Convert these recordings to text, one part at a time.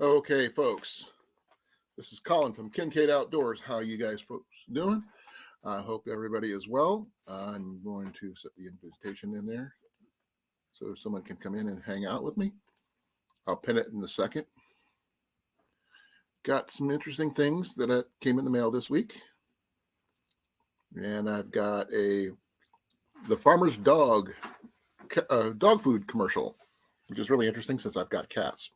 Okay, folks, this is Colin from Kincaid Outdoors. How you guys folks doing? I hope everybody is well. I'm going to set the invitation in there so someone can come in and hang out with me. I'll pin it in a second. Got some interesting things that came in the mail this week. And I've got the Farmer's Dog dog food commercial, which is really interesting since I've got cats.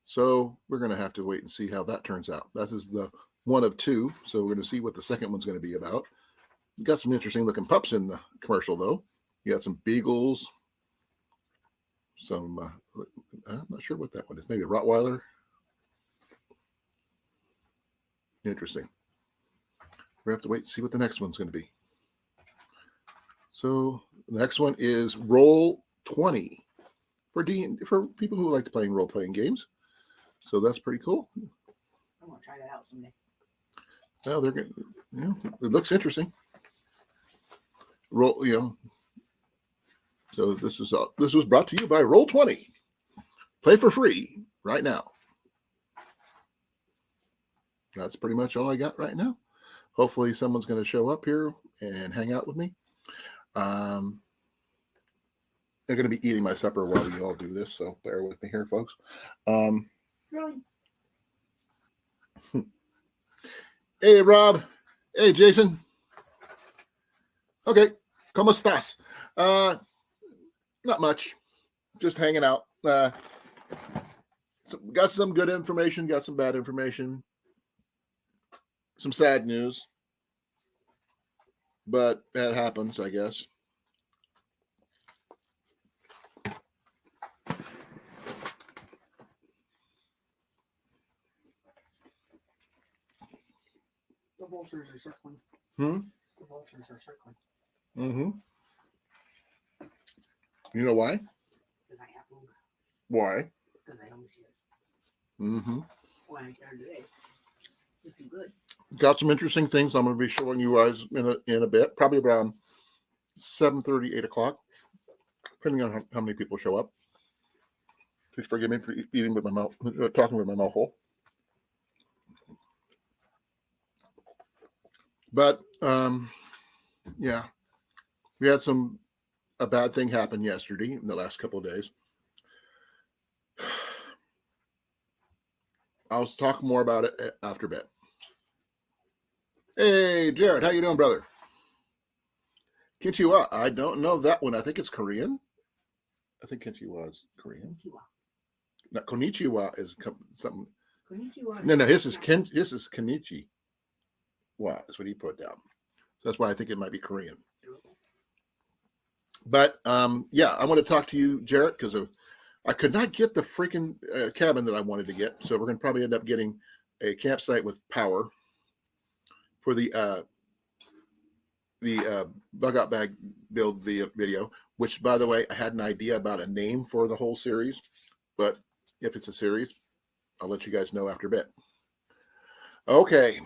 So we're going to have to wait and see how that turns out. That is the one of two. So we're going to see what the second one's going to be about. You got some interesting looking pups in the commercial, though. You got some beagles. I'm not sure what that one is. Maybe a Rottweiler. Interesting. We have to wait and see what the next one's going to be. So the next one is Roll 20 for people who like to play role-playing games. So that's pretty cool. I want to try that out someday. Well, they're good. It looks interesting. So this was brought to you by Roll 20. Play for free right now. That's pretty much all I got right now. Hopefully someone's going to show up here and hang out with me. I'm going to be eating my supper while we all do this, so bear with me here, folks. Really? Hey, Rob. Hey, Jason. Okay. ¿Cómo estás? Not much. Just hanging out. Got some good information, got some bad information, some sad news. But that happens, I guess. The vultures are circling. The vultures are circling. Mm-hmm. You know why? Because I have food. Why? Because I always should. Mm-hmm. Well, I can today. It's too good. Got some interesting things I'm going to be showing you guys in a bit, probably around 7:30, 8 o'clock, depending on how many people show up. Please forgive me for eating with my mouth, talking with my mouth full. But yeah, we had a bad thing happen yesterday in the last couple of days. I'll talk more about it after bed. Hey, Jared, how you doing, brother? Konnichiwa. I don't know that one. I think it's Korean. I think Konnichiwa is Korean. No, Konnichiwa is something. Konnichiwa. No, his is Konnichi. Wow, that's what he put down. So that's why I think it might be Korean. But yeah, I want to talk to you, Jarrett, because I could not get the freaking cabin that I wanted to get. So we're going to probably end up getting a campsite with power for the bug out bag build video, which, by the way, I had an idea about a name for the whole series. But if it's a series, I'll let you guys know after a bit. Okay.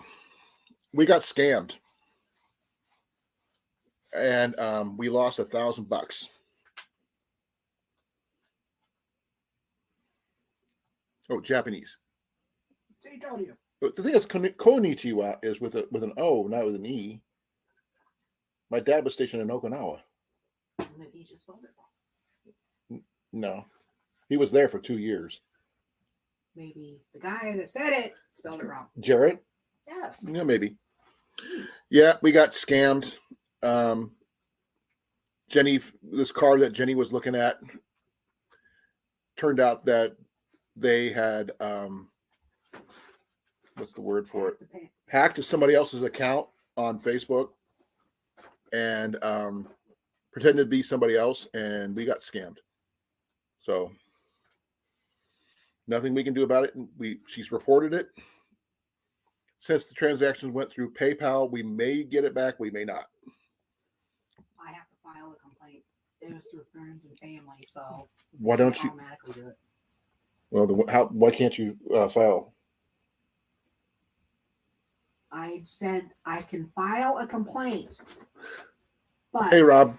We got scammed, and we lost $1,000. Oh, Japanese. I told you. But the thing is, Konnichiwa is with an O, not with an E. My dad was stationed in Okinawa. Maybe he just spelled it wrong. No, he was there for 2 years. Maybe the guy that said it spelled it wrong. Jarrett? Yes. Yeah, maybe. Yeah, we got scammed. Jenny, this car that Jenny was looking at, turned out that they had, what's the word for it? Hacked to somebody else's account on Facebook and pretended to be somebody else, and we got scammed. So nothing we can do about it. She's reported it. Since the transactions went through PayPal, we may get it back. We may not. I have to file a complaint. It was through friends and family, so why don't you automatically do it? Well, why can't you file? I said I can file a complaint. But hey, Rob.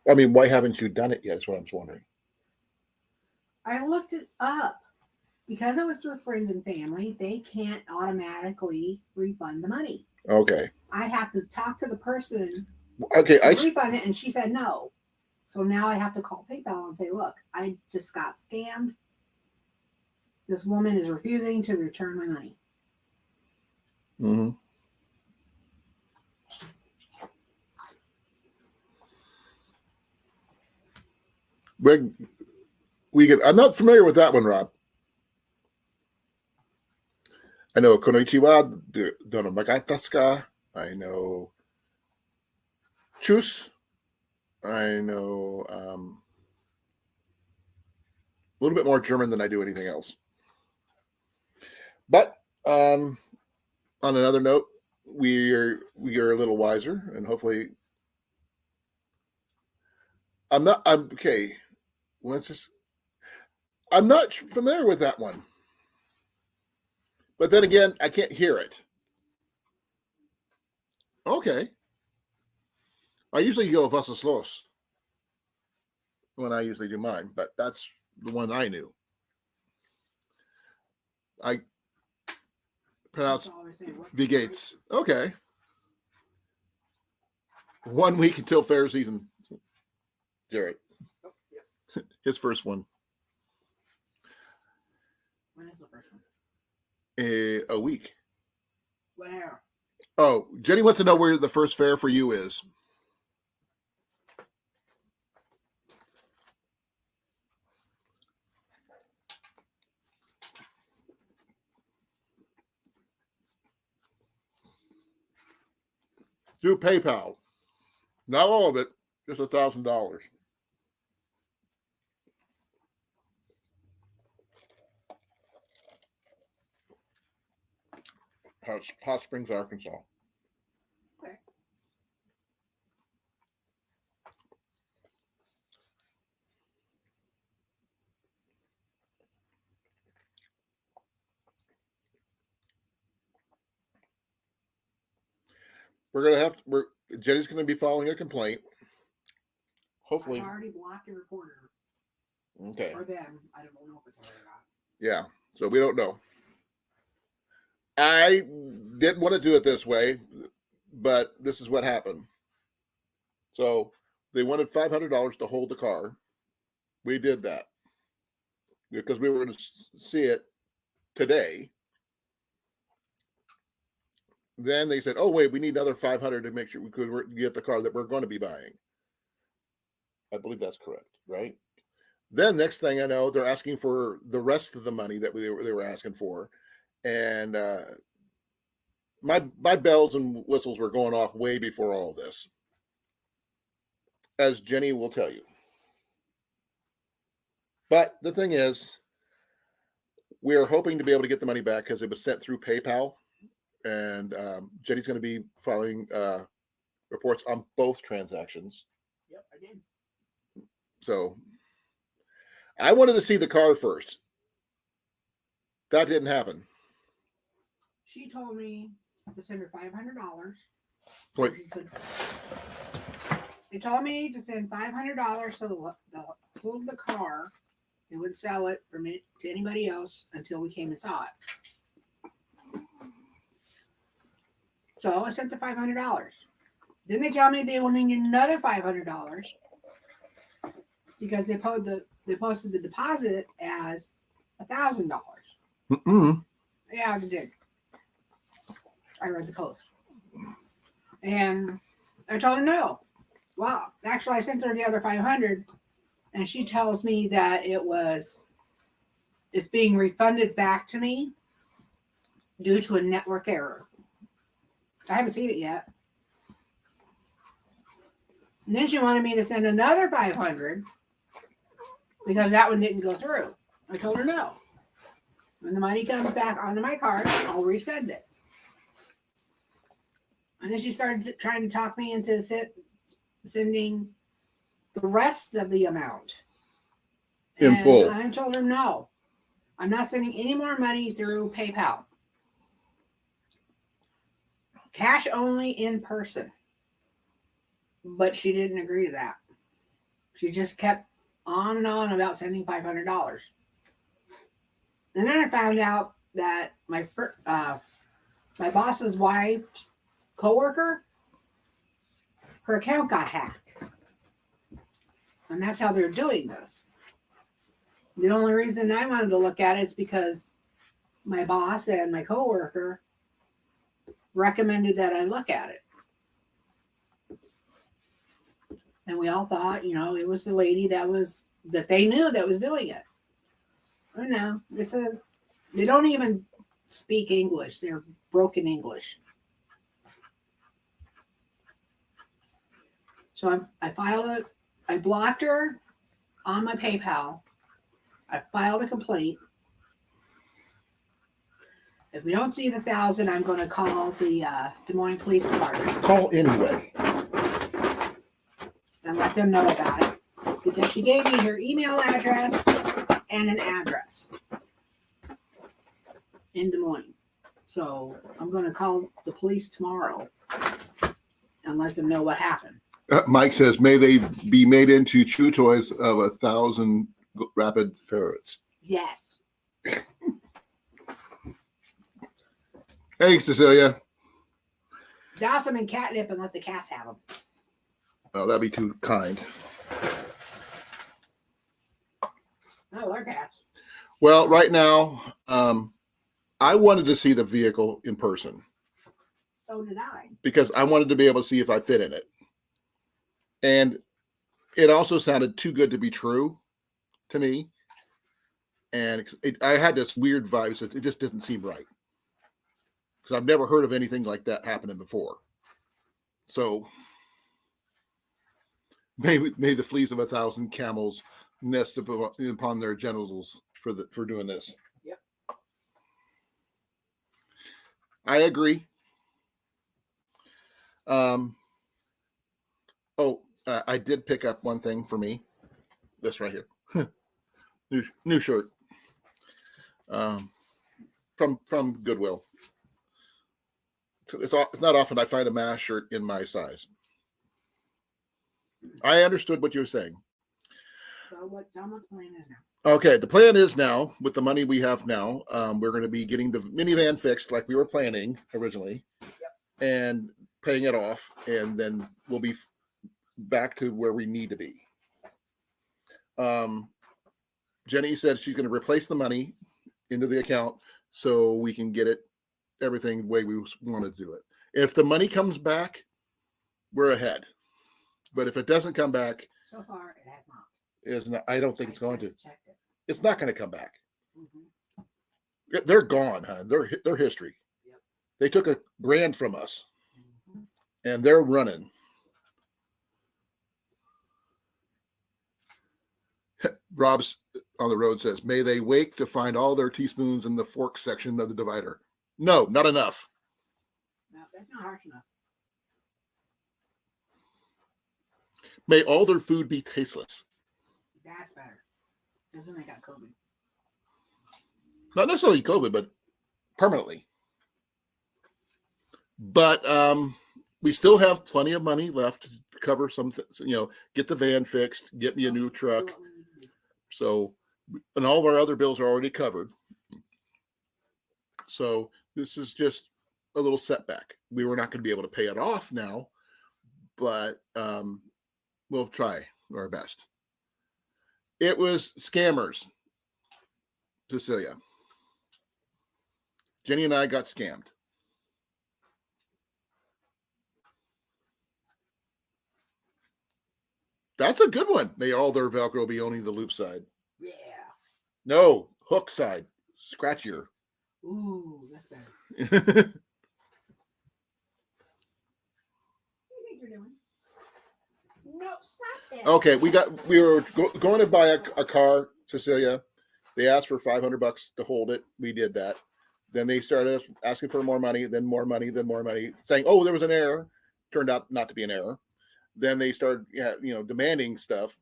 I mean, why haven't you done it yet? Is what I'm wondering. I looked it up. Because it was through friends and family, they can't automatically refund the money. Okay. I have to talk to the person Okay. to refund it, and she said no. So now I have to call PayPal and say, look, I just got scammed. This woman is refusing to return my money. Mm-hmm. I'm not familiar with that one, Rob. I know Konnichiwa, Donomagataska. I know Chus. I know a little bit more German than I do anything else. But on another note, we are a little wiser, and hopefully, I'm okay. What's this? I'm not familiar with that one. But then again, I can't hear it. Okay. I usually go Wasser Los when I usually do mine, but that's the one I knew. I pronounce V Gates. Okay. 1 week until fair season. Jared. His first one. When is the first one? A week. Where? Oh, Jenny wants to know where the first fair for you is. Through PayPal. Not all of it, just $1,000. Hot Springs, Arkansas. Okay. Jenny's gonna be filing a complaint. Hopefully. I've already blocked a reporter. Okay. Or them. I don't know if it's already not. Yeah. So we don't know. I didn't want to do it this way, but this is what happened. So they wanted $500 to hold the car. We did that because we were going to see it today. Then they said, "Oh wait, we need another 500 to make sure we could get the car that we're going to be buying." I believe that's correct, right? Then next thing I know, they're asking for the rest of the money that they were asking for, and my bells and whistles were going off way before all this, as Jenny will tell you. But the thing is, we are hoping to be able to get the money back because it was sent through PayPal, and Jenny's going to be filing reports on both transactions. Yep, I did. So I wanted to see the car first. That didn't happen. She told me to send her $500. Wait. They told me to send $500 so they'll hold the car and would sell it to anybody else until we came and saw it. So I sent the $500. Then they tell me they will need another $500 because they posted the deposit as $1,000. Mm-mm. Yeah, I did. I read the post. And I told her no. Well, actually, I sent her the other 500, and she tells me that it's being refunded back to me due to a network error. I haven't seen it yet. And then she wanted me to send another 500 because that one didn't go through. I told her no. When the money comes back onto my card, I'll resend it. And then she started trying to talk me into sending the rest of the amount. In full. I told her no. I'm not sending any more money through PayPal. Cash only in person. But she didn't agree to that. She just kept on and on about sending $500. And then I found out that my boss's wife's coworker, her account got hacked, and that's how they're doing this. The only reason I wanted to look at it is because my boss and my coworker recommended that I look at it. And we all thought, it was the lady that they knew that was doing it. Oh no, they don't even speak English. They're broken English. So I filed it. I blocked her on my PayPal. I filed a complaint. If we don't see the 1,000, I'm going to call the Des Moines Police Department Call anyway. and let them know about it, because she gave me her email address and an address in Des Moines. So I'm going to call the police tomorrow and let them know what happened. Mike says, may they be made into chew toys of 1,000 rapid ferrets. Yes. Hey, Cecilia. Douse them in catnip and let the cats have them. Oh, that'd be too kind. No, they're cats. Well, right now, I wanted to see the vehicle in person So did I. because I wanted to be able to see if I fit in it. And it also sounded too good to be true to me. And I had this weird vibe that it just doesn't seem right. Because I've never heard of anything like that happening before. So may the fleas of 1,000 camels nest upon their genitals for doing this. Yep. I agree. I did pick up one thing for me. This right here, new shirt, from Goodwill. So it's not often I find a MASH shirt in my size. I understood what you were saying. So tell me what the plan is now. Okay, the plan is now, with the money we have now, we're going to be getting the minivan fixed like we were planning originally, and paying it off, and then we'll be back to where we need to be. Jenny said she's going to replace the money into the account so we can get it everything the way we want to do it. If the money comes back, we're ahead. But if it doesn't come back, So far, it has not. I don't think it's going to. Checked it. It's not going to come back. Mm-hmm. They're gone, huh? They're history. Yep. They took $1,000 from us, Mm-hmm. and they're running. Rob's on the road says, may they wake to find all their teaspoons in the fork section of the divider. No, not enough. No, that's not harsh enough. May all their food be tasteless. That's better. Because then they got COVID. Not necessarily COVID, but permanently. But we still have plenty of money left to cover some things, get the van fixed, get me a new truck. So, and all of our other bills are already covered. So this is just a little setback. We were not going to be able to pay it off now, but we'll try our best. It was scammers, Cecilia. Jenny and I got scammed. That's a good one. May all their Velcro be only the loop side. Yeah. No, hook side. Scratchier. Ooh, that's better. Okay, What do you think you're doing? No, stop that. we were going to buy a car, Cecilia. They asked for $500 to hold it. We did that. Then they started asking for more money, then more money, then more money, saying, "Oh, there was an error." Turned out not to be an error. Then they started, demanding stuff,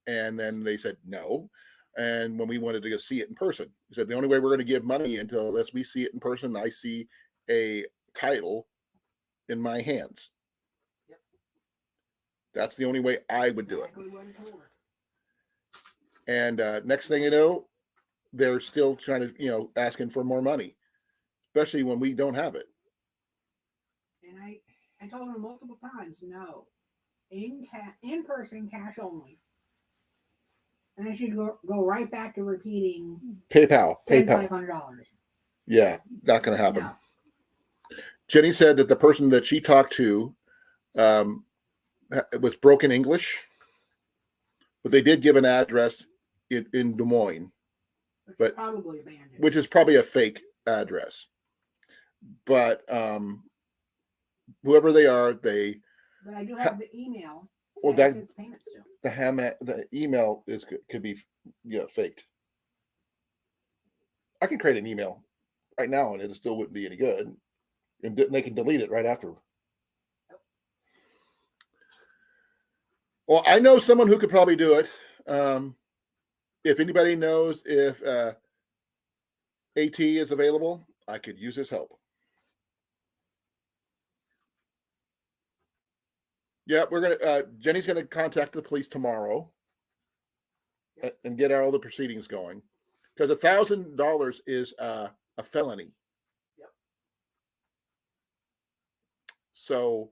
and then they said no. And when we wanted to go see it in person, we said the only way we're going to give money unless we see it in person, I see a title in my hands. Yep. That's the only way I would do it. Exactly what I told her. And next thing you know, they're still trying to, asking for more money, especially when we don't have it. And I told her multiple times, no, in person cash only. And then she'd go right back to repeating PayPal. send $500. Yeah, not going to happen. No. Jenny said that the person that she talked to was broken English, but they did give an address in Des Moines, But probably abandoned. which is probably a fake address. But whoever they are, But I do have the email. Well, that I sent the payments to. the email could be faked. I can create an email right now, and it still wouldn't be any good, and they can delete it right after. Well, I know someone who could probably do it. If anybody knows if AT is available, I could use his help. Yeah, we're gonna. Jenny's gonna contact the police tomorrow and get all the proceedings going, because $1,000 is a felony. Yep. So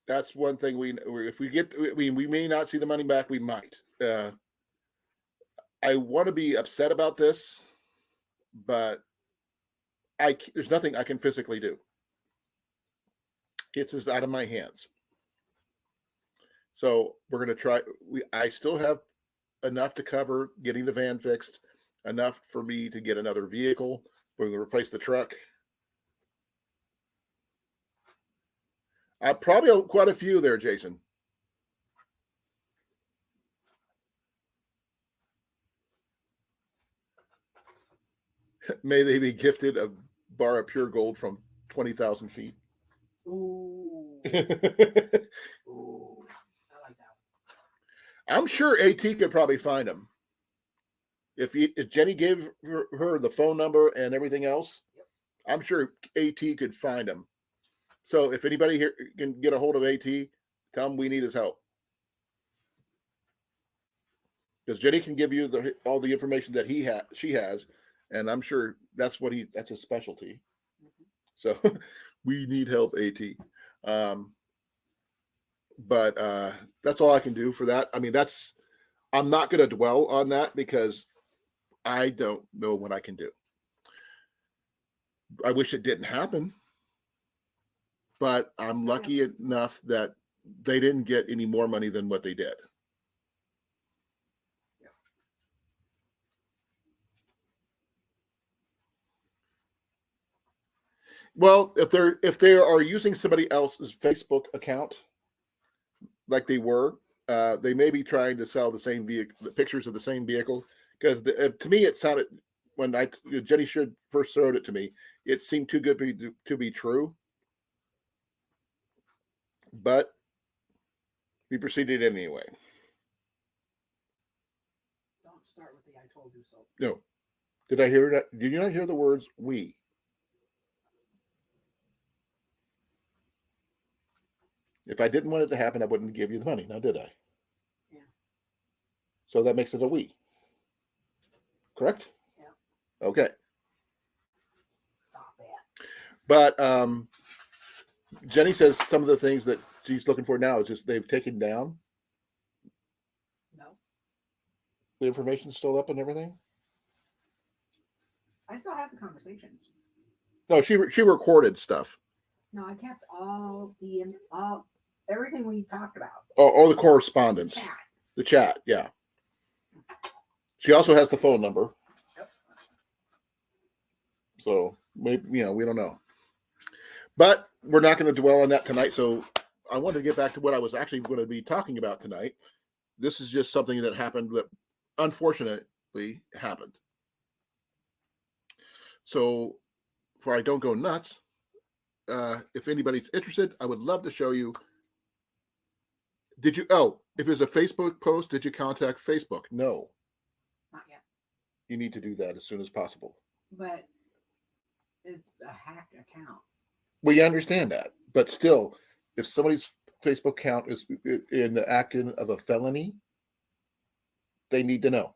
that's one thing if we get, we may not see the money back. We might. I want to be upset about this, but there's nothing I can physically do. It's just out of my hands. So we're going to try. I still have enough to cover getting the van fixed, enough for me to get another vehicle. We're going to replace the truck. Probably quite a few there, Jason. May they be gifted a bar of pure gold from 20,000 feet. Ooh. Ooh. I like that one. I'm sure AT could probably find them. If Jenny gave her the phone number and everything else, yep. I'm sure AT could find them. So if anybody here can get a hold of AT, tell him we need his help. Because Jenny can give you all the information that she has, and I'm sure that's his specialty. Mm-hmm. So we need help, AT. But that's all I can do for that. I mean, I'm not going to dwell on that because I don't know what I can do. I wish it didn't happen, but I'm lucky enough that they didn't get any more money than what they did. Yeah. Well, if they are using somebody else's Facebook account, like they were, they may be trying to sell the same vehicle, the pictures of the same vehicle. Because to me, it sounded, when Jenny first showed it to me, it seemed too good to be true. But we proceeded anyway. Don't start with the "I told you so." No. Did I hear that? Did you not hear the words "we"? If I didn't want it to happen, I wouldn't give you the money. Now, did I? Yeah. So that makes it a "we." Correct? Yeah. Okay. Stop that. But Jenny says some of the things that she's looking for now is just they've taken down. No. The information's still up and everything? I still have the conversations. No, she recorded stuff. No, I kept everything we talked about. Oh, the correspondence. Chat. The chat, yeah. She also has the phone number. Yep. So maybe, we don't know. But we're not going to dwell on that tonight. So I wanted to get back to what I was actually going to be talking about tonight. This is just something that happened that unfortunately happened. So before I don't go nuts, if anybody's interested, I would love to show you. If it's a Facebook post, did you contact Facebook? No. Not yet. You need to do that as soon as possible. But it's a hacked account. We understand that. But still, if somebody's Facebook account is in the action of a felony, they need to know.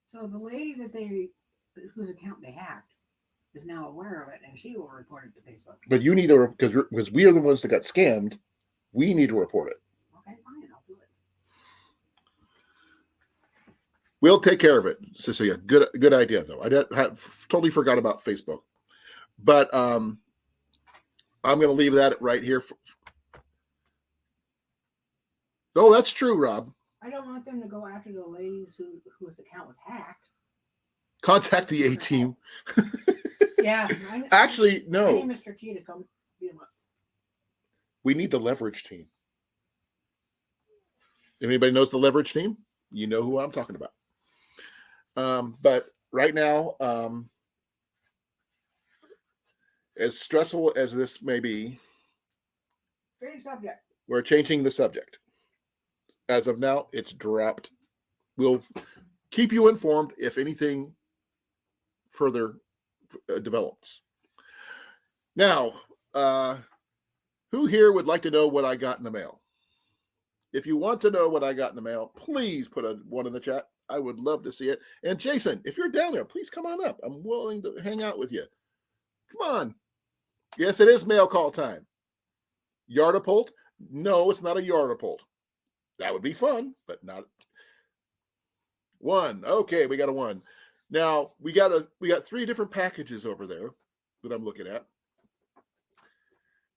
So the lady whose account they hacked is now aware of it, and she will report it to Facebook. But you need to, because we are the ones that got scammed. We need to report it. Okay, fine, I'll do it. We'll take care of it, Cecilia. Good idea, though. I totally forgot about Facebook, but I'm going to leave that right here. Oh, that's true, Rob. I don't want them to go after the ladies whose account was hacked. Contact the A team. Yeah. Actually, I no. need Mr. T to come beat him up. We need the leverage team. If anybody knows the leverage team, you know who I'm talking about. But right now, as stressful as this may be, Great subject. we're changing the subject. As of now, it's dropped. We'll keep you informed if anything further develops. Now, who here would like to know what I got in the mail? If you want to know what I got in the mail, please put a one in the chat. I would love to see it. And Jason, if you're down there, please come on up. I'm willing to hang out with you. Come on. Yes, it is mail call time. Yardapult? No, it's not a Yardapult. That would be fun, but not one. Okay, we got a one. Now we got 3 different packages over there that I'm looking at.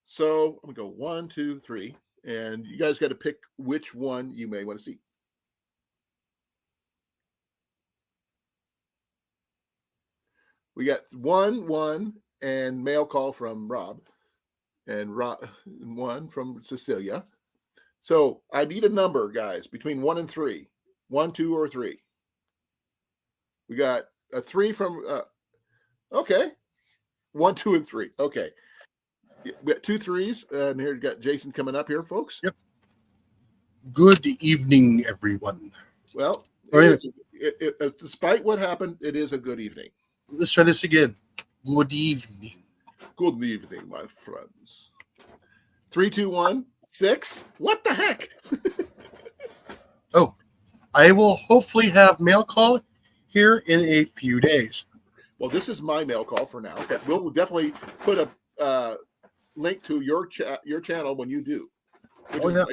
So I'm gonna go 1, 2, 3, and you guys got to pick which one you may want to see. We got 1, and mail call from Rob, and 1 from Cecilia. So I need a number, guys, between 1 and 3. 1, 2, or 3. We got a 3 from okay. 1, 2, and 3. Okay. We got 2 3s, and here we got Jason coming up here, folks. Yep. Good evening, everyone. Well, despite what happened, it is a good evening. Let's try this again. Good evening. Good evening, my friends. 3, 2, 1, 6. What the heck? Oh, I will hopefully have mail call here in a few days. Well, this is my mail call for now. We'll definitely put a link to your channel when you do. Oh, yeah.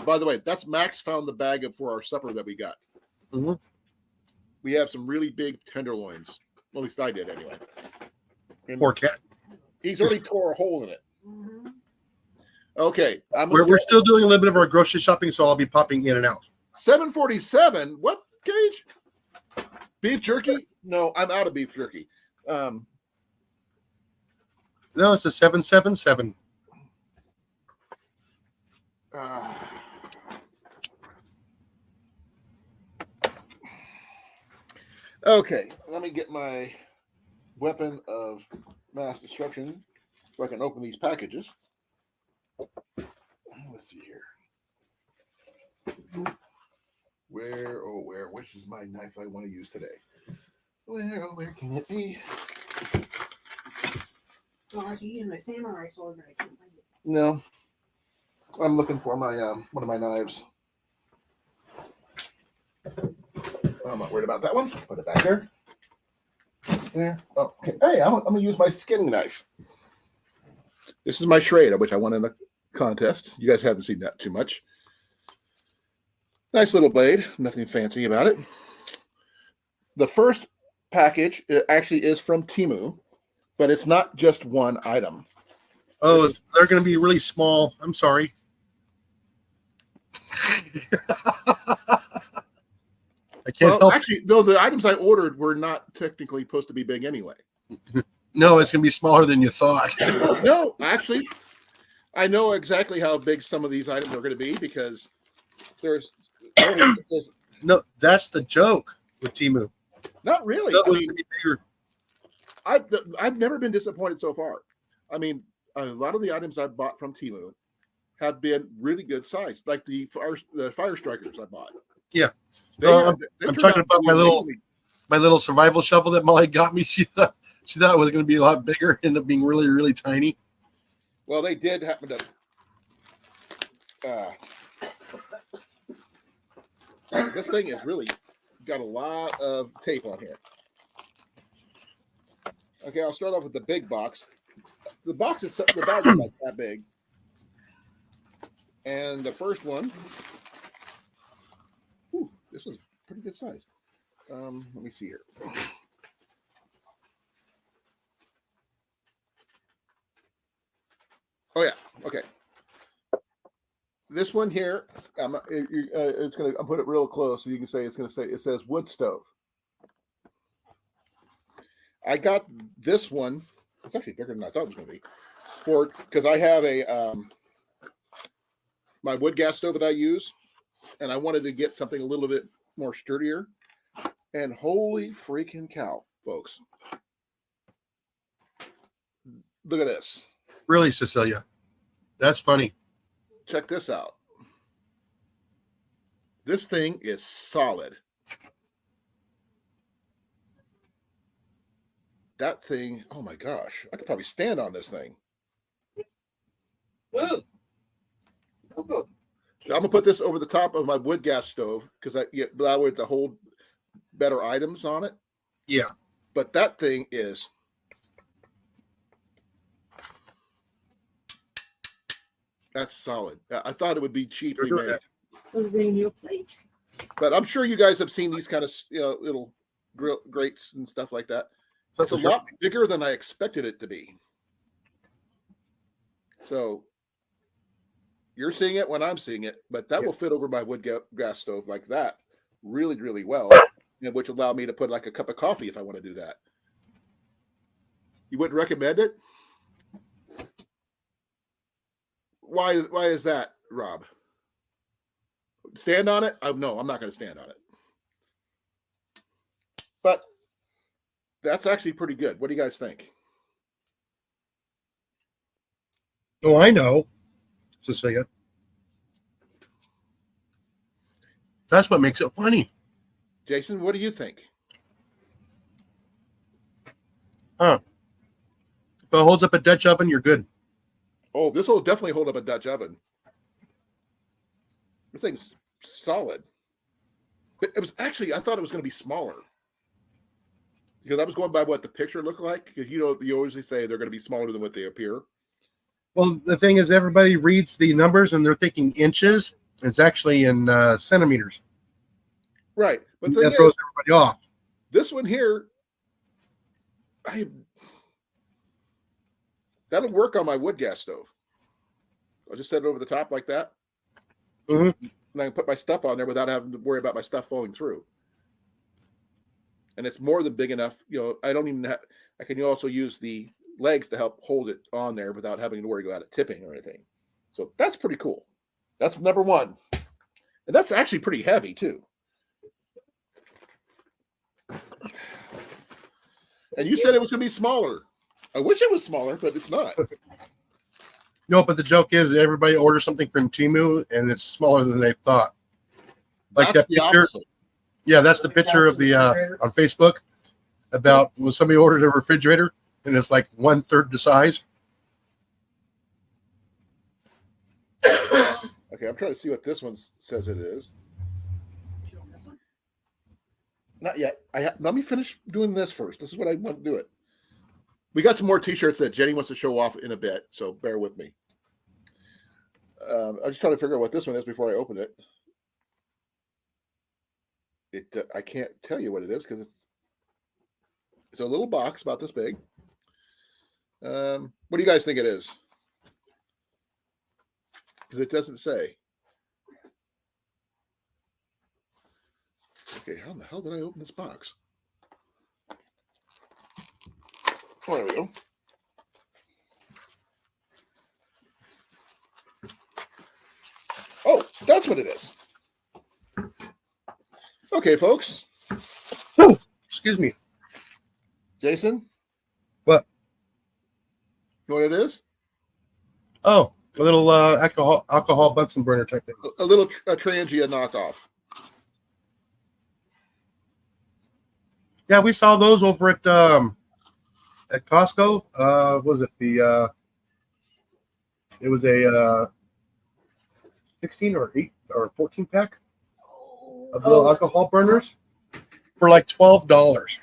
By the way, that's Max found the bag for our supper that we got. Mm-hmm. We have some really big tenderloins. Well, at least I did anyway. And Poor cat. he's already tore a hole in it. Mm-hmm. Okay. We're still doing a little bit of our grocery shopping, so I'll be popping in and out. 747. What, Gage? Beef jerky? No, I'm out of beef jerky. No, it's a 777. Okay, let me get my weapon of mass destruction so I can open these packages. Let's see here. Which is my knife I want to use today? Where can it be? Well, I should use my samurai sword, but I can't find it. No, I'm looking for my one of my knives. I'm not worried about that one. Put it back there. There. Oh, okay. Hey, I'm gonna use my skinning knife. This is my Schrader, which I won in a contest. You guys haven't seen that too much. Nice little blade. Nothing fancy about it. The first package actually is from Temu, but it's not just one item. Oh, they're going to be really small. I'm sorry. I can't help. Actually, no, the items I ordered were not technically supposed to be big anyway. No, it's going to be smaller than you thought. No, actually, I know exactly how big some of these items are going to be because there's No, that's the joke with Temu. not really. That I was mean, gonna be bigger. I've never been disappointed so far. I mean, a lot of the items I've bought from Temu have been really good size, like the fire strikers I bought. Yeah. They I'm turned talking out about to be my little survival shovel that Molly got me. She thought it was going to be a lot bigger, ended up being really, really tiny. Well, they did happen to this thing is really got a lot of tape on here. Okay, I'll start off with the big box. The bag is like that big. And the first one, this is pretty good size. Let me see here. Oh yeah, okay. This one here, it's gonna. I'll put it real close so you can say it says wood stove. I got this one. It's actually bigger than I thought it was gonna be. Because I have a my wood gas stove that I use, and I wanted to get something a little bit more sturdier. And holy freaking cow, folks! Look at this. Really, Cecilia? That's funny. Check this out. This thing is solid. That thing, oh my gosh, I could probably stand on this thing. Ooh. I'm gonna put this over the top of my wood gas stove because that way to hold better items on it. Yeah. But that thing is that's solid. I thought it would be cheaply made. I'll bring you a plate. But I'm sure you guys have seen these kind of little grates and stuff like that. It's a lot bigger than I expected it to be. So you're seeing it when I'm seeing it, but that will fit over my wood gas stove like that really, really well, which will allow me to put like a cup of coffee if I want to do that. You wouldn't recommend it? Why is that, Rob? Stand on it? No, I'm not going to stand on it. But that's actually pretty good. What do you guys think? Oh, I know, Cecilia. That's what makes it funny. Jason, what do you think? If it holds up a Dutch oven, you're good. Oh, this will definitely hold up a Dutch oven. This thing's solid. It was actually, I thought it was going to be smaller. Because I was going by what the picture looked like. Because, you usually say they're going to be smaller than what they appear. Well, the thing is, everybody reads the numbers and they're thinking inches. It's actually in centimeters. Right. But that throws everybody off. This one here, that'll work on my wood gas stove. I'll just set it over the top like that. Mm-hmm. And I can put my stuff on there without having to worry about my stuff falling through. And it's more than big enough. I don't even have, I can also use the legs to help hold it on there without having to worry about it tipping or anything. So that's pretty cool. That's number one. And that's actually pretty heavy too. And you said it was going to be smaller. I wish it was smaller, but it's not. No, but the joke is everybody orders something from Temu and it's smaller than they thought. Like That's that picture. opposite. Yeah, that's the picture of the on Facebook about when somebody ordered a refrigerator and it's like 1/3 the size. Okay, I'm trying to see what this one says it is. Not yet. Let me finish doing this first. This is what I want to do it. We got some more T-shirts that Jenny wants to show off in a bit, so bear with me. I'm just trying to figure out what this one is before I open it. I can't tell you what it is because it's a little box about this big. What do you guys think it is? Because it doesn't say. Okay, how the hell did I open this box? Oh, there we go. Oh, that's what it is. Okay, folks. Oh, excuse me. Jason? What? You know what it is? Oh, a little alcohol Bunsen burner type thing. A little Trangia knockoff. Yeah, we saw those over at Costco. What was it it was a 16 or 8 or 14 pack. of little alcohol burners for like $12.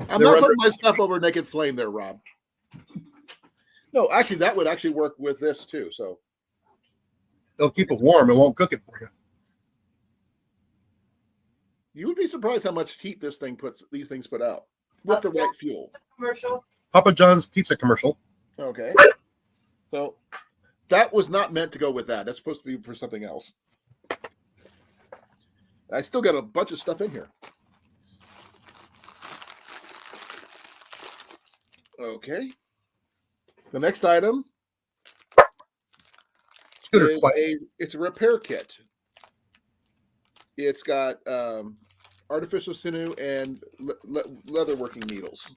I'm They're not under- putting my stuff over Naked Flame there, Rob. No, actually, that would actually work with this too. So They'll keep it warm. It won't cook it for you. you would be surprised how much heat these things put out with the right fuel. Commercial. Papa John's pizza commercial. Okay. So that was not meant to go with that. That's supposed to be for something else. I still got a bunch of stuff in here. Okay. The next item Scooter is quiet. it's a repair kit. It's got artificial sinew and leather working needles.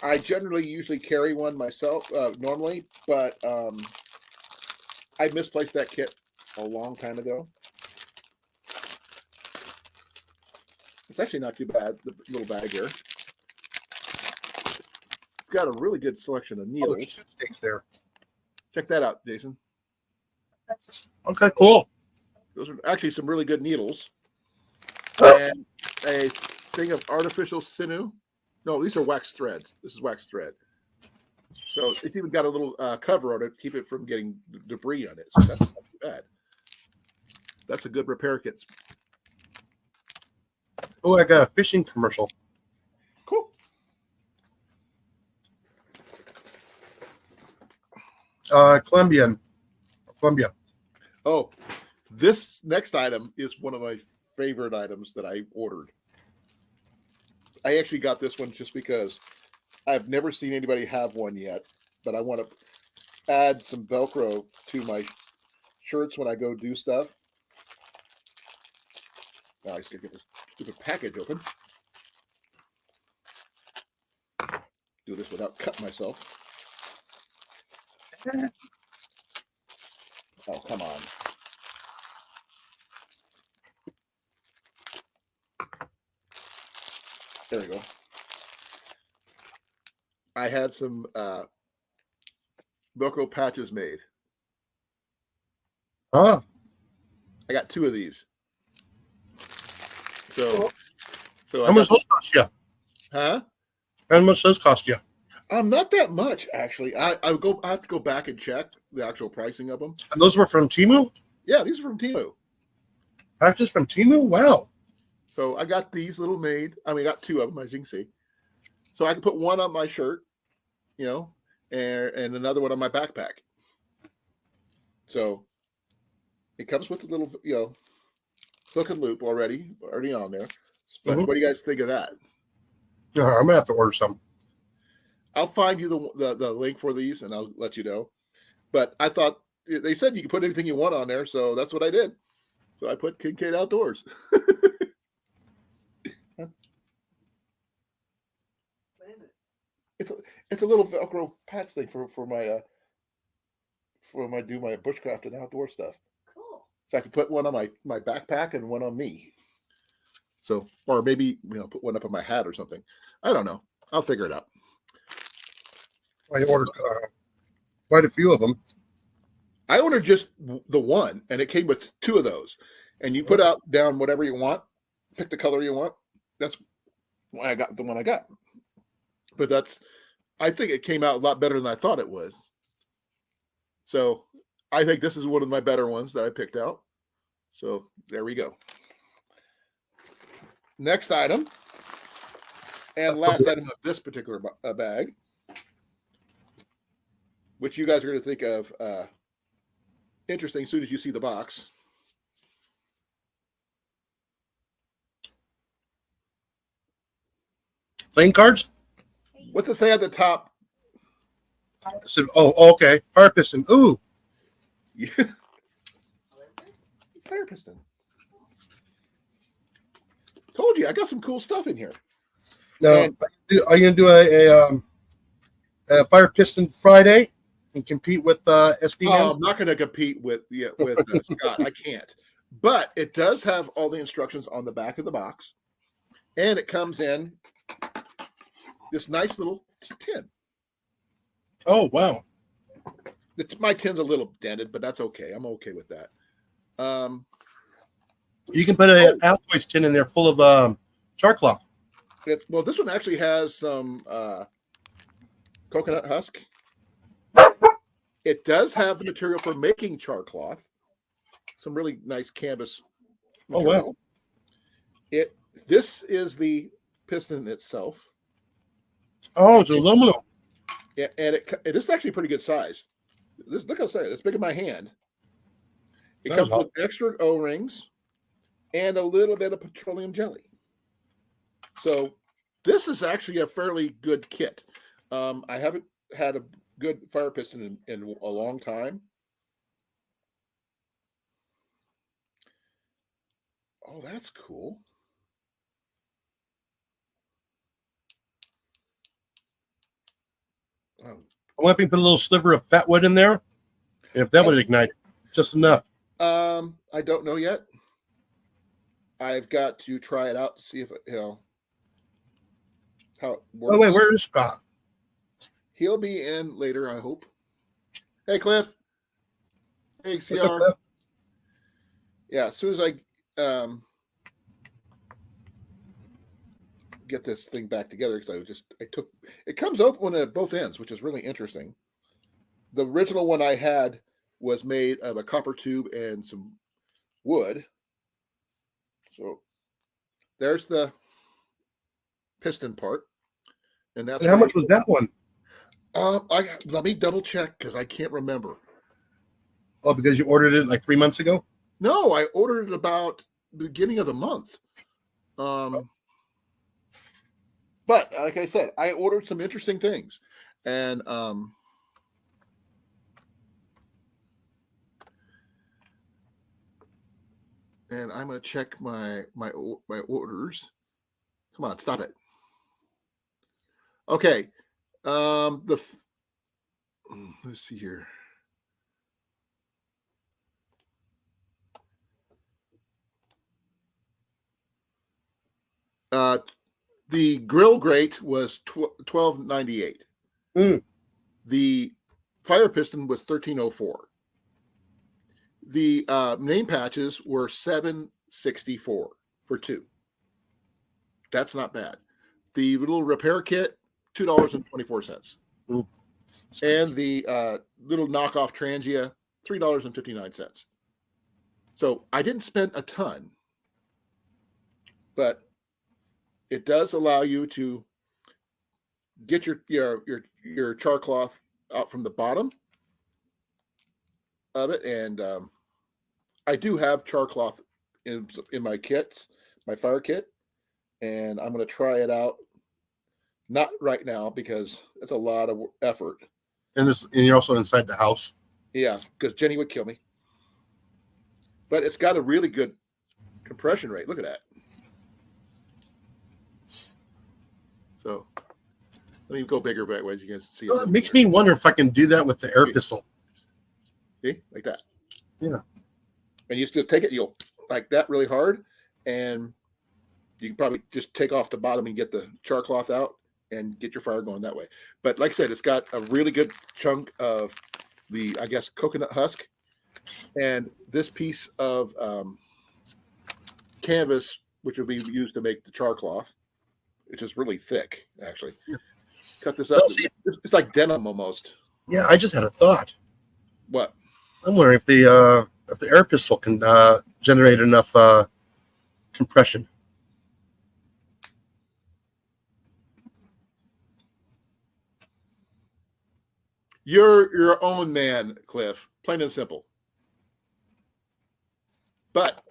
I usually carry one myself normally, but I misplaced that kit a long time ago. It's actually not too bad, the little bag here. It's got a really good selection of Oh, needles. there's sticks there. Check that out, Jason. Okay, cool. Those are actually some really good needles. And a thing of artificial sinew. No, these are wax threads. This is wax thread. So it's even got a little cover on it to keep it from getting debris on it. So that's not too bad. That's a good repair kit. Oh, I got a fishing commercial. Cool. Columbia. Oh, this next item is one of my favorite items that I ordered. I actually got this one just because I've never seen anybody have one yet, but I want to add some Velcro to my shirts when I go do stuff. Now I just gotta get this stupid package open. Do this without cutting myself. Oh, come on. There we go. I had some Velcro patches made. Huh? I got 2 of these. So How I much got, those cost you? huh? How much those cost you? Not that much actually. I have to go back and check the actual pricing of them. And those were from Temu? Yeah, these are from Temu. Patches from Temu? Wow. So I got these little made. I got 2 of them, as you can see. So I can put one on my shirt, and another one on my backpack. So it comes with a little, hook and loop already on there. But what do you guys think of that? Yeah, I'm gonna have to order some. I'll find you the link for these and I'll let you know. But I thought they said you can put anything you want on there, so that's what I did. So I put Kincaid Outdoors. What is it? It's a little Velcro patch thing for my bushcraft and outdoor stuff. Cool. So I can put one on my backpack and one on me. So, or maybe put one up on my hat or something. I don't know. I'll figure it out. I ordered quite a few of them. I ordered just the one, and it came with 2 of those. And you put out down whatever you want, pick the color you want. That's why I got the one I got. But I think it came out a lot better than I thought it would. So I think this is one of my better ones that I picked out. So there we go. Next item, and last item of this particular bag, which you guys are going to think of interesting as soon as you see the box. Playing cards? What's it say at the top? I said, oh, okay. Fire piston. Ooh. Fire piston. Told you, I got some cool stuff in here. Now, And- are you gonna do a fire piston Friday and compete with SB? I'm not going to compete with Scott. I can't. But it does have all the instructions on the back of the box, and it comes in this nice little tin. Oh, wow. my tin's a little dented, but that's okay. I'm okay with that. You can put a Altoids tin in there full of char cloth. Well, this one actually has some coconut husk. It does have the material for making char cloth. Some really nice canvas material. Oh wow! This is the piston itself. Oh, it's aluminum. Yeah, and this is actually a pretty good size. Look how size. It's big in my hand. It That comes was with extra O-rings and a little bit of petroleum jelly. So this is actually a fairly good kit. I haven't had a good fire piston in a long time. Oh, that's cool. I wonder if you put a little sliver of fat wood in there, if that would ignite just enough. I don't know yet. I've got to try it out to see if how it works. Oh wait, where is Scott? He'll be in later, I hope. Hey, Cliff. Hey, What's up, CR. Cliff? Yeah, as soon as I get this thing back together, because it comes open at both ends, which is really interesting. The original one I had was made of a copper tube and some wood. So there's the piston part, and that's And how much was that one? let me double check because I can't remember. Oh, because you ordered it like 3 months ago? No, I ordered it about the beginning of the month. But like I said, I ordered some interesting things, and I'm going to check my orders. Come on, stop it. Okay. Let's see here. The grill grate was $12.98. Mm. The fire piston was $13.04. The name patches were $7.64 for two. That's not bad. The little repair kit, $2.24. Mm. And the little knockoff Trangia, $3.59. So I didn't spend a ton, but it does allow you to get your char cloth out from the bottom of it, and I do have char cloth in my kits, my fire kit, and I'm going to try it out. Not right now because it's a lot of effort. And you're also inside the house. Yeah, because Jenny would kill me. But it's got a really good compression rate. Look at that. So let me go bigger back way you guys see It makes me wonder if I can do that with the air pistol. See, like that. Yeah. And you just take it, you'll like that really hard, and you can probably just take off the bottom and get the char cloth out and get your fire going that way. But like I said, it's got a really good chunk of the, I guess, coconut husk, and this piece of canvas, which will be used to make the char cloth, which is really thick, actually. Yeah. Cut this up. Well, see, it's like denim almost. Yeah, I just had a thought. What? I'm wondering if the air pistol can generate enough compression. You're your own man, Cliff. Plain and simple. But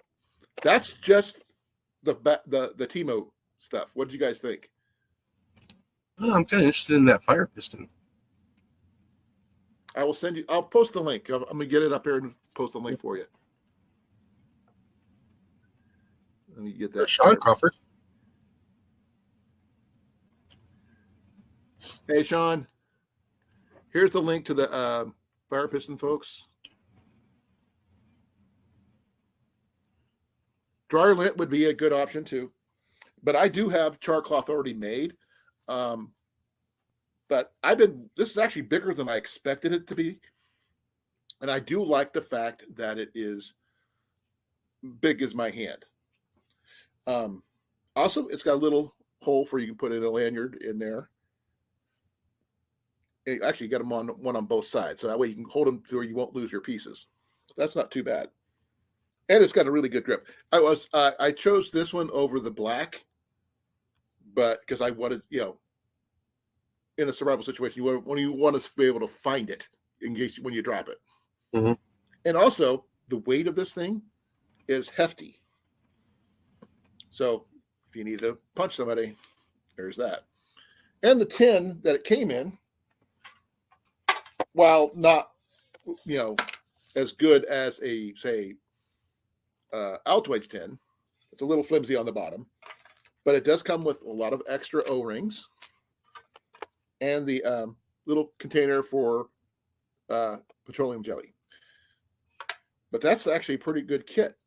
that's just the Timo stuff. What did you guys think? Oh, I'm kind of interested in that fire piston. I will send you. I'll post the link. I'm gonna get it up here and post the link for you. Let me get that. Sean Crawford. Hey, Sean. Here's the link to the fire piston, folks. Dryer lint would be a good option too, but I do have char cloth already made. But this is actually bigger than I expected it to be. And I do like the fact that it is big as my hand. Also, it's got a little hole for you can put in a lanyard in there. Actually, you got them on one on both sides, so that way you can hold them to where you won't lose your pieces. That's not too bad, and it's got a really good grip. I chose this one over the black, but because I wanted, in a survival situation, you want to be able to find it in case when you drop it. Mhm. And also, the weight of this thing is hefty. So if you need to punch somebody, there's that. And the tin that it came in, while not, as good as a, say, Altoids tin, it's a little flimsy on the bottom, but it does come with a lot of extra O-rings and the little container for petroleum jelly. But that's actually a pretty good kit.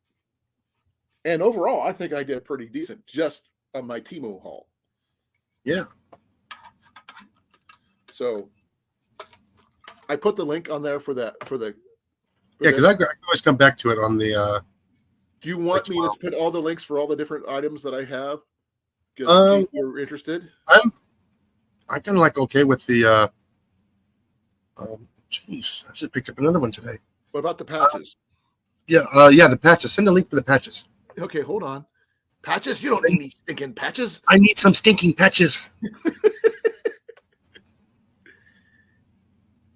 And overall, I think I did pretty decent just on my Temu haul. Yeah. So I put the link on there for that. Yeah, because I can always come back to it on the. Do you want me to put all the links for all the different items that I have? Because if you're interested. I kind of like okay with the. Jeez, I just picked up another one today. What about the patches? Yeah, the patches. Send the link for the patches. Okay, hold on. Patches? You don't need any stinking patches. I need some stinking patches.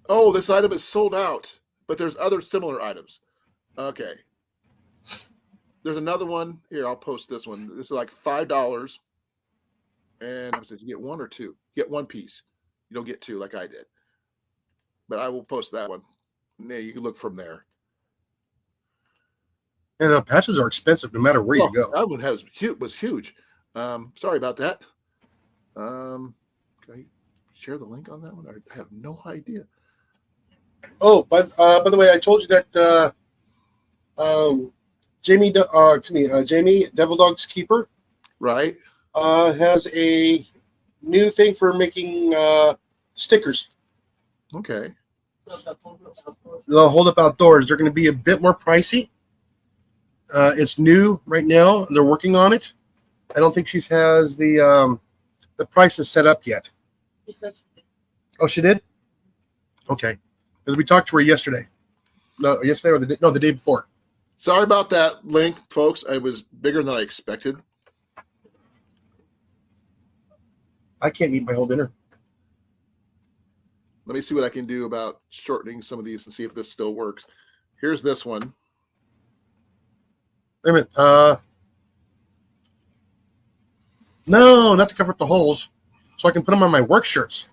Oh, this item is sold out, but there's other similar items. Okay. There's another one here. I'll post this one. This is like $5, and I said, you get one or two. You get one piece. You don't get two like I did. But I will post that one. Yeah, you can look from there. And patches are expensive no matter where you go. That one was huge. Sorry about that. Can I share the link on that one? I have no idea. Oh, by the way, I told you that Jamie, Jamie Devil Dog's Keeper, right, has a new thing for making stickers. Okay. They'll hold up outdoors. They're going to be a bit more pricey. It's new right now. They're working on it. I don't think she has the prices set up yet. Oh, she did? Okay. Because we talked to her yesterday. No, yesterday or the day before. Sorry about that link, folks. It was bigger than I expected. I can't eat my whole dinner. Let me see what I can do about shortening some of these and see if this still works. Here's this one. Wait a minute. No, not to cover up the holes. So I can put them on my work shirts.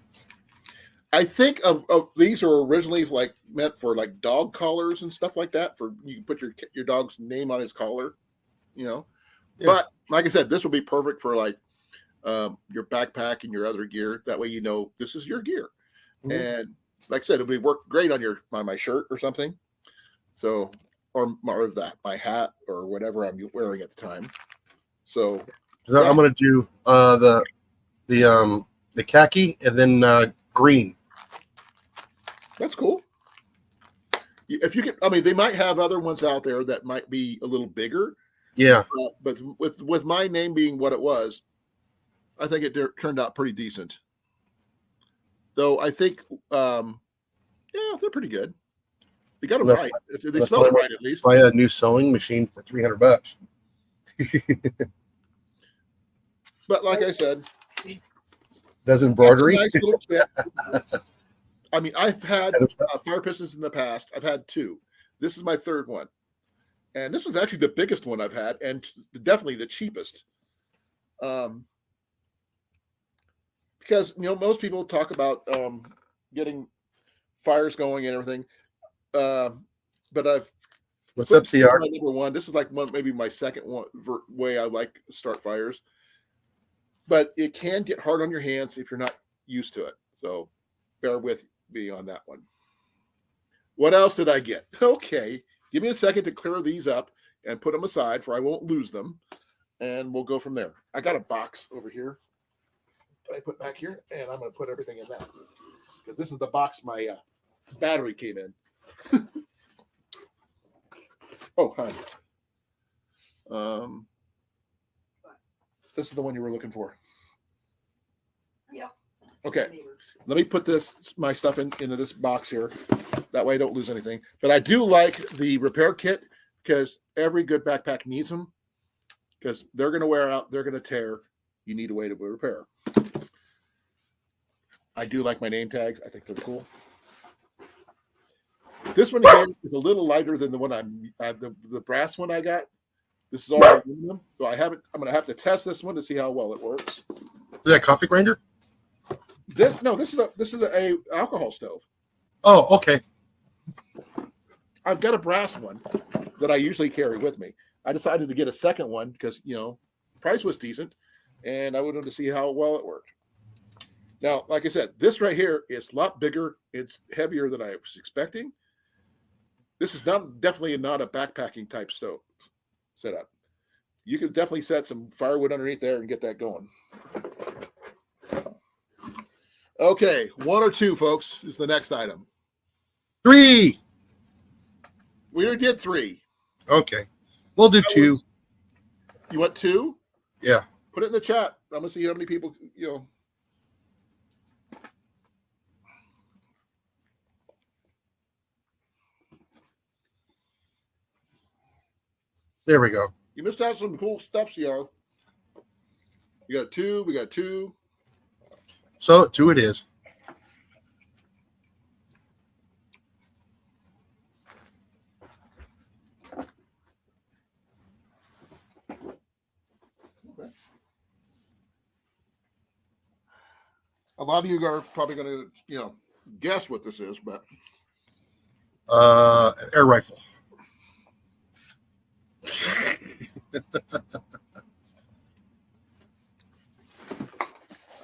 I think of these are originally meant for dog collars and stuff like that. For you can put your dog's name on his collar, Yeah. But like I said, this would be perfect for your backpack and your other gear. That way, this is your gear. Mm-hmm. And like I said, it would work great on my shirt or something. So, or my hat or whatever I'm wearing at the time. So, I'm going to do the khaki and then green. That's cool. If you can, they might have other ones out there that might be a little bigger. Yeah. But with my name being what it was, I think it turned out pretty decent. Though I think, they're pretty good. They got them right. They smell it right at least. Buy a new sewing machine for $300. But like I said, does embroidery. Nice little kit. I've had fire pistons in the past. I've had two. This is my third one. And this one's actually the biggest one I've had and definitely the cheapest. Because, most people talk about getting fires going and everything. But What's up, CR? My number one. This is maybe my second way I like to start fires. But it can get hard on your hands if you're not used to it. So bear with me on that one. What else did I get? Okay. Give me a second to clear these up and put them aside for I won't lose them. And we'll go from there. I got a box over here that I put back here, and I'm going to put everything in that. Because this is the box my battery came in. Oh, hi. This is the one you were looking for. Yep. Okay. Let me put my stuff into this box here. That way I don't lose anything. But I do like the repair kit because every good backpack needs them because they're going to wear out. They're going to tear. You need a way to repair. I do like my name tags. I think they're cool. This one here is a little lighter than the one the brass one I got. This is all aluminum, so I'm going to have to test this one to see how well it works. Is that coffee grinder? This is a alcohol stove. Oh, okay. I've got a brass one that I usually carry with me. I decided to get a second one because price was decent, and I wanted to see how well it worked. Now, like I said, this right here is a lot bigger. It's heavier than I was expecting. This is definitely not a backpacking type stove setup. You could definitely set some firewood underneath there and get that going. Okay, 1 or 2, folks, is the next item. 3. We already did 3. Okay. We'll do 2. You want 2? Yeah. Put it in the chat. I'm going to see how many people, There we go. You must have some cool stuff, CR. You got 2. We got 2. So 2 it is. Okay. A lot of you are probably going to, guess what this is, but An air rifle.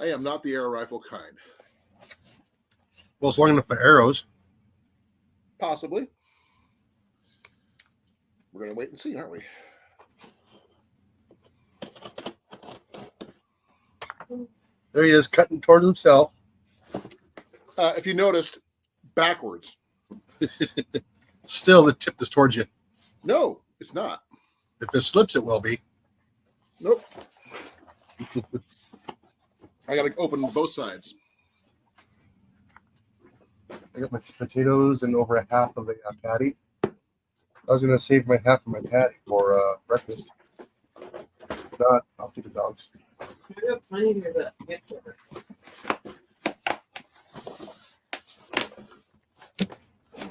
I am not the air rifle kind. Well, it's long enough for arrows. Possibly. We're going to wait and see, aren't we? There he is, cutting toward himself. If you noticed, backwards. Still, the tip is towards you. No, it's not. If it slips, it will be. Nope. I got to open both sides. I got my potatoes and over a half of a patty. I was going to save my half of my patty for breakfast. If not, I'll feed the dogs. We have plenty here to get to her.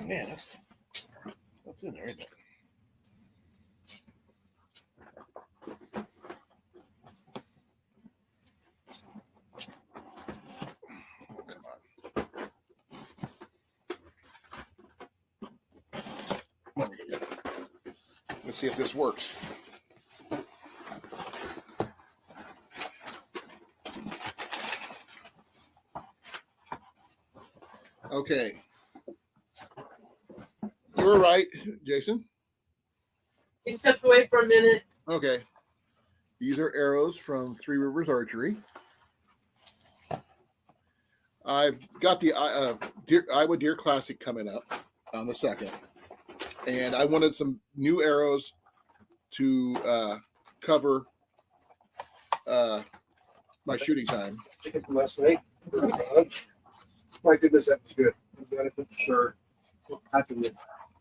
Man, that's in there, isn't it? Oh, come on. Let's see if this works. Okay. You were right, Jason. He stepped away for a minute. Okay. These are arrows from Three Rivers Archery. I've got the Iowa Deer Classic coming up on the 2nd. And I wanted some new arrows to cover my shooting time. Chicken from last night. My goodness, that was good. I'm glad I put the stir. Happy with it.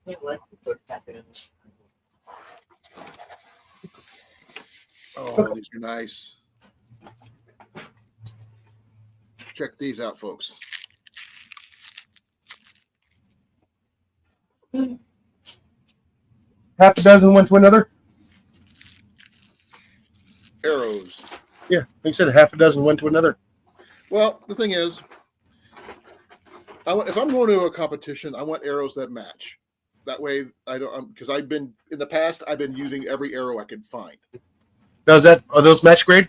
I like to put that in. Oh, these are nice. Check these out, folks. Half a dozen one to another? Arrows. Yeah, like I said, half a dozen one to another. Well, the thing is, if I'm going to a competition, I want arrows that match. That way, I don't, because in the past, I've been using every arrow I can find. Now, are those match grade?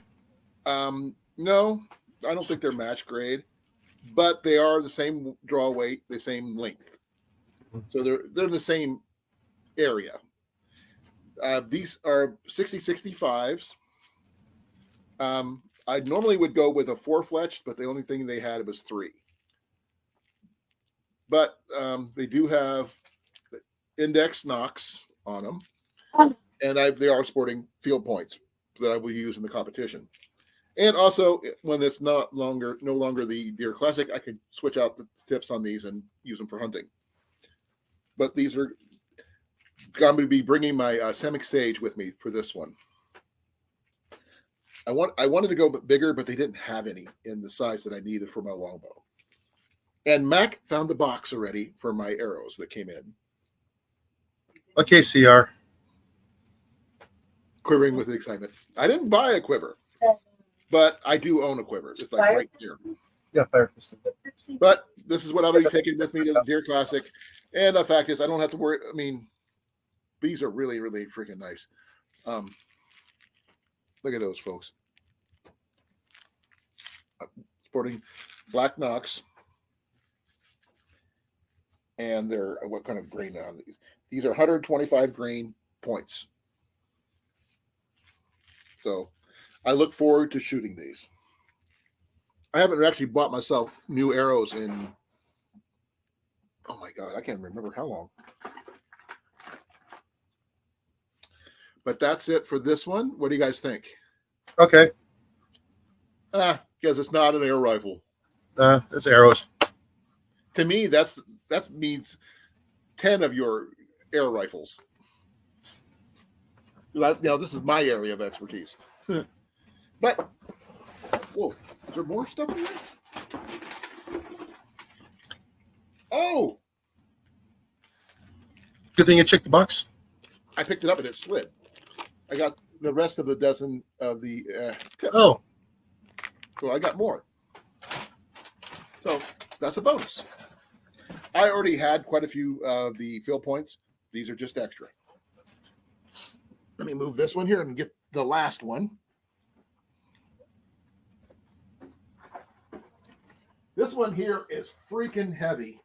No, I don't think they're match grade, but they are the same draw weight, the same length. So they're in the same area. These are 60-65s. I normally would go with a 4-fletched, but the only thing they had was 3. But they do have index nocks on them. And they are sporting field points that I will use in the competition. And also, when it's no longer the Deer Classic, I could switch out the tips on these and use them for hunting. But these are, I'm going to be bringing my Semic Sage with me for this one. I wanted to go bigger, but they didn't have any in the size that I needed for my longbow. And Mac found the box already for my arrows that came in. Okay, CR. Quivering with excitement. I didn't buy a quiver, but I do own a quiver. It's like right here. Yeah, fire pistol. But this is what I'll be taking with me to the Deer Classic. And the fact is, I don't have to worry. I mean, these are really, really freaking nice. Look at those, folks. Sporting black Knox. And they're, what kind of grain are these? These are 125 grain points. So I look forward to shooting these. I haven't actually bought myself new arrows in, oh my God, I can't remember how long. But that's it for this one. What do you guys think? Okay. Because it's not an air rifle. It's arrows. To me, that means 10 of your air rifles. Now, this is my area of expertise. But, whoa, is there more stuff in there? Oh, Good thing you checked the box. I picked it up and it slid. I got the rest of the dozen of the tips. Oh, So I got more. So that's a bonus. I already had quite a few of the field points. These are just extra. Let me move this one here and get the last one. This one here is freaking heavy.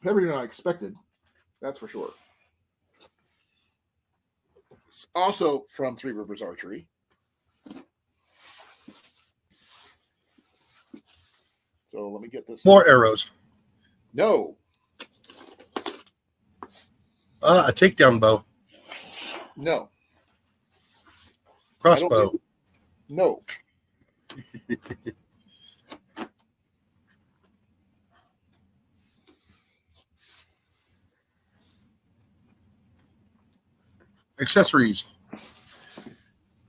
Heavier than I expected. That's for sure. It's also from Three Rivers Archery. So let me get this. more arrows. No. A takedown bow. No. Crossbow. No. Accessories.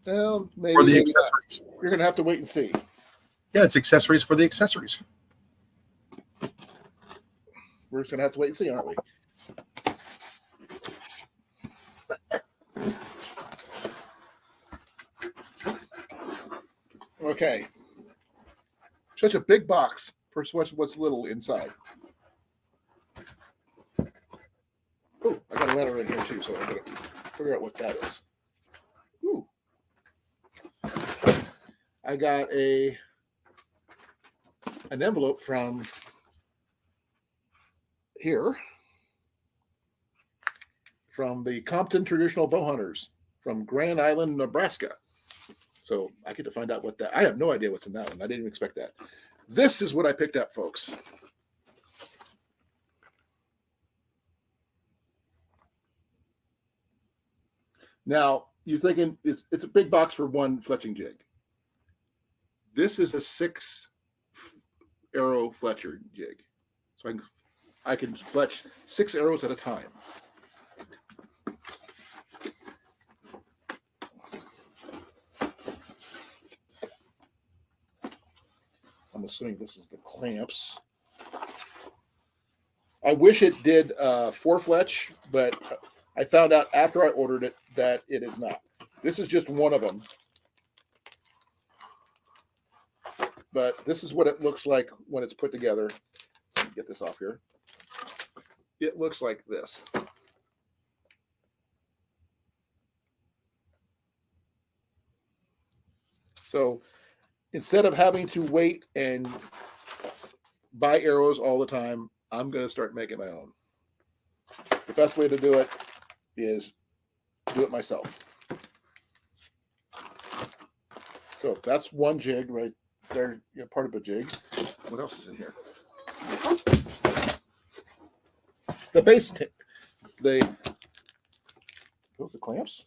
Well, maybe, For the maybe accessories. not. You're going to have to wait and see. Yeah, it's accessories for the accessories. We're just going to have to wait and see, aren't we? Okay. Such a big box for what's little inside. Oh, I got a letter in here too, so I'm going to figure out what that is. Ooh. I got an envelope from here from the Compton Traditional Bow Hunters from Grand Island, Nebraska. So I get to find out what that. I have no idea what's in that one. I didn't even expect that. This is what I picked up, folks. Now you're thinking it's a big box for one fletching jig. This is a 6 arrow fletcher jig, so I can fletch 6 arrows at a time. I'm assuming this is the clamps. I wish it did 4 fletch, but I found out after I ordered it that it is not. This is just one of them. But this is what it looks like when it's put together. Let me get this off here. It looks like this. So instead of having to wait and buy arrows all the time, I'm going to start making my own. The best way to do it is do it myself. So that's one jig right there, part of a jig. What else is in here? The base, the Those the clamps.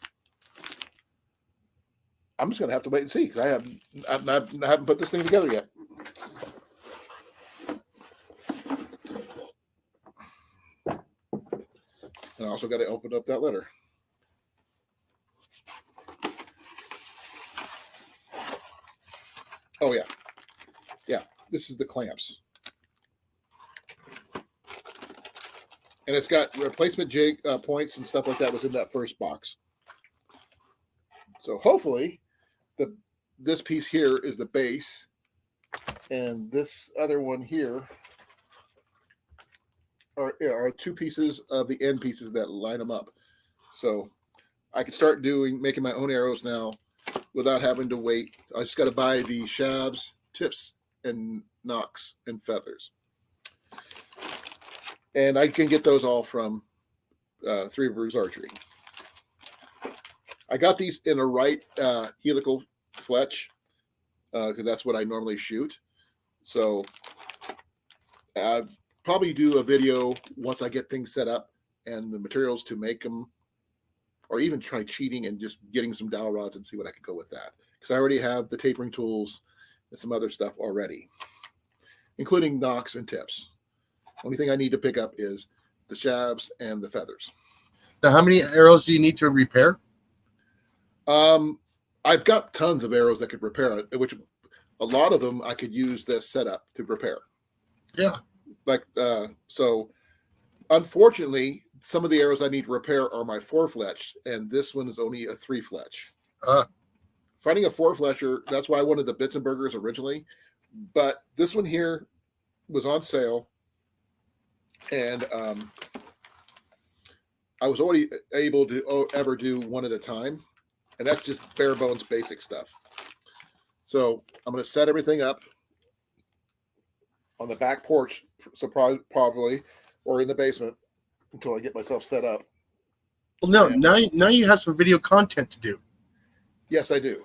I'm just gonna have to wait and see because I haven't put this thing together yet. And I also got to open up that letter. Oh yeah, yeah. This is the clamps, and it's got replacement jig points and stuff like that was in that first box. So hopefully, this piece here is the base, and this other one here are two pieces of the end pieces that line them up. So I can start making my own arrows now without having to wait. I just got to buy the shabs, tips, and nocks and feathers. And I can get those all from Three Rivers Archery. I got these in a right helical fletch because that's what I normally shoot. So I'll probably do a video once I get things set up and the materials to make them, or even try cheating and just getting some dowel rods and see what I can go with that. Because I already have the tapering tools and some other stuff already, including nocks and tips. Only thing I need to pick up is the shabs and the feathers. Now, how many arrows do you need to repair? I've got tons of arrows that could repair it, which a lot of them I could use this setup to repair. Yeah. Like, so unfortunately, some of the arrows I need to repair are my 4-fletch, and this one is only a 3-fletch. Finding a 4-fletcher, that's why I wanted the Bitzenbergers originally, but this one here was on sale, and I was already able to ever do one at a time, and that's just bare bones basic stuff. So I'm going to set everything up on the back porch, probably, or in the basement until I get myself set up. Well, no, now you have some video content to do. Yes, I do.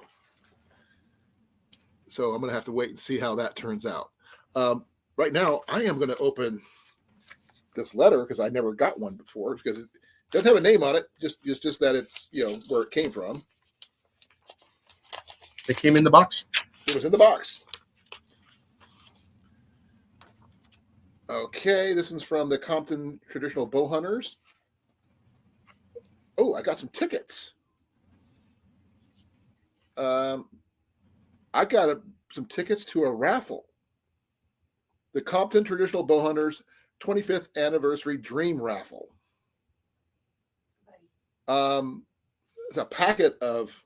So I'm going to have to wait and see how that turns out. Right now, I am going to open this letter because I never got one before because it doesn't have a name on it. Just that it's, where it came from. They came in the box. It was in the box. Okay, this is from the Compton Traditional Bow Hunters. Oh, I got some tickets. I got some tickets to a raffle. The Compton Traditional Bow Hunters 25th Anniversary Dream Raffle. It's a packet of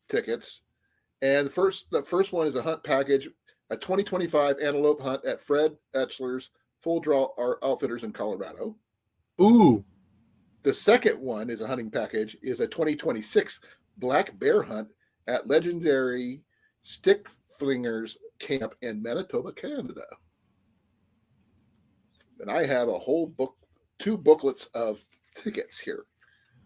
tickets. And the first one is a hunt package, a 2025 antelope hunt at Fred Etchler's Full Draw Outfitters in Colorado. Ooh. The second one is a hunting package, is a 2026 black bear hunt at legendary Stick Flingers Camp in Manitoba, Canada. And I have a whole book, 2 booklets of tickets here.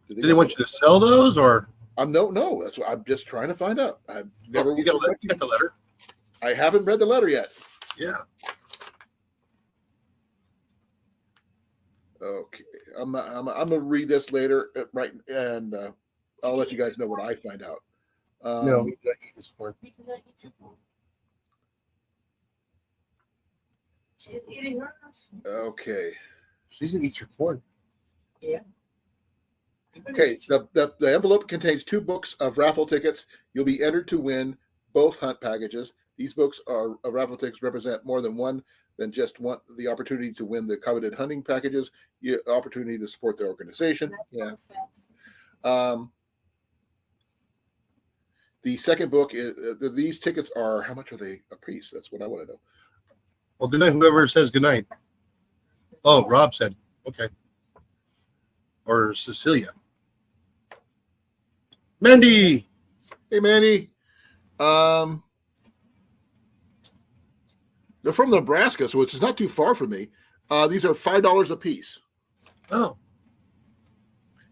Do they want you to sell those, or? No. That's what I'm just trying to find out. I've never. You got the letter. I haven't read the letter yet. Yeah. Okay, I'm gonna read this later, right? And I'll let you guys know what I find out. No, we cannot eat this corn. You cannot eat your corn. She's eating hers. Okay. She's gonna eat your corn. Yeah. Okay. The envelope contains 2 books of raffle tickets. You'll be entered to win both hunt packages. These books are raffle tickets represent more than just the opportunity to win the coveted hunting packages, the opportunity to support the organization. Yeah. The second book is these tickets are, how much are they a piece? That's what I want to know. Well, good night. Whoever says good night. Oh, Rob said okay. Or Cecilia. Mandy. Hey, Mandy. They're from Nebraska, so which is not too far from me. These are $5 a piece. Oh.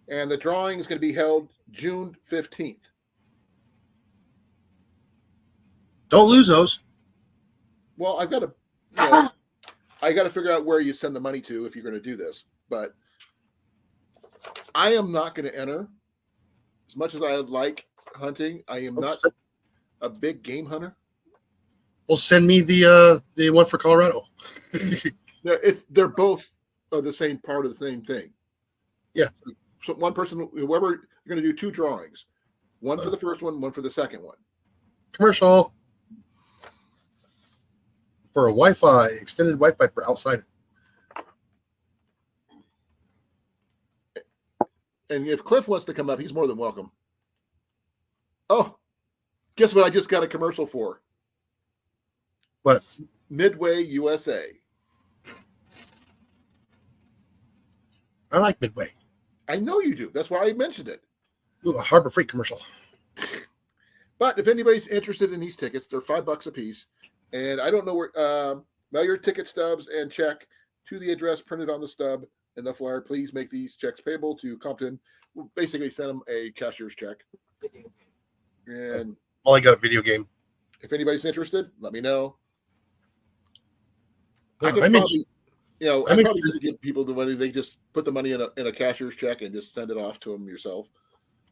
And the drawing is going to be held June 15th. Don't lose those. Well, I got to figure out where you send the money to if you're going to do this. But I am not going to enter as much as I like hunting, I am not a big game hunter. Well, send me the one for Colorado. They're both the same part of the same thing. Yeah. So one person, whoever, you're going to do 2 drawings, one for the first one for the second one. Commercial for a Wi-Fi, extended Wi-Fi for outside. And if Cliff wants to come up, he's more than welcome. Oh, guess what I just got a commercial for? What? Midway USA. I like Midway. I know you do. That's why I mentioned it. Ooh, a Harbor Freight commercial. But if anybody's interested in these tickets, they're $5 a piece. And I don't know where, mail your ticket stubs and check to the address printed on the stub and the flyer. Please make these checks payable to Compton. We'll basically send them a cashier's check. And All I got a video game. if anybody's interested, let me know. I I'm could probably, I I'm probably just give people the money. They just put the money in a cashier's check and just send it off to them yourself.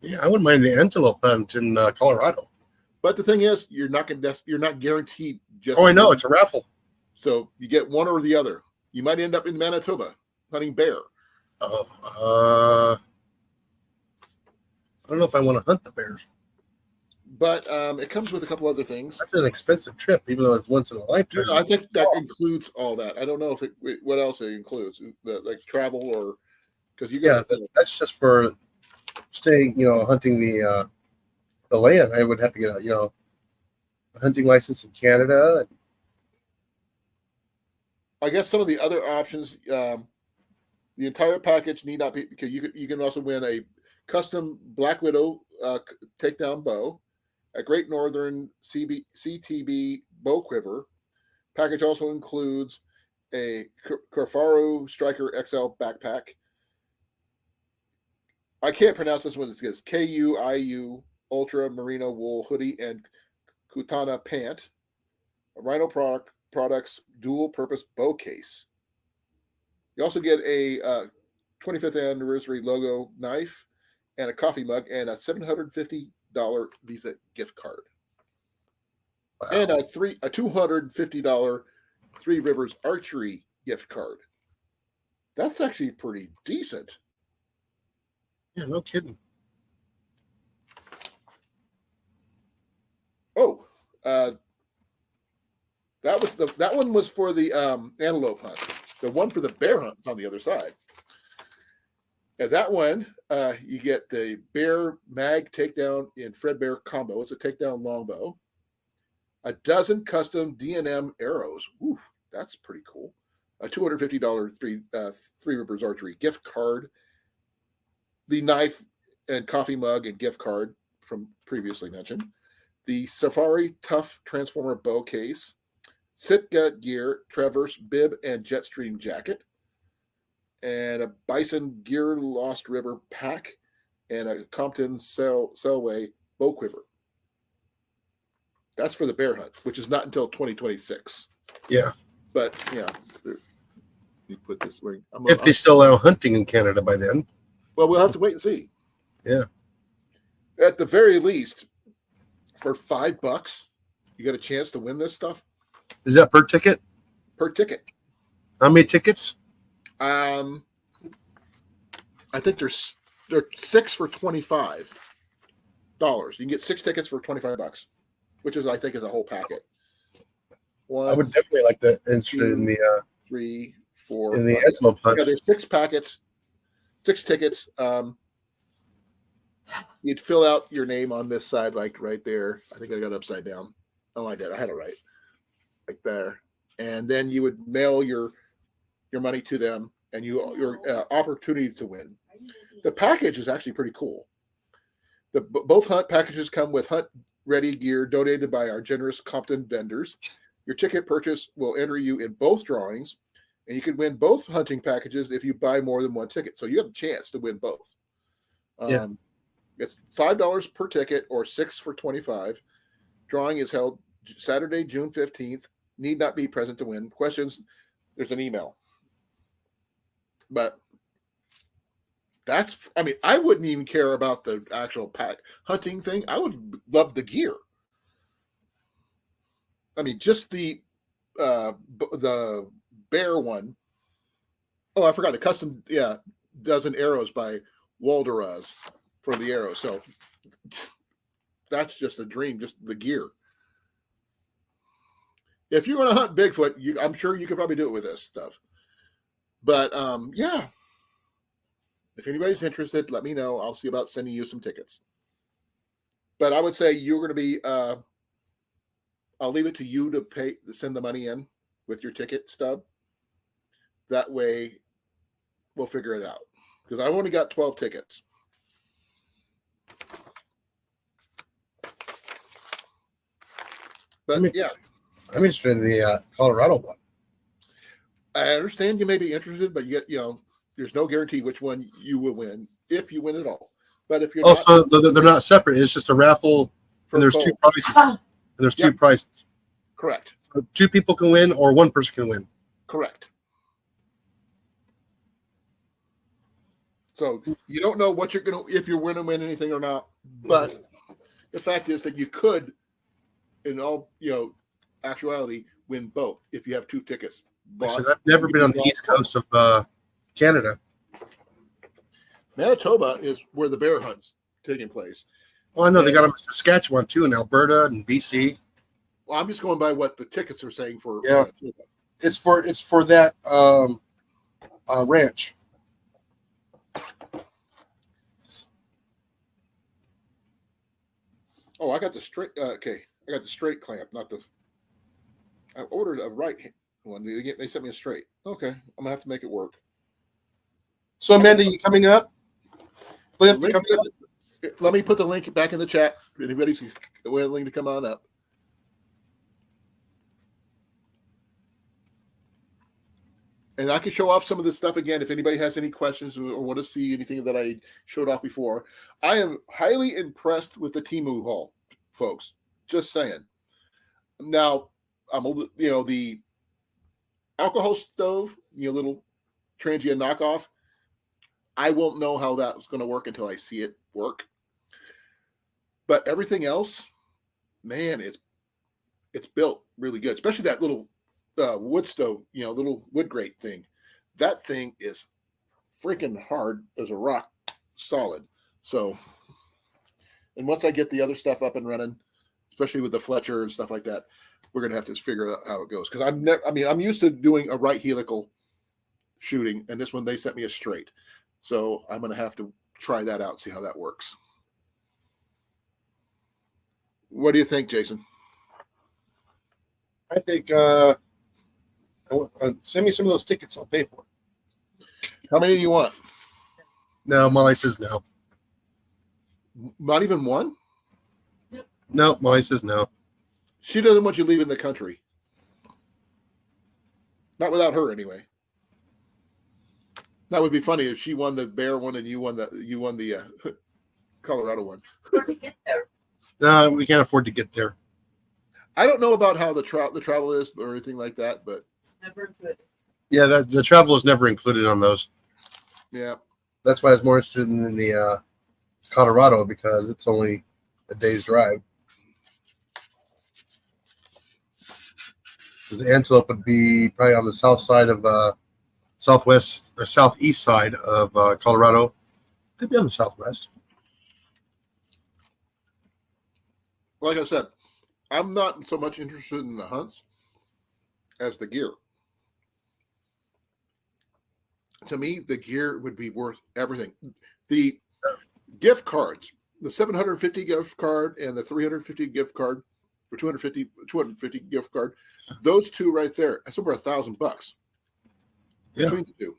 Yeah, I wouldn't mind the antelope hunt in Colorado. But the thing is, you're not guaranteed. Just Oh, I know, it's a raffle. So you get one or the other. You might end up in Manitoba hunting bear. I don't know if I want to hunt the bears. But it comes with a couple other things. That's an expensive trip, even though it's once in a lifetime. I think that includes all that. I don't know if what else it includes, like travel or because you got. Yeah, that's just for staying. Hunting the land. I would have to get a hunting license in Canada. I guess some of the other options, the entire package need not be because you can also win a custom Black Widow takedown bow, a Great Northern CTB bow quiver. Package also includes a Carfaro Striker XL backpack. I can't pronounce this one. It's KUIU Ultra Merino Wool hoodie and Kutana pant. A Rhino Products dual purpose bow case. You also get a 25th anniversary logo knife and a coffee mug and a $750 Visa gift card. Wow. And a $250 Three Rivers Archery gift card. That's actually pretty decent. Yeah, no kidding. Oh, that one was for the antelope hunt. The one for the bear hunt is on the other side. And that one, you get the bear mag takedown in Fred Bear combo. It's a takedown longbow. A dozen custom D&M arrows. Ooh, that's pretty cool. A $250 Three Rivers Archery gift card. The knife and coffee mug and gift card from previously mentioned. The Safari Tough Transformer bow case. Sitka Gear Traverse bib and Jetstream jacket. And a Bison Gear Lost River pack. And a Compton Selway bow quiver. That's for the bear hunt, which is not until 2026. Yeah. But, you put this where if they still allow hunting in Canada by then. Well, we'll have to wait and see. Yeah. At the very least, for $5, you got a chance to win this stuff. Is that per ticket? Per ticket. How many tickets? I think there's 6 for $25. You can get 6 tickets for $25, which is I think is a whole packet. One, I would definitely like that. Interested in the 3, 4, in the 5. antelope hunt. Yeah, there's 6 packets, 6 tickets. You'd fill out your name on this side, like right there. I think I got it upside down. Oh, I did. I had it right, like there. And then you would mail your money to them, and your opportunity to win. The package is actually pretty cool. Both hunt packages come with hunt ready gear donated by our generous Compton vendors. Your ticket purchase will enter you in both drawings, and you can win both hunting packages if you buy more than one ticket. So you have a chance to win both. Yeah. It's $5 per ticket or 6 for $25. Drawing is held Saturday, June 15th. Need not be present to win. Questions, there's an email. But I mean, I wouldn't even care about the actual pack hunting thing. I would love the gear. I mean, just the bear one. Oh, I forgot the custom, dozen arrows by Walderaz for the arrows. So that's just a dream, just the gear. If you want to hunt Bigfoot, I'm sure you could probably do it with this stuff. But yeah, if anybody's interested, let me know. I'll see about sending you some tickets. But I would say you're going to be. I'll leave it to you to send the money in with your ticket stub. That way, we'll figure it out. Because I've only got 12 tickets. But yeah, I'm interested in the Colorado one. I understand you may be interested, but there's no guarantee which one you will win if you win at all. But if you're Also, they're not separate. It's just a raffle, and there's both. two prices. And there's two prices. Correct. So 2 people can win, or 1 person can win. Correct. So you don't know what if you're going to win anything or not. But the fact is that you could, in all actuality, win both if you have 2 tickets. Like I said, I've never been on the east coast of Canada. Manitoba is where the bear hunt's taking place. Well, I know they got them in Saskatchewan too, in Alberta and BC. Well, I'm just going by what the tickets are saying for Yeah. Manitoba. It's for that ranch. Oh, I got the straight. Okay, I got the straight clamp, not the. I ordered a right one. They sent me a straight. Okay, I'm gonna have to make it work. So, Amanda, you coming up? Cliff, you coming up? Let me put the link back in the chat. If anybody's willing to come on up. And I can show off some of this stuff again if anybody has any questions or want to see anything that I showed off before. I am highly impressed with the Temu haul, folks. Just saying. Now, the alcohol stove, little transient knockoff. I won't know how that's going to work until I see it work. But everything else, man, it's built really good, especially that little wood stove, little wood grate thing. That thing is freaking hard as a rock, solid. So, and once I get the other stuff up and running, especially with the Fletcher and stuff like that, we're gonna have to figure out how it goes. Because I'm used to doing a right helical shooting, and this one they sent me a straight. So I'm gonna have to try that out, see how that works. What do you think, Jason? I think send me some of those tickets. I'll pay for it. How many do you want? No, Molly says no. Not even one? No, Molly says no. She doesn't want you leaving the country. Not without her, anyway. That would be funny if she won the bear one and you won the Colorado one. Where to get there? No, we can't afford to get there. I don't know about how the travel is or anything like that, but It's never good. Yeah, the travel is never included on those. yeah. That's why I was more interested in the Colorado, because it's only a day's drive. Because the Antelope would be probably on the south side of southwest or southeast side of Colorado. Could be on the southwest. Like I said, I'm not so much interested in the hunts as the gear. To me, the gear would be worth everything. The gift cards, the 750 gift card and the 350 gift card, or 250 gift card, those two right there, that's over $1,000 Yeah. between the two.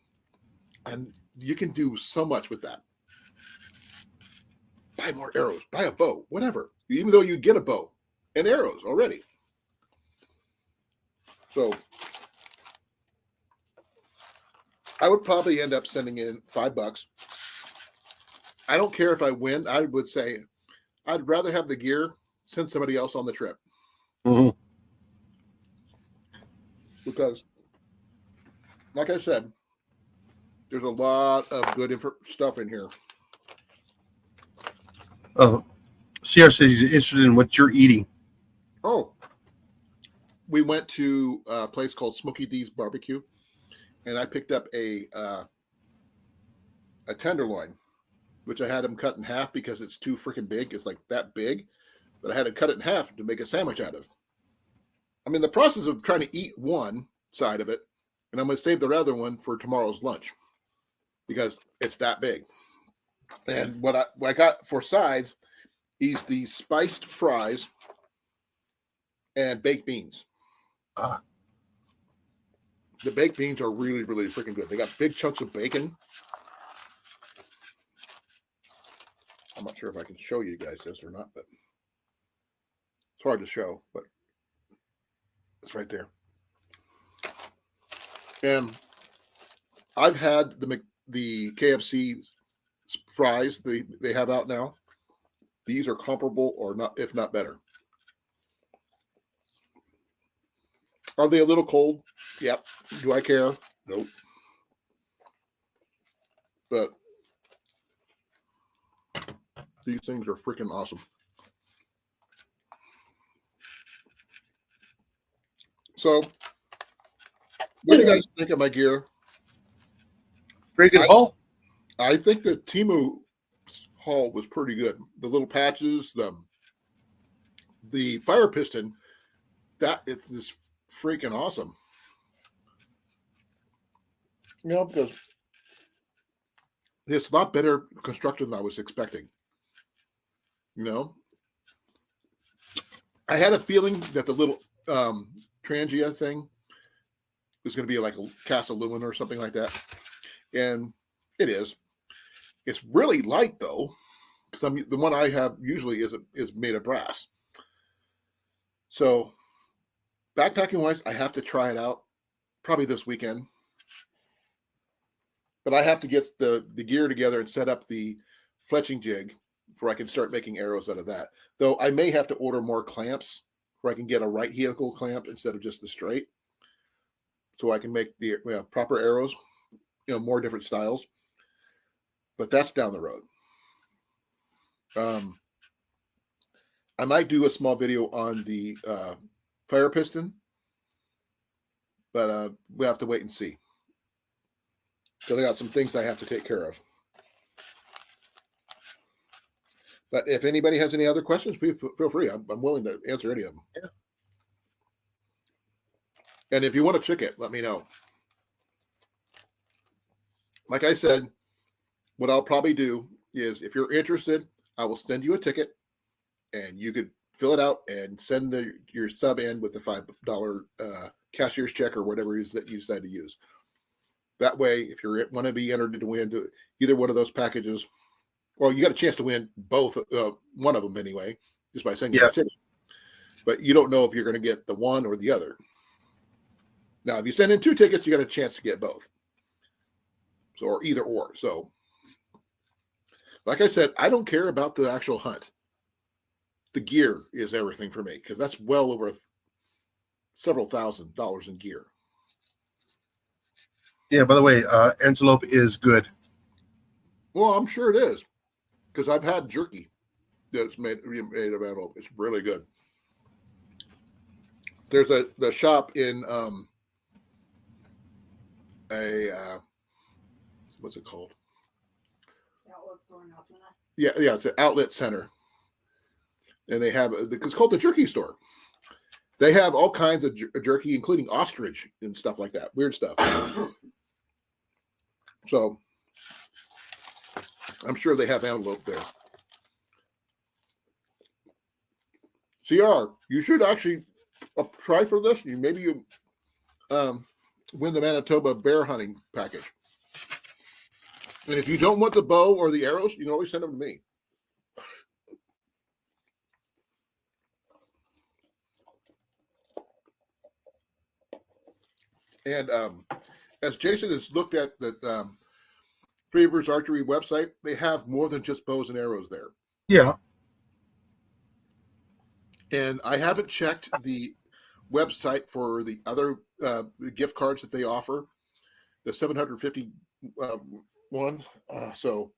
And you can do so much with that. Buy more arrows, buy a bow, whatever. Even though you get a bow and arrows already. So I would probably end up sending in $5. I don't care if I win. I would say I'd rather have the gear, send somebody else on the trip. Mm-hmm. Because, like I said, There's a lot of good stuff in here. Oh, CR says he's interested in what you're eating. Oh, we went to a place called Smokey D's Barbecue, and I picked up a tenderloin, which I had them cut in half because it's too freaking big. It's like that big, but I had to cut it in half to make a sandwich out of. I'm in the process of trying to eat one side of it, and I'm going to save the other one for tomorrow's lunch because it's that big. And what I got for sides is these spiced fries and baked beans. Ah. The baked beans are really, really freaking good. They got big chunks of bacon. I'm not sure if I can show you guys this or not, but it's hard to show, but it's right there. And I've had the KFC fries they have out now. These are comparable or not, if not better. Are they a little cold? Yep. Do I care? Nope. But these things are freaking awesome. So, what do you guys think of my gear? Very good haul. I think the Temu haul was pretty good. The little patches, the fire piston, that is this freaking awesome. You know, because it's a lot better constructed than I was expecting. You know, I had a feeling that the little Trangia thing was going to be like a cast aluminum or something like that, and it is. It's really light though, because the one I have usually is made of brass. So, backpacking wise, I have to try it out probably this weekend. But I have to get the gear together and set up the fletching jig before I can start making arrows out of that. Though I may have to order more clamps where I can get a right helical clamp instead of just the straight, so I can make the proper arrows, more different styles. But that's down the road. I might do a small video on the fire piston, but we have to wait and see. Because I got some things I have to take care of. But if anybody has any other questions, please feel free. I'm willing to answer any of them. Yeah. And if you want a ticket, let me know. Like I said, what I'll probably do is if you're interested, I will send you a ticket and you could fill it out and send your sub in with the $5 cashier's check or whatever it is that you decide to use. That way, if you want to be entered to win either one of those packages, well, you got a chance to win both, one of them anyway, just by sending you a ticket. But you don't know if you're going to get the one or the other. Now, if you send in 2 tickets, you got a chance to get both. So, or either or. So, like I said, I don't care about the actual hunt. The gear is everything for me because that's well over several $1,000s in gear. Yeah, by the way, antelope is good. Well, I'm sure it is because I've had jerky that's made of antelope. It's really good. There's the shop in what's it called? Outlet store in Altoona. Yeah, it's an outlet center, and they have it's called the Jerky Store. They have all kinds of jerky, including ostrich and stuff like that, weird stuff. So I'm sure they have antelope there. CR, you should actually try for this. Maybe you win the Manitoba bear hunting package. And if you don't want the bow or the arrows, you can always send them to me. And as Jason has looked at the Three Rivers Archery website, they have more than just bows and arrows there. Yeah. And I haven't checked the website for the other gift cards that they offer. The $750 one. So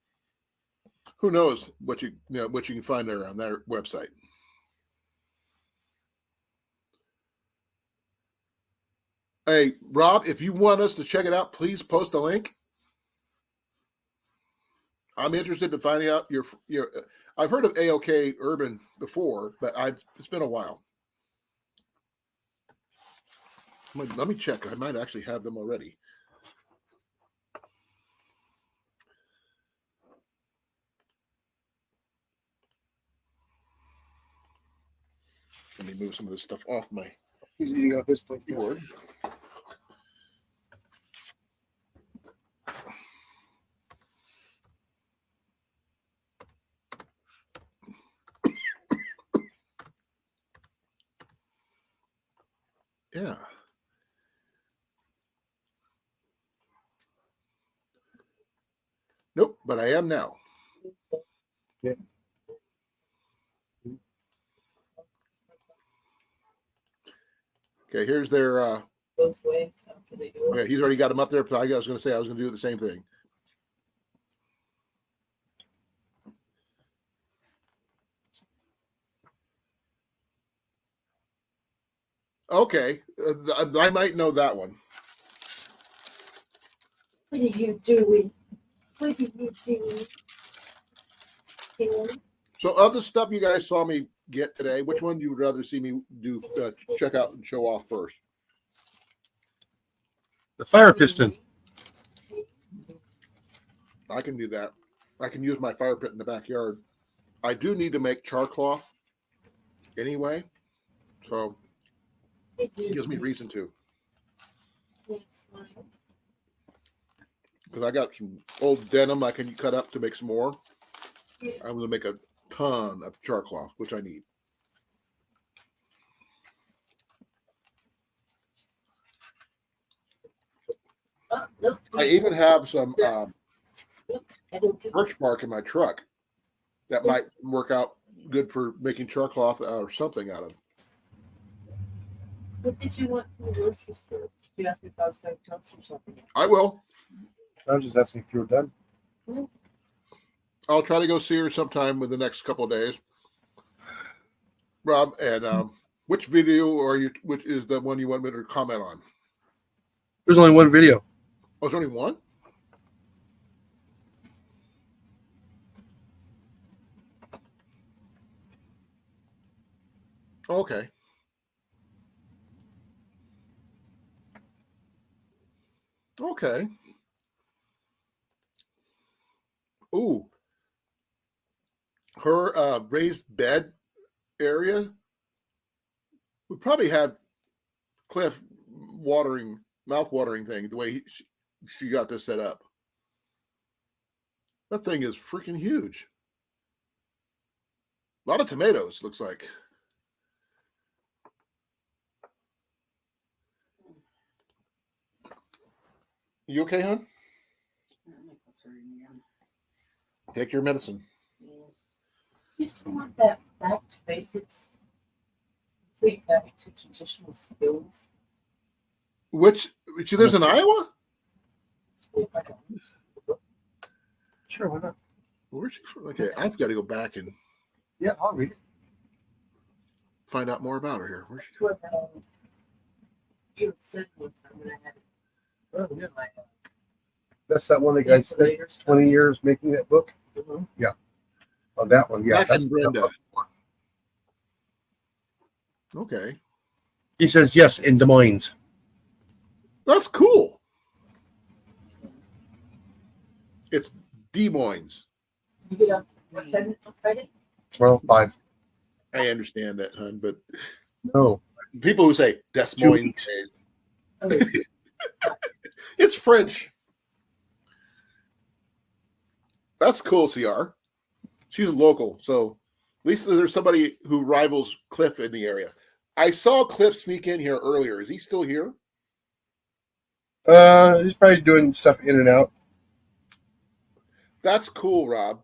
who knows what what you can find there on their website. Hey, Rob, if you want us to check it out, please post a link. I'm interested in finding out your. I've heard of AOK Urban before, but it's been a while. Let me check. I might actually have them already. Let me move some of this stuff off my He's eating up his plate. keyboard. Yeah. Nope, but I am now. Yeah. Okay, here's their. Both ways. After they do it. Yeah, he's already got them up there. I was going to say I was going to do the same thing. Okay, I might know that one. What are you doing? What are you doing? So, of the stuff you guys saw me get today, which one you would rather see me do check out and show off first? The fire piston. I can do that. I can use my fire pit in the backyard. I do need to make char cloth anyway, so it gives me reason to. Because I got some old denim I can cut up to make some more. I'm going to make a ton of char cloth, which I need. I even have some birch bark in my truck that might work out good for making char cloth or something out of. What did you want from the grocery store? You asked me if I was taking cups or something. I will. I'm just asking if you were done. I'll try to go see her sometime in the next couple of days. Rob, and which video which is the one you want me to comment on? There's only one video. Oh, there's only one? Okay. Okay. Ooh. Her raised bed area would probably have Cliff mouth watering thing the way she got this set up. That thing is freaking huge. A lot of tomatoes, looks like. You okay, hon? Take your medicine. You still want that back to basics? Complete back to traditional skills? She lives in Iowa? Sure, why not? Where's she from? Okay, I've got to go back and Yeah, I'll read it. find out more about her here. Where's she? What you had said one time when I had it. Oh, yeah. My, That's that one that guy spent 20 years making that book. Yeah. Oh, that one. Yeah. Back That's in Brenda. Okay. He says yes in Des Moines. That's cool. It's Des Moines. You get up what time on Friday? 12:05. I understand that, hon, but No. people who say Des 2 Moines weeks. days, Oh, it's French. That's cool, CR. She's local, so at least there's somebody who rivals Cliff in the area. I saw Cliff sneak in here earlier. Is he still here? He's probably doing stuff in and out. That's cool, Rob.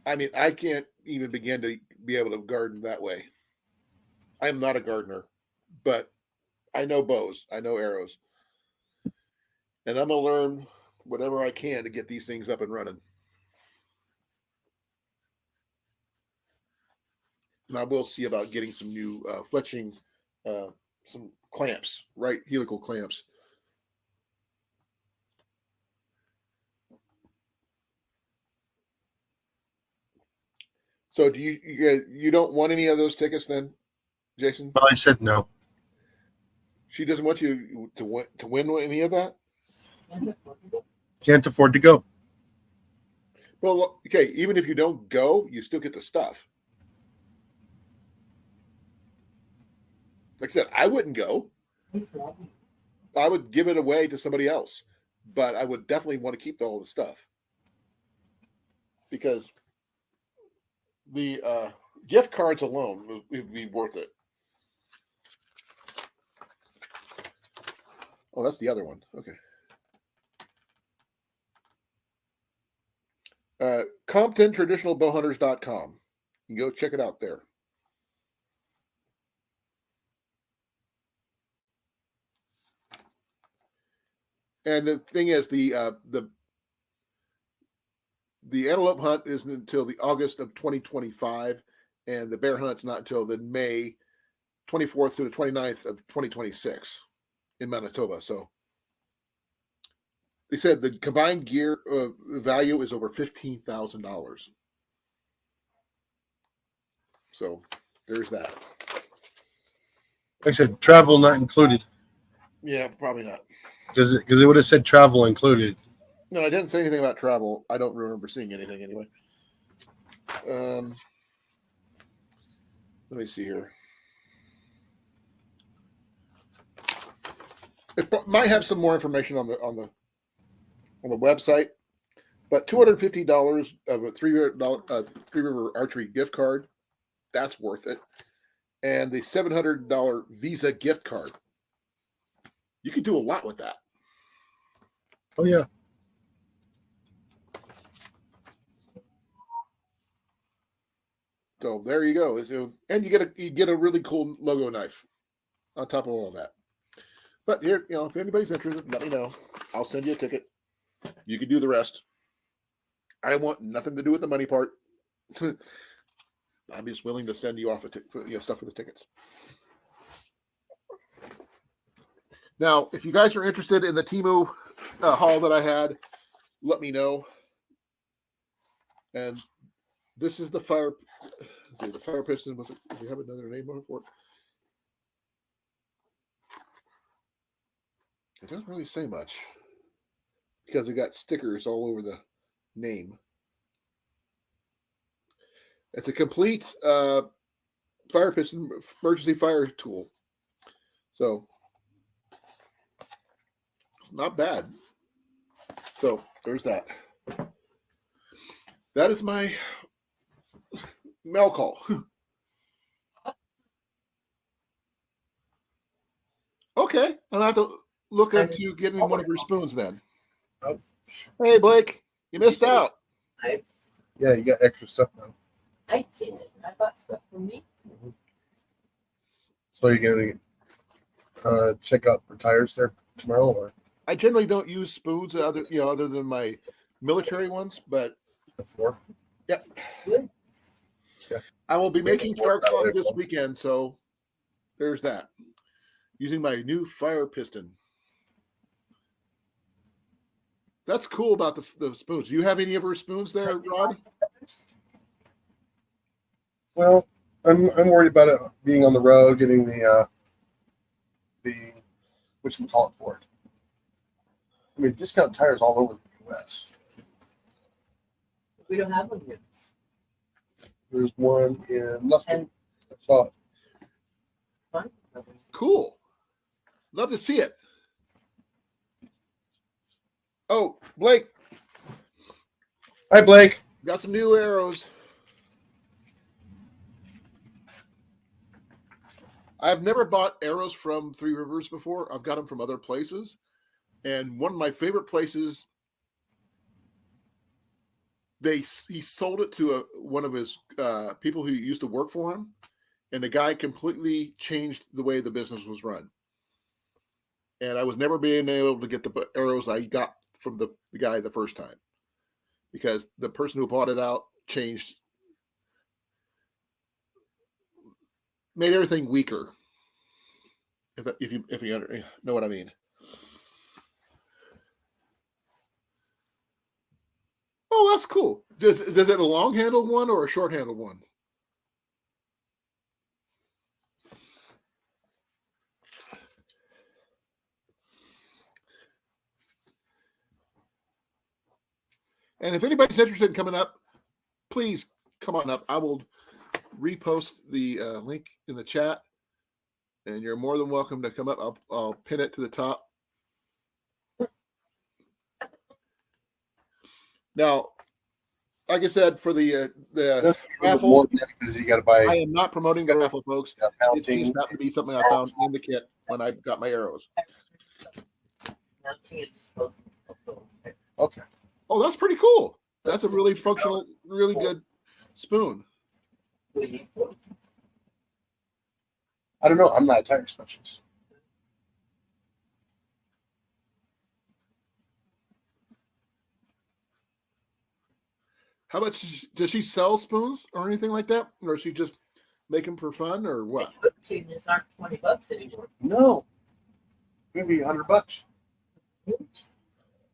I mean, I can't even begin to be able to garden that way. I am not a gardener, but I know bows. I know arrows. And I'm going to learn whatever I can to get these things up and running. And I will see about getting some new fletching, some clamps, right? Helical clamps. So do you don't want any of those tickets then, Jason? Well, I said no. She doesn't want you to win any of that? Can't afford to go. Well, okay, even if you don't go, you still get the stuff. Like I said, I wouldn't go. I would give it away to somebody else, but I would definitely want to keep all the stuff because the gift cards alone would be worth it. Oh, that's the other one. Okay. ComptonTradtionalBowhunters.com. You can go check it out there. And the thing is, the antelope hunt isn't until the August of 2025, and the bear hunt's not until the May 24th to the 29th of 2026 in Manitoba. So they said the combined gear value is over $15,000. So there's that. Like I said, travel not included Yeah, probably not. because it would have said travel included. No, I didn't say anything about travel. I don't remember seeing anything anyway. Let me see here. It might have some more information on the website, but $250 of a Three River Archery gift card, that's worth it. And the $700 Visa gift card, you could do a lot with that. Oh yeah. So there you go. And you get a really cool logo knife on top of all that. But here, if anybody's interested, let me know. I'll send you a ticket. You can do the rest. I want nothing to do with the money part. I'm just willing to send you off stuff for the tickets. Now, if you guys are interested in the Temu haul that I had, let me know. And this is the fire. The fire piston. Does it have another name for it? It doesn't really say much because it got stickers all over the name. It's a complete fire piston emergency fire tool. So it's not bad. So there's that. That is my mail call. Okay, I'll have to look into getting one of your spoons then. Oh. Hey, Blake, you missed out. Yeah, you got extra stuff now. I did. I bought stuff for me. So you're gonna check out for tires there tomorrow, or I generally don't use spoons other than my military ones, but before? yeah. Good. Yeah. I will be making More charcoal out there, this so. weekend, so there's that. Using my new fire piston. That's cool about the spoons. Do you have any of her spoons there, Rod? Well, I'm worried about it being on the road, getting the what you call it for it. I mean, discount tires all over the U.S. We don't have one yet. There's one in Lufkin. I saw it. Fun. Cool. Love to see it. Oh, Blake, Hi, Blake. got some new arrows. I've never bought arrows from Three Rivers before. I've got them from other places. And one of my favorite places, he sold it to one of his people who used to work for him. And the guy completely changed the way the business was run. And I was never being able to get the arrows I got from the guy the first time, because the person who bought it out made everything weaker. If you know what I mean. Oh, that's cool. Does it a long handled one or a short handled one? And if anybody's interested in coming up, please come on up. I will repost the link in the chat, and you're more than welcome to come up. I'll pin it to the top. Now, like I said, for the raffle, because you got to buy. I am not promoting the raffle, folks. It Mounting. just happened to be something I found in the kit when I got my arrows. Mounting and disposal. Okay. Oh, that's pretty cool. That's a really functional, really good spoon. I don't know. I'm not a tire specialist. How much does she sell spoons or anything like that, or is she just make them for fun, or what? These aren't $20 anymore. No. Maybe $100.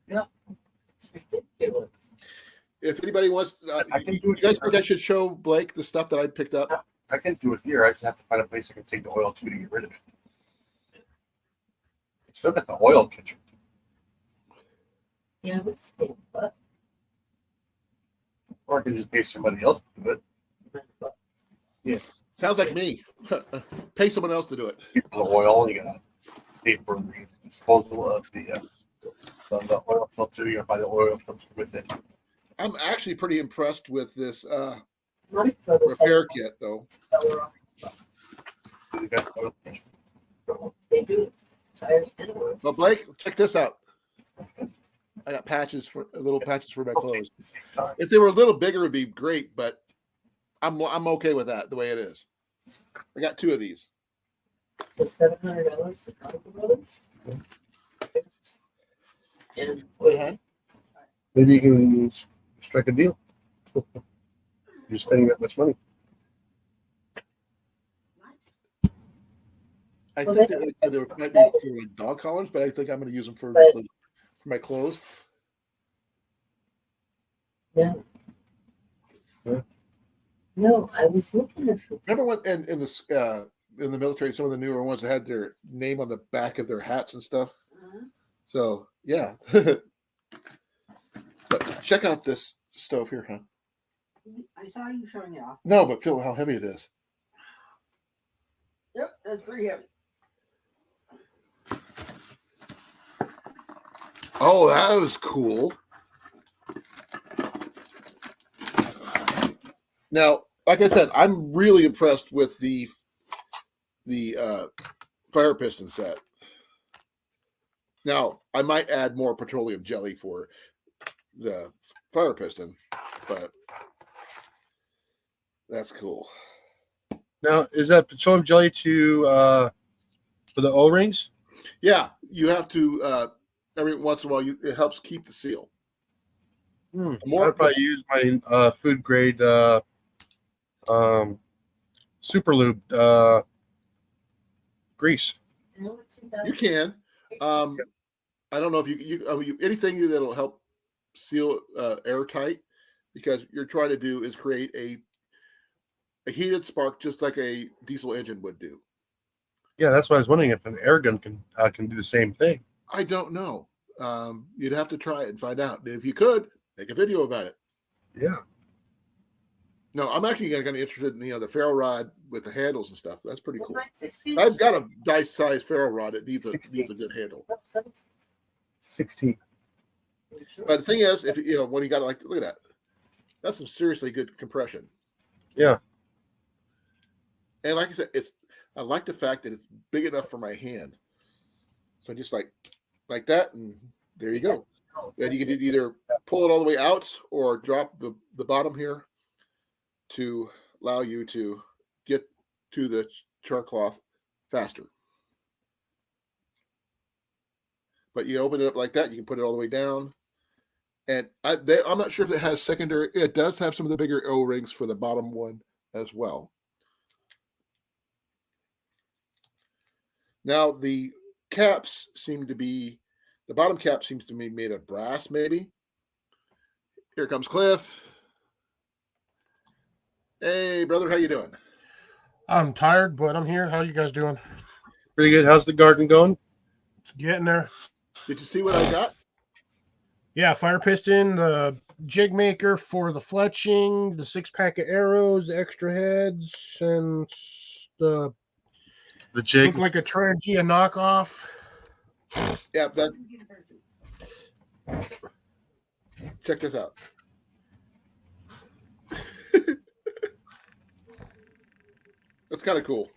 Yeah. It's ridiculous. If anybody wants, I can do you it. guys think I should show Blake the stuff that I picked up? I can do it here. I just have to find a place I can take the oil to get rid of it. It's still got the oil catcher. Yeah, it's big, but Or I can just pay somebody else to do it. Sounds like me. Pay someone else to do it. Keep the oil, and you gotta pay for the disposal of the oil filter. You gotta buy the oil filter with it. I'm actually pretty impressed with this my brother says repair kit, though. You got the oil catcher. they do tires and oil. But Blake, check this out. I got little patches for my clothes. If they were a little bigger, it'd be great, but I'm okay with that the way it is. I got 2 of these. So $700 to Comical Brothers. And Maybe you can strike a deal. You're spending that much money. I Well, think they- that there might be for like dog collars, but I think I'm going to use them for my clothes. no. Yeah. No, I was looking at the Remember when in the military, some of the newer ones that had their name on the back of their hats and stuff. So yeah, but check out this stove here, huh? I saw you showing it off. No, but feel how heavy it is. Yep, that's pretty heavy. Oh, that was cool. Now, like I said, I'm really impressed with the fire piston set. Now, I might add more petroleum jelly for the fire piston, but that's cool. Now, is that petroleum jelly for the O-rings? Yeah, you have to every once in a while. It helps keep the seal. I'd probably use my food grade super lube grease. You can. I don't know if you anything that'll help seal airtight, because you're trying to do is create a heated spark just like a diesel engine would do. Yeah, that's why I was wondering if an air gun can do the same thing. I don't know. You'd have to try it and find out. If you could, make a video about it. Yeah. No, I'm actually kind of interested in the ferro rod with the handles and stuff. That's pretty cool. 16. I've got a dice size ferro rod. It needs a good handle. 16. But the thing is, if when you got look at that, that's some seriously good compression. Yeah. And like I said, I like the fact that it's big enough for my hand. So just like that, and there you go. And you can either pull it all the way out or drop the bottom here to allow you to get to the char cloth faster. But you open it up like that, you can put it all the way down, And I'm not sure if it has secondary. It does have some of the bigger O-rings for the bottom one as well. Now the caps seem to be, the bottom cap seems to be made of brass, maybe. Here comes Cliff. Hey, brother, how you doing? I'm tired, but I'm here. How you guys doing? Pretty good. How's the garden going? Getting there. Did you see what I got? Yeah, fire piston, the jig maker for the fletching, the 6-pack of arrows, the extra heads, and the jig. look like a Trangia knockoff. Yeah, that. Check this out. That's kind of cool.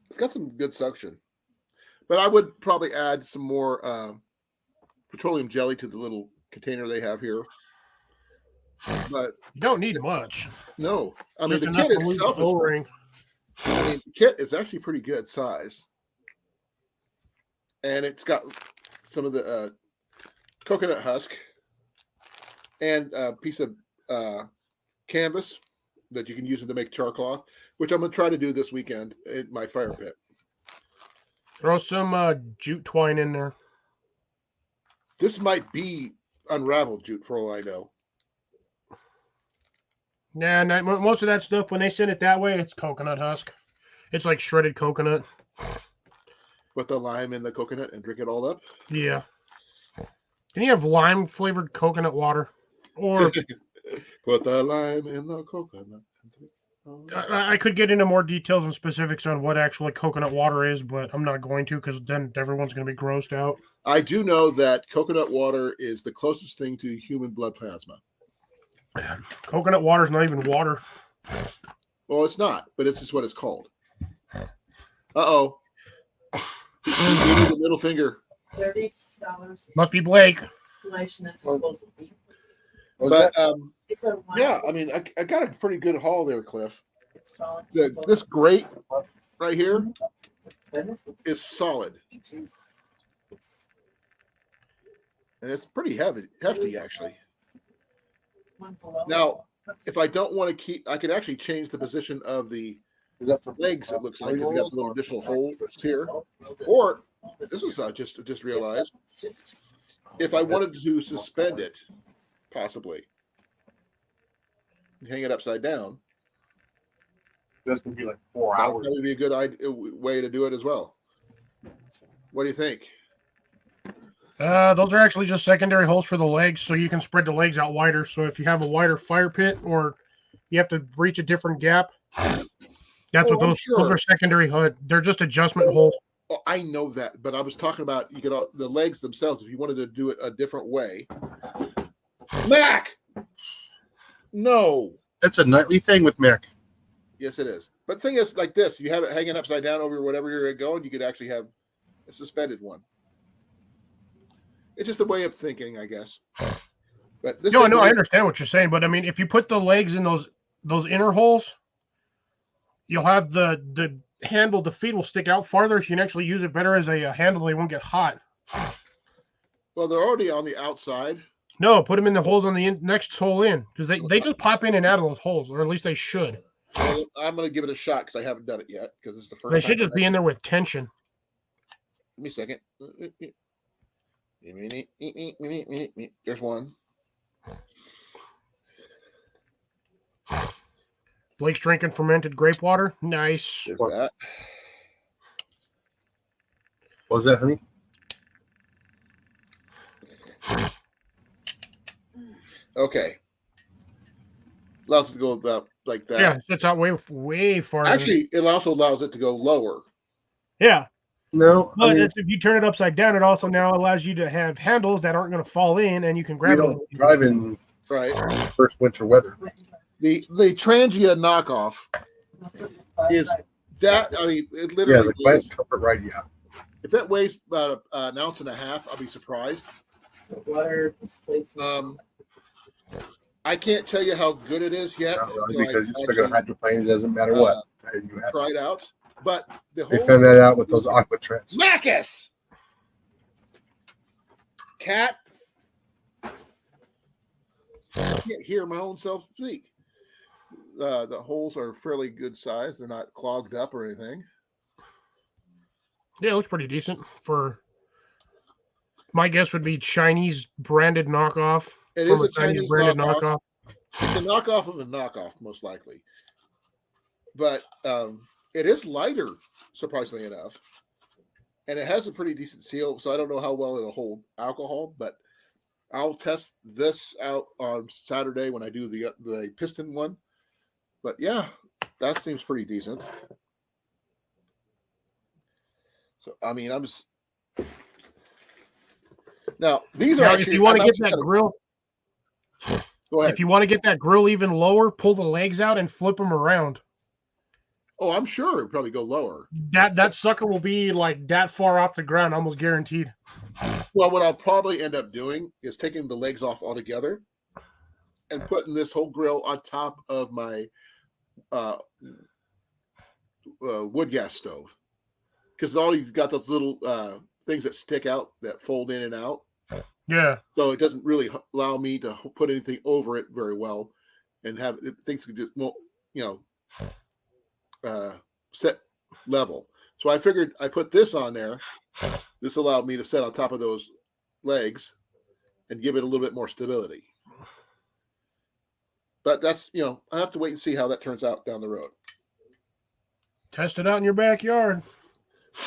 It's got some good suction, but I would probably add some more petroleum jelly to the little container they have here. But you don't need much. No, I mean Just the enough kit to lose itself the O-ring. the kit is actually pretty good size, and it's got some of the coconut husk and a piece of canvas that you can use to make char cloth, which I'm going to try to do this weekend in my fire pit. Throw some jute twine in there. This might be unraveled jute for all I know. Nah, most of that stuff, when they send it that way, it's coconut husk. It's like shredded coconut. Put the lime in the coconut and drink it all up. Yeah. Can you have lime-flavored coconut water? Or Put the lime in the coconut. I could get into more details and specifics on what actually coconut water is, but I'm not going to because then everyone's going to be grossed out. I do know that coconut water is the closest thing to human blood plasma. Coconut water is not even water. Well, it's not, but it's just what it's called. Uh-oh. She gave me the middle finger. $30. Must be Blake. Installation and disposal. But It's a yeah, I mean, I got a pretty good haul there, Cliff. install. This grate right here is solid, and it's pretty hefty actually. Now, if I don't want to keep, I could actually change the position of the legs. It looks like it's got the little additional holes here. Or this was just realized, if I wanted to suspend it, possibly hang it upside down. That's gonna be like 4 That hours. would probably be a good way to do it as well. What do you think? Those are actually just secondary holes for the legs, so you can spread the legs out wider. So if you have a wider fire pit or you have to reach a different gap, that's what those are secondary HUD. They're just adjustment holes. Oh, I know that, but I was talking about you could the legs themselves. If you wanted to do it a different way, Mac. No. That's a nightly thing with Mac. Yes, it is. But the thing is, like this, you have it hanging upside down over whatever you're going. You could actually have a suspended one. It's just a way of thinking, I guess. But this No, I understand what you're saying, but I mean, if you put the legs in those inner holes, you'll have the handle. The feet will stick out farther. So you can actually use it better as a handle. They won't get hot. Well, they're already on the outside. No, put them in the holes on the next hole in because they just pop in and out of those holes, or at least they should. Well, I'm going to give it a shot because I haven't done it yet because it's the first. They should just be in there with tension. Give me a second. There's one. Blake's drinking fermented grape water. Nice. There's that. What was that, honey? Okay. Allows it to go about like that. Yeah, it's out way farther. Actually, it also allows it to go lower. Yeah. No, But I mean, if you turn it upside down, it also now allows you to have handles that aren't going to fall in, and you can we grab them. don't drive in Right. first winter weather. The Trangia knockoff is that. I mean, it Yeah, literally the Quiet weighs, Comfort Ride, yeah. if that weighs about an ounce and a half, I'll be surprised. So water displacement. I can't tell you how good it is yet. Not really, until I because you still actually got hydroplane, it doesn't matter what. You have, try it out. But the they whole found that out with those aqua trends. Marcus! Cat can't hear my own self speak. The holes are fairly good size. They're not clogged up or anything. Yeah, it looks pretty decent for. My guess would be Chinese branded knockoff It from is a a Chinese Chinese branded knockoff. knockoff. It's a knockoff of a knockoff, most likely. But it is lighter, surprisingly enough. And it has a pretty decent seal, so I don't know how well it'll hold alcohol, but I'll test this out on Saturday when I do the piston one. But yeah, that seems pretty decent. So I mean, I'm just now these are Now, actually. if you want I'm to get actually that grill, go ahead. if you want to get that grill even lower, pull the legs out and flip them around. Oh, I'm sure it'd probably go lower. That sucker will be like that far off the ground, almost guaranteed. Well, what I'll probably end up doing is taking the legs off altogether and putting this whole grill on top of my wood gas stove, because all you've got those little things that stick out that fold in and out. Yeah. So it doesn't really allow me to put anything over it very well, and have things could just set level. So I figured I put this on there. This allowed me to set on top of those legs and give it a little bit more stability. But that's I have to wait and see how that turns out down the road. Test it out in your backyard.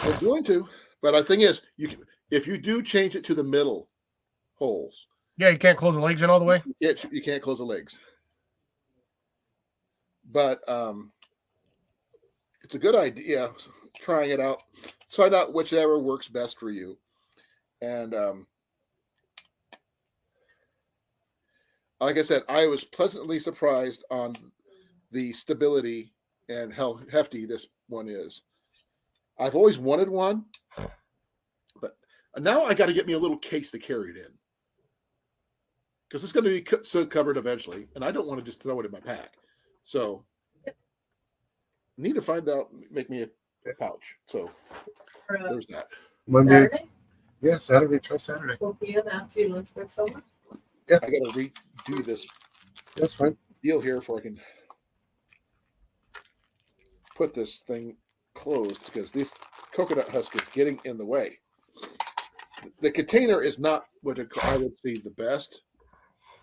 I was going to, but the thing is, if you do change it to the middle holes, Yeah, you can't close the legs in all the way. you can't close the legs. But it's a good idea trying it out. Find out whichever works best for you. And like I said, I was pleasantly surprised on the stability and how hefty this one is. I've always wanted one, but now I got to get me a little case to carry it in, because it's going to be covered eventually, and I don't want to just throw it in my pack. So I need to find out, make me a pouch. So there's that. Monday. Saturday, Yeah, Saturday. Try Saturday. 4 p.m. after your lunch break's over. I got to redo this That's fine. deal here before I can put this thing closed, because this coconut husk is getting in the way. The container is not what I would say the best.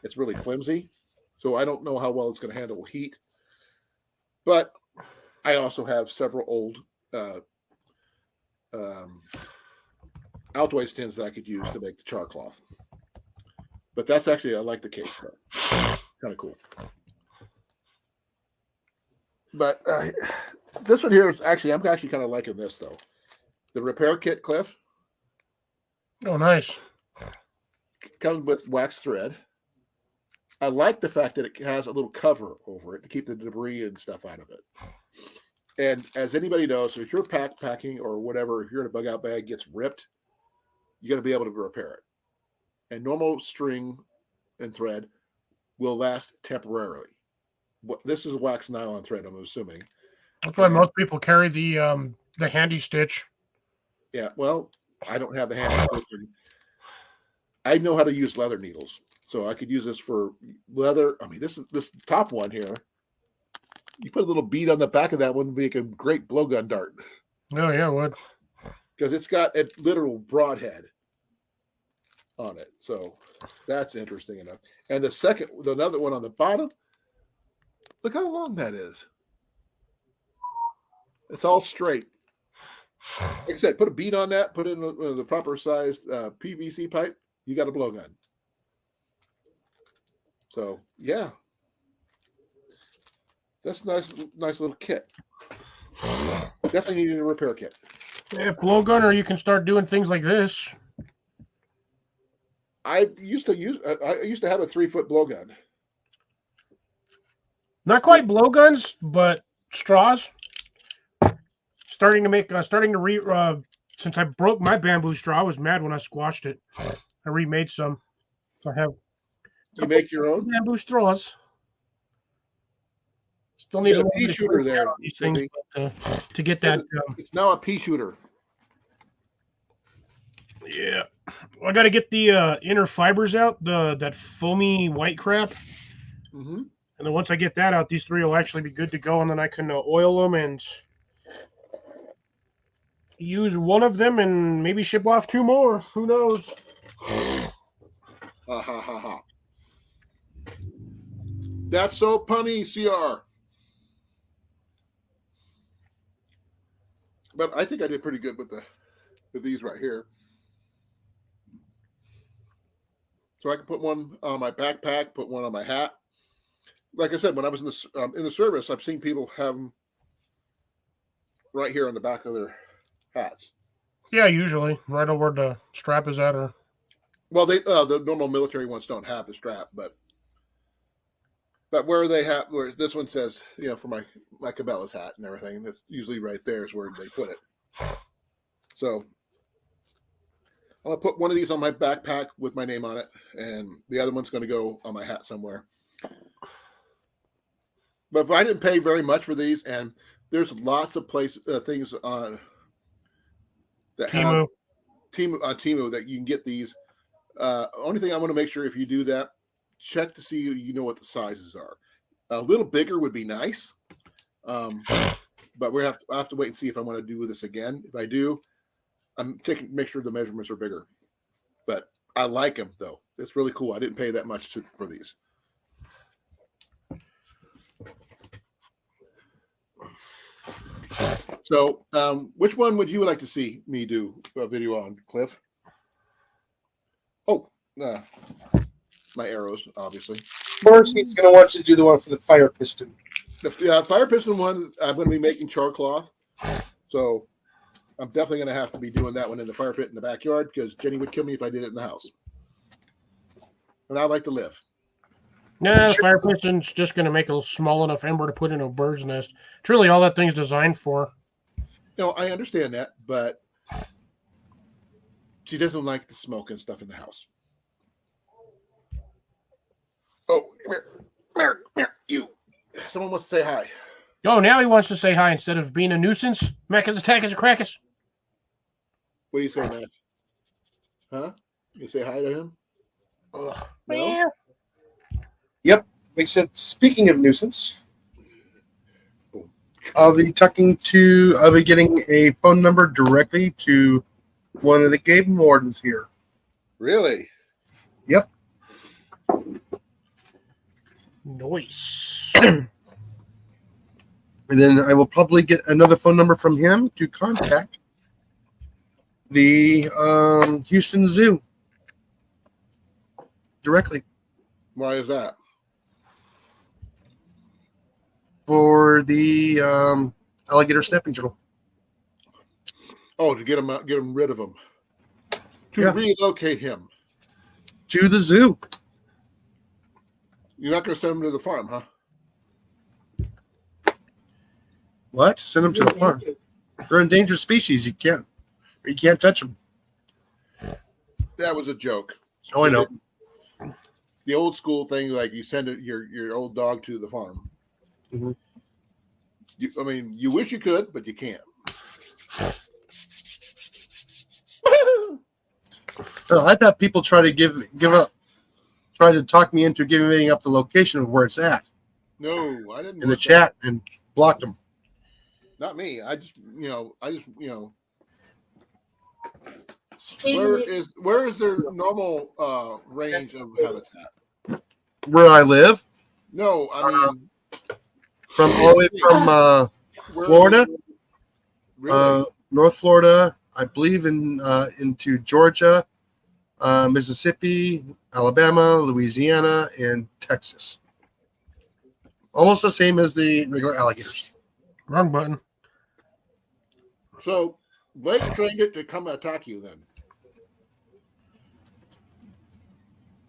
It's really flimsy, so I don't know how well it's going to handle heat. But I also have several old Altoids tins that I could use to make the char cloth. But that's actually, I like the case though. Kind of cool. But this one here is actually, I'm actually kind of liking this though. The repair kit, Cliff, Oh, nice. comes with wax thread. I like the fact that it has a little cover over it to keep the debris and stuff out of it. And as anybody knows, if you're packing or whatever, if you're in a bug out bag gets ripped, you got to be able to repair it. And normal string and thread will last temporarily. This is a wax nylon thread, I'm assuming. That's why most people carry the handy stitch. Yeah, well, I don't have the hand description. I know how to use leather needles, so I could use this for leather. I mean, this top one here. You put a little bead on the back of that one, would make a great blowgun dart, Oh yeah, it would. because it's got a literal broadhead on it. So that's interesting enough. And another one on the bottom. Look how long that is. It's all straight. Like I said, put a bead on that, put in the proper sized PVC pipe, you got a blowgun. So yeah, that's a nice little kit. Definitely needed a repair kit. Yeah, blowgun, or you can start doing things like this. I used to have a 3-foot blowgun. Not quite blowguns, but straws. Starting to since I broke my bamboo straw, I was mad when I squashed it. I remade some. So I have You make your own? bamboo straws. Still You need got a a pea shooter there, these things Timothy. to get that. It's now a pea shooter. Yeah, I got to get the inner fibers out. That foamy white crap. Mm-hmm. And then once I get that out, these 3 will actually be good to go, and then I can oil them and use one of them and maybe ship off 2 more. Who knows? Ha ha ha ha. That's so punny, CR. But I think I did pretty good with these right here. So I can put one on my backpack, put one on my hat. Like I said, when I was in the service, I've seen people have them right here on the back of their hats. Yeah, usually right over where the strap is at, or Well, the normal military ones don't have the strap, but where this one says, for my Cabela's hat and everything, that's usually right there is where they put it. So I'm gonna put one of these on my backpack with my name on it, and the other one's gonna go on my hat somewhere. But if I didn't pay very much for these, and there's lots of things on that Temu. have Temu that you can get these. Only thing I want to make sure if you do that, check to see what the sizes are. A little bigger would be nice, but I have to wait and see if I want to do this again. If I do, make sure the measurements are bigger. But I like them though. It's really cool. I didn't pay that much for these. So, which one would you like to see me do a video on, Cliff? Oh, my arrows, obviously. First, he's going to want you to do the one for the fire piston. The fire piston one, I'm going to be making char cloth. So I'm definitely going to have to be doing that one in the fire pit in the backyard because Jenny would kill me if I did it in the house. And I like to live. Nah, the fire piston's just going to make a small enough ember to put in a bird's nest. It's really all that thing's designed for. No, I understand that, but she doesn't like the smoke and stuff in the house. Oh, come here, you. Someone wants to say hi. Oh, now he wants to say hi instead of being a nuisance. Mecca's attackers and crackers. What do you say, Mac? Huh? You say hi to him? Ugh. No? Yep. They said, speaking of nuisance, I'll be getting a phone number directly to one of the game wardens here. Really? Yep. Nice. And then I will probably get another phone number from him to contact the Houston Zoo directly Why is that? for the alligator snapping turtle. Oh, to get him rid of him. To Yeah. relocate him. To the zoo. You're not going to send him to the farm, huh? What? Send them to the farm. They're endangered species. You can't touch them. That was a joke. Oh, I know. The old school thing, like you send your old dog to the farm. Mhm. You wish you could, but you can't. Well, I've had people try to try to talk me into giving up the location of where it's at No, I didn't. in the chat and blocked them. Not me. I just. She Where is their normal range of habitat? Where I live, No, I mean from all the way from where- Florida, Really? North Florida, I believe into Georgia, Mississippi, Alabama, Louisiana, and Texas. Almost the same as the regular alligators. Wrong button. So Blake trained it to come attack you then.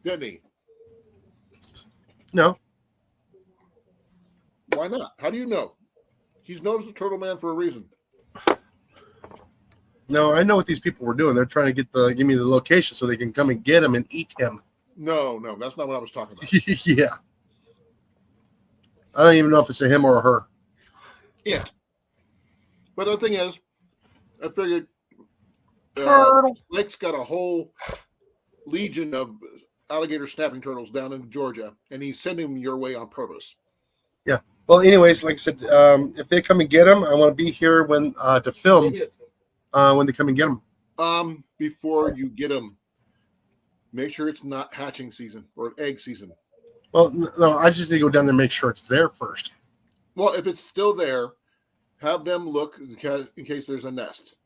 Didn't he? No, Why not? How do you know? He's known as the Turtle Man for a reason. no, I know what these people were doing. They're trying to give me the location so they can come and get him and eat him. No, that's not what I was talking about. Yeah. I don't even know if it's a him or a her. Yeah. But the thing is, I figured Turtle. Blake's got a whole legion of alligator snapping turtles down in Georgia, and he's sending them your way on purpose. Well, anyways, like I said, if they come and get them, I want to be here when to film when they come and get them. Before you get them, make sure it's not hatching season or egg season. Well, no, I just need to go down there and make sure it's there first. Well, if it's still there, have them look in case there's a nest.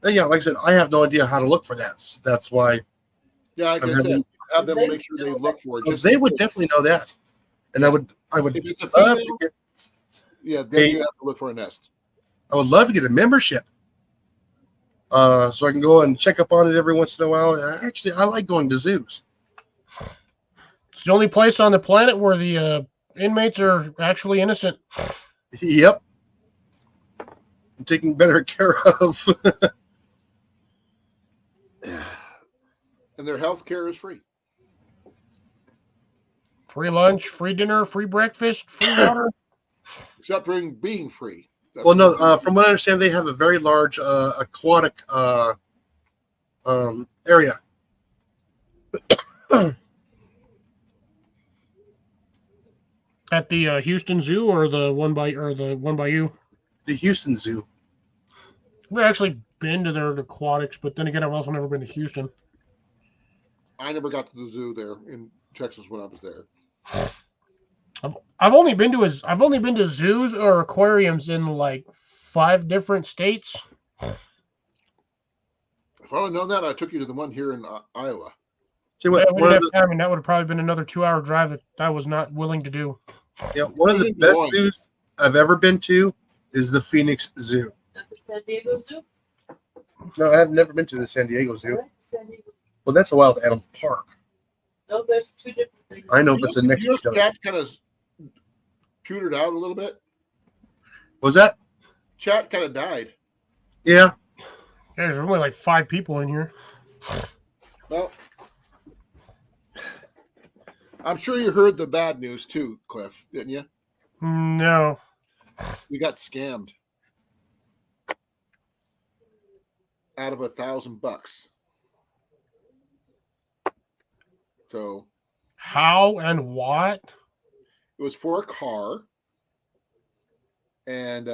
Yeah, like I said, I have no idea how to look for that. That's why. Yeah, like I said, have them make sure they look for it. Oh, they would definitely know that, and Yeah. I would If it's a love female, to get. yeah, then you have to look for a nest. I would love to get a membership, so I can go and check up on it every once in a while. Actually, I like going to zoos. It's the only place on the planet where the inmates are actually innocent. Yep, I'm taking better care of. And their health care is free. Free lunch, free dinner, free breakfast, free water. Except for being free. That's Well, no, what- from what I understand, they have a very large aquatic area. At the Houston Zoo or the one by you. The Houston Zoo. I've actually been to their aquatics, but then again, I've also never been to Houston. I never got to the zoo there in Texas when I was there. I've only been to zoos or aquariums in like 5 different states. If I'd known that, I took you to the one here in Iowa. See Yeah, what? we One didn't of have time, and that would have probably been another 2-hour drive that I was not willing to do. one of the Didn't best belong. zoos I've ever been to is the Phoenix Zoo. Not the San Diego Zoo? No, I've never been to the San Diego I Zoo. like San Diego. Well, that's a wild animal park. No, there's 2 different things. I know, but the next Your does. chat kind of pewtered out a little bit. Was that? Chat kind of died. Yeah. Yeah, there's only like 5 people in here. Well, I'm sure you heard the bad news too, Cliff, didn't you? No. We got scammed out of $1,000. So How and what? it was for a car, and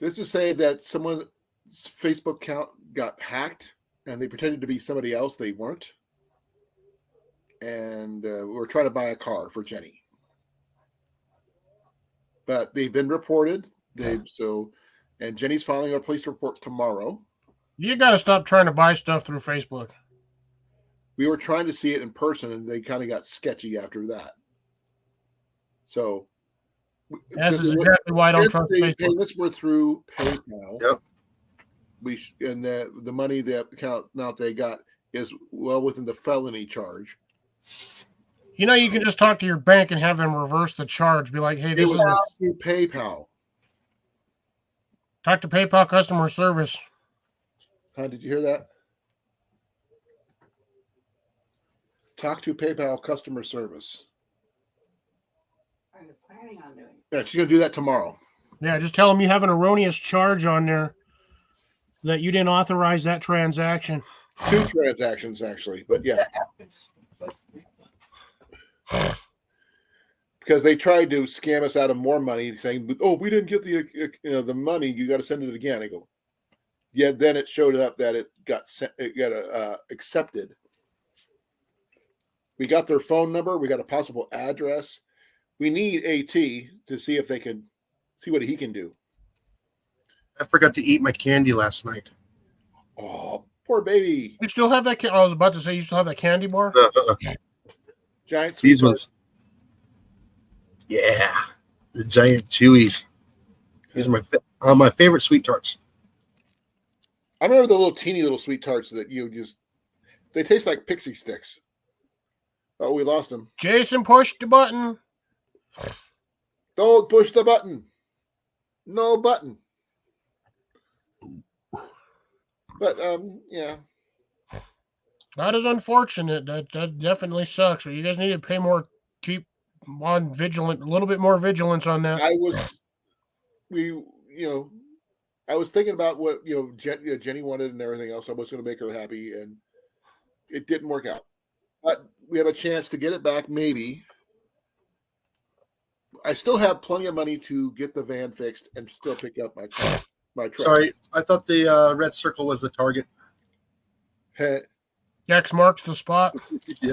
let's just say that someone's Facebook account got hacked, and they pretended to be somebody else they weren't, and we were trying to buy a car for Jenny, but they've been reported. And Jenny's filing a police report tomorrow. You got to stop trying to buy stuff through Facebook. We were trying to see it in person, and they kind of got sketchy after that. So, That's exactly why I don't trust Facebook. payments were through PayPal. Yep. And the money, the account amount they got is well within the felony charge. You know, you can just talk to your bank and have them reverse the charge. Be like, hey, It this was is through PayPal. talk to PayPal customer service. Huh, did you hear that? Talk to PayPal customer service. I was planning on doing. Yeah, she's going to do that tomorrow. Yeah, just tell them you have an erroneous charge on there that you didn't authorize that transaction. 2 transactions, actually. But yeah, because they tried to scam us out of more money, saying, "Oh, we didn't get the money. You got to send it again." I go, yeah. Then it showed up that it got accepted. We got their phone number. We got a possible address. We need AT to see if they can see what he can do. I forgot to eat my candy last night. Oh, poor baby. You still have that? I was about to say you still have that candy bar. Giant These sweetheart. ones. Yeah. The giant chewies. These are my favorite sweet tarts. I remember the little teeny little sweet tarts that you just, they taste like pixie sticks. Oh, we lost them. Jason pushed the button. Don't push the button. No button. But yeah. That is unfortunate. That definitely sucks. You guys need to keep on vigilant, a little bit more vigilance on that. I was thinking about what Jenny wanted and everything else. I was going to make her happy, and it didn't work out. But we have a chance to get it back, maybe. I still have plenty of money to get the van fixed and still pick up my car, my truck. Sorry, I thought the red circle was the target. Heh. X marks the spot. Yeah.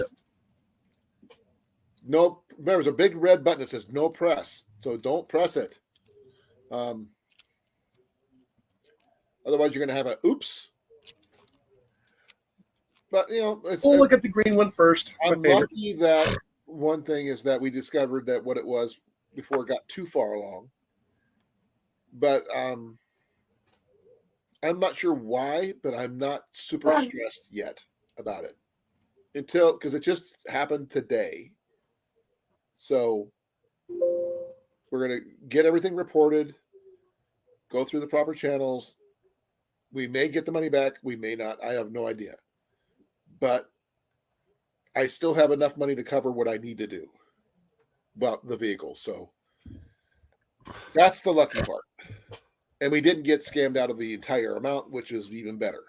No, remember, there's a big red button that says no press. So don't press it. Otherwise, you're going to have a oops. But, you know, We'll look at the green one first. My I'm favorite. lucky that one thing is that we discovered that what it was before it got too far along. But I'm not sure why, but I'm not super stressed yet about it because it just happened today. So we're going to get everything reported, go through the proper channels. We may get the money back. We may not. I have no idea. But I still have enough money to cover what I need to do about the vehicle. So that's the lucky part. And we didn't get scammed out of the entire amount, which is even better.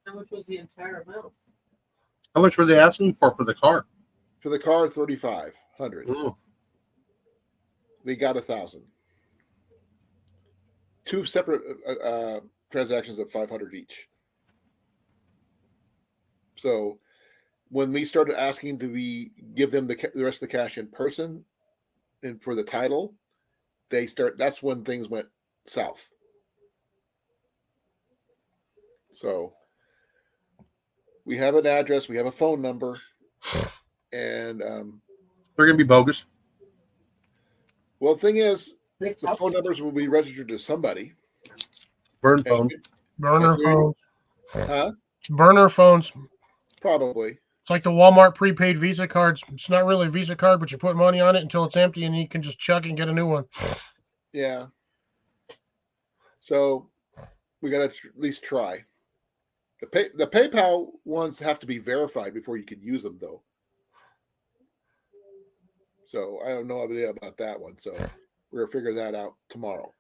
How much was the entire amount? How much were they asking for the car? For the car, $3,500. Ooh. They got $1,000. Two separate transactions of $500 each. So when we started asking, do we give them the rest of the cash in person and for the title, that's when things went south. So we have an address, we have a phone number, and They're going to be bogus. well, the thing is, the phone numbers will be registered to somebody. Burn phone. Burner phones. Huh? Burner phones. Probably. It's like the Walmart prepaid Visa cards. It's not really a Visa card, but you put money on it until it's empty, and you can just chuck it and get a new one. Yeah. So we got to at least try. The PayPal ones have to be verified before you can use them, though. So I have no idea about that one. So we're gonna figure that out tomorrow.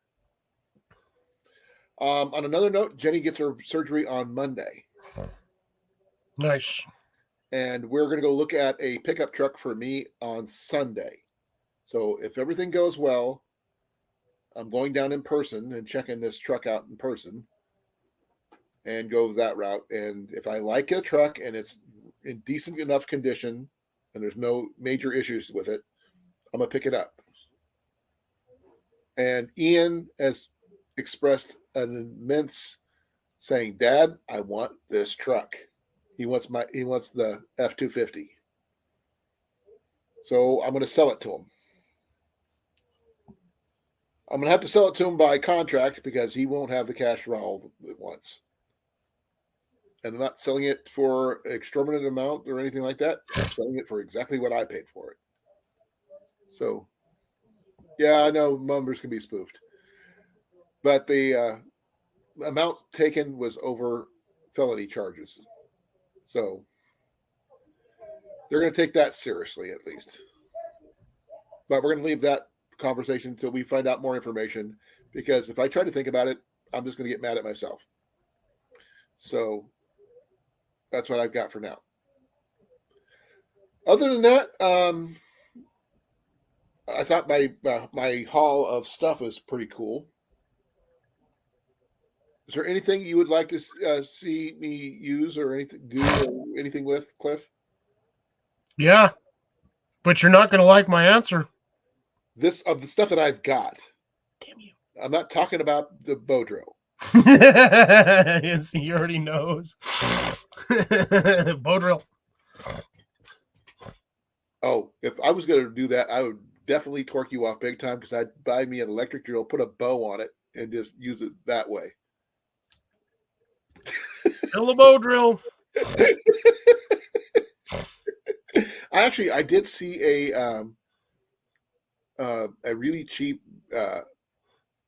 On another note, Jenny gets her surgery on Monday, Nice. and we're gonna go look at a pickup truck for me on Sunday. So if everything goes well, I'm going down in person and checking this truck out in person and go that route. And if I like a truck and it's in decent enough condition and there's no major issues with it, I'm going to pick it up. And Ian has expressed an immense saying, Dad, I want this truck. He wants the F-250. So I'm going to sell it to him. I'm going to have to sell it to him by contract because he won't have the cash for all at once. And I'm not selling it for an exorbitant amount or anything like that. I'm selling it for exactly what I paid for it. So, yeah, I know numbers can be spoofed. But the amount taken was over felony charges. So, they're going to take that seriously at least. But we're going to leave that conversation until we find out more information, because if I try to think about it, I'm just going to get mad at myself. So that's what I've got for now. Other than that, I thought my haul of stuff was pretty cool. Is there anything you would like to see me use or anything with, Cliff? Yeah, but you're not going to like my answer. This of the stuff that I've got. Damn you. I'm not talking about the bow drill. Yes, he already knows. Bow drill. Oh, if I was going to do that, I would definitely torque you off big time, because I'd buy me an electric drill, put a bow on it, and just use it that way. Still a bow drill. I did see a really cheap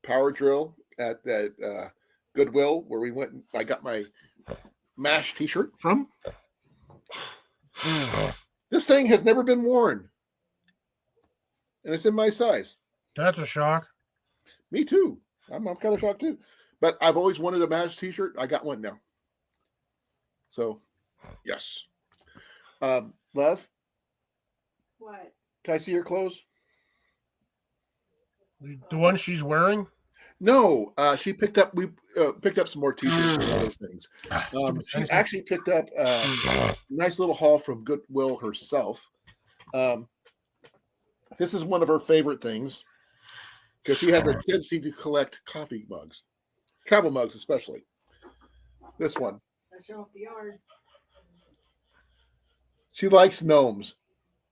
power drill at that Goodwill where we went. I got my MASH T-shirt from. This thing has never been worn, and it's in my size. That's a shock. Me too. I'm kind of shocked too. But I've always wanted a MASH T-shirt. I got one now. So Yes. Love, What? can I see your clothes? The one she's wearing. No, she picked up. We picked up some more T-shirts and other things. She actually picked up a nice little haul from Goodwill herself. This is one of her favorite things because she has a tendency to collect coffee mugs, travel mugs especially. This one. Let's show off the yard. She likes gnomes,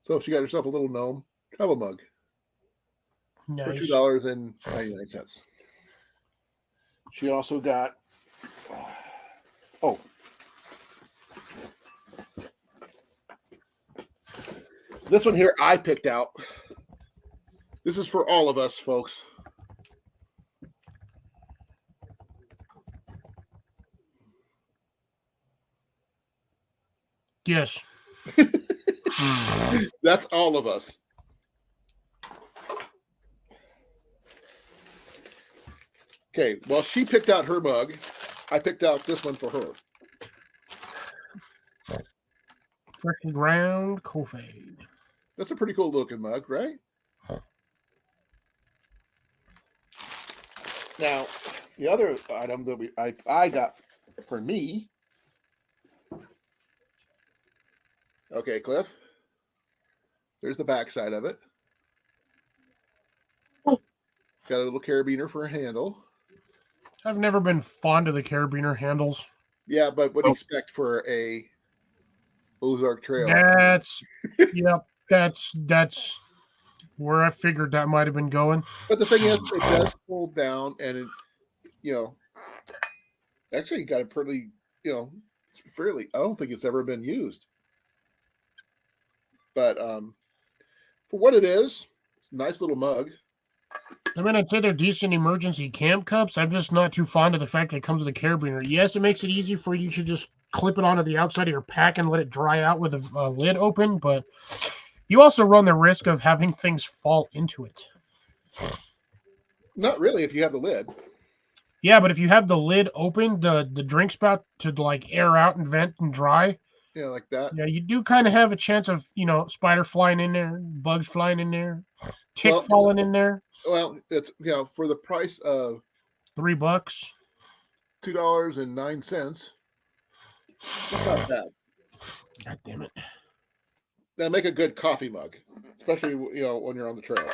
so she got herself a little gnome travel mug for Nice. $2.99. She also got this one here I picked out. This is for all of us, folks. Yes. That's all of us. Okay, well, she picked out her mug. I picked out this one for her. Freshly ground coffee. That's a pretty cool looking mug, right? Now, the other item that I got for me. Okay, Cliff. There's the back side of it. Got a little carabiner for a handle. I've never been fond of the carabiner handles. Yeah, but what do you expect for a Ozark Trail? That's where I figured that might have been going. But the thing is, it does fold down, and it, actually got a pretty, fairly. I don't think it's ever been used. But for what it is, it's a nice little mug. I mean, I'd say they're decent emergency camp cups. I'm just not too fond of the fact that it comes with a carabiner. Yes, it makes it easy for you to just clip it onto the outside of your pack and let it dry out with a lid open, but you also run the risk of having things fall into it. Not really if you have the lid. Yeah, but if you have the lid open, the drink spout to like air out and vent and dry, Like that. yeah, you do kind of have a chance of, spider flying in there, bugs flying in there, tick falling in there. Well, it's for the price of $3, $2.09. It's not bad. God damn it! They make a good coffee mug, especially when you're on the trail.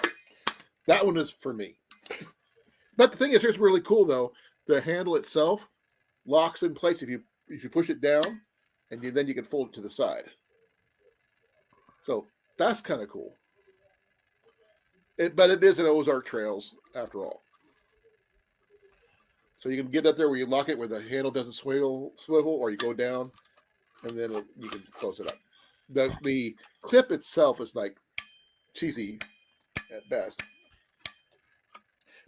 That one is for me. But the thing is, here's really cool though. The handle itself locks in place if you push it down, and then you can fold it to the side. So that's kind of cool. But it is an Ozark Trails after all. So you can get up there where you lock it where the handle doesn't swivel, or you go down, and then you can close it up. The clip itself is like cheesy at best,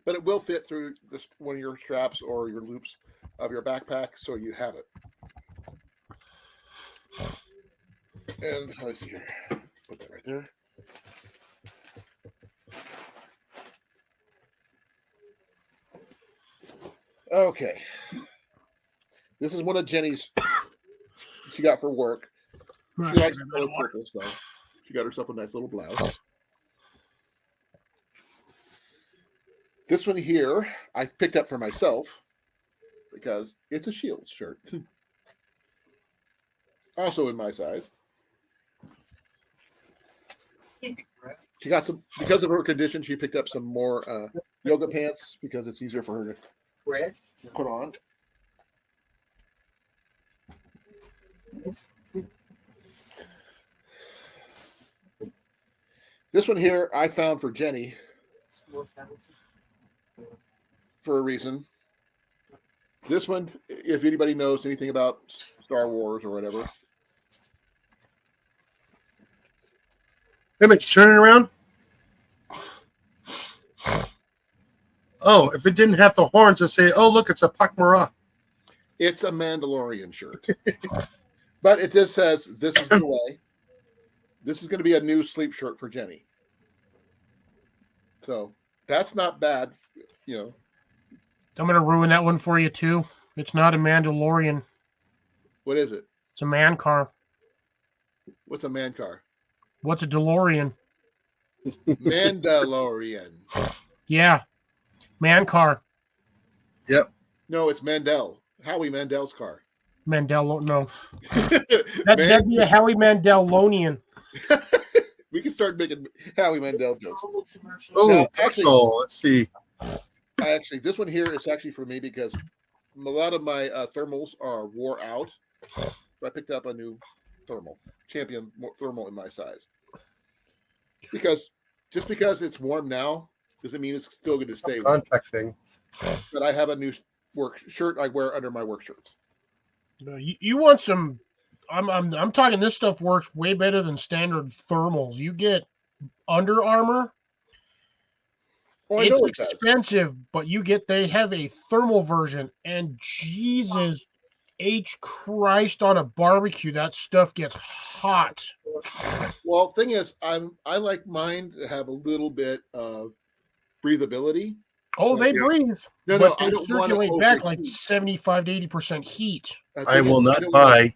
but it will fit through one of your straps or your loops of your backpack, so you have it. And let's see here, put that right there. Okay, this is one of Jenny's. She got for work. She likes color purple stuff. She got herself a nice little blouse. This one here, I picked up for myself because it's a Shields shirt. Also in my size. She got some, because of her condition, she picked up some more yoga pants because it's easier for her to put on. This one here I found for Jenny for a reason. This one, if anybody knows anything about Star Wars or whatever. Wait a minute, turn it around. Oh, if it didn't have the horns, I'd say, oh, look, it's a Pakmara. It's a Mandalorian shirt. But it just says, this is the way. This is going to be a new sleep shirt for Jenny. So that's not bad, I'm going to ruin that one for you, too. It's not a Mandalorian. What is it? It's a man car. What's a man car? What's a DeLorean? Mandalorian. Yeah, man car. No, it's Mandel. Howie Mandel's car. Mandel. No, Man, that'd be a Howie Mandelonian. we can start making Howie Mandel jokes. Normal commercial. Oh, Now, actually- let's see. Actually, this one here is actually for me because a lot of my thermals are wore out. So I picked up a new thermal, champion thermal in my size. Because just because it's warm now doesn't mean it's still going to stay warm. Contact thing. But I have a new work shirt I wear under my work shirts. You want some? I'm talking. This stuff works way better than standard thermals. You get Under Armour. Oh, I know It's it does. expensive, but they have a thermal version, and Jesus H Christ on a barbecue, that stuff gets hot. Well, thing is, I like mine to have a little bit of breathability. Oh, they Yeah. breathe, No, but I they don't want to circulate back like overheat. 75 to 80% heat. I will not don't wanna-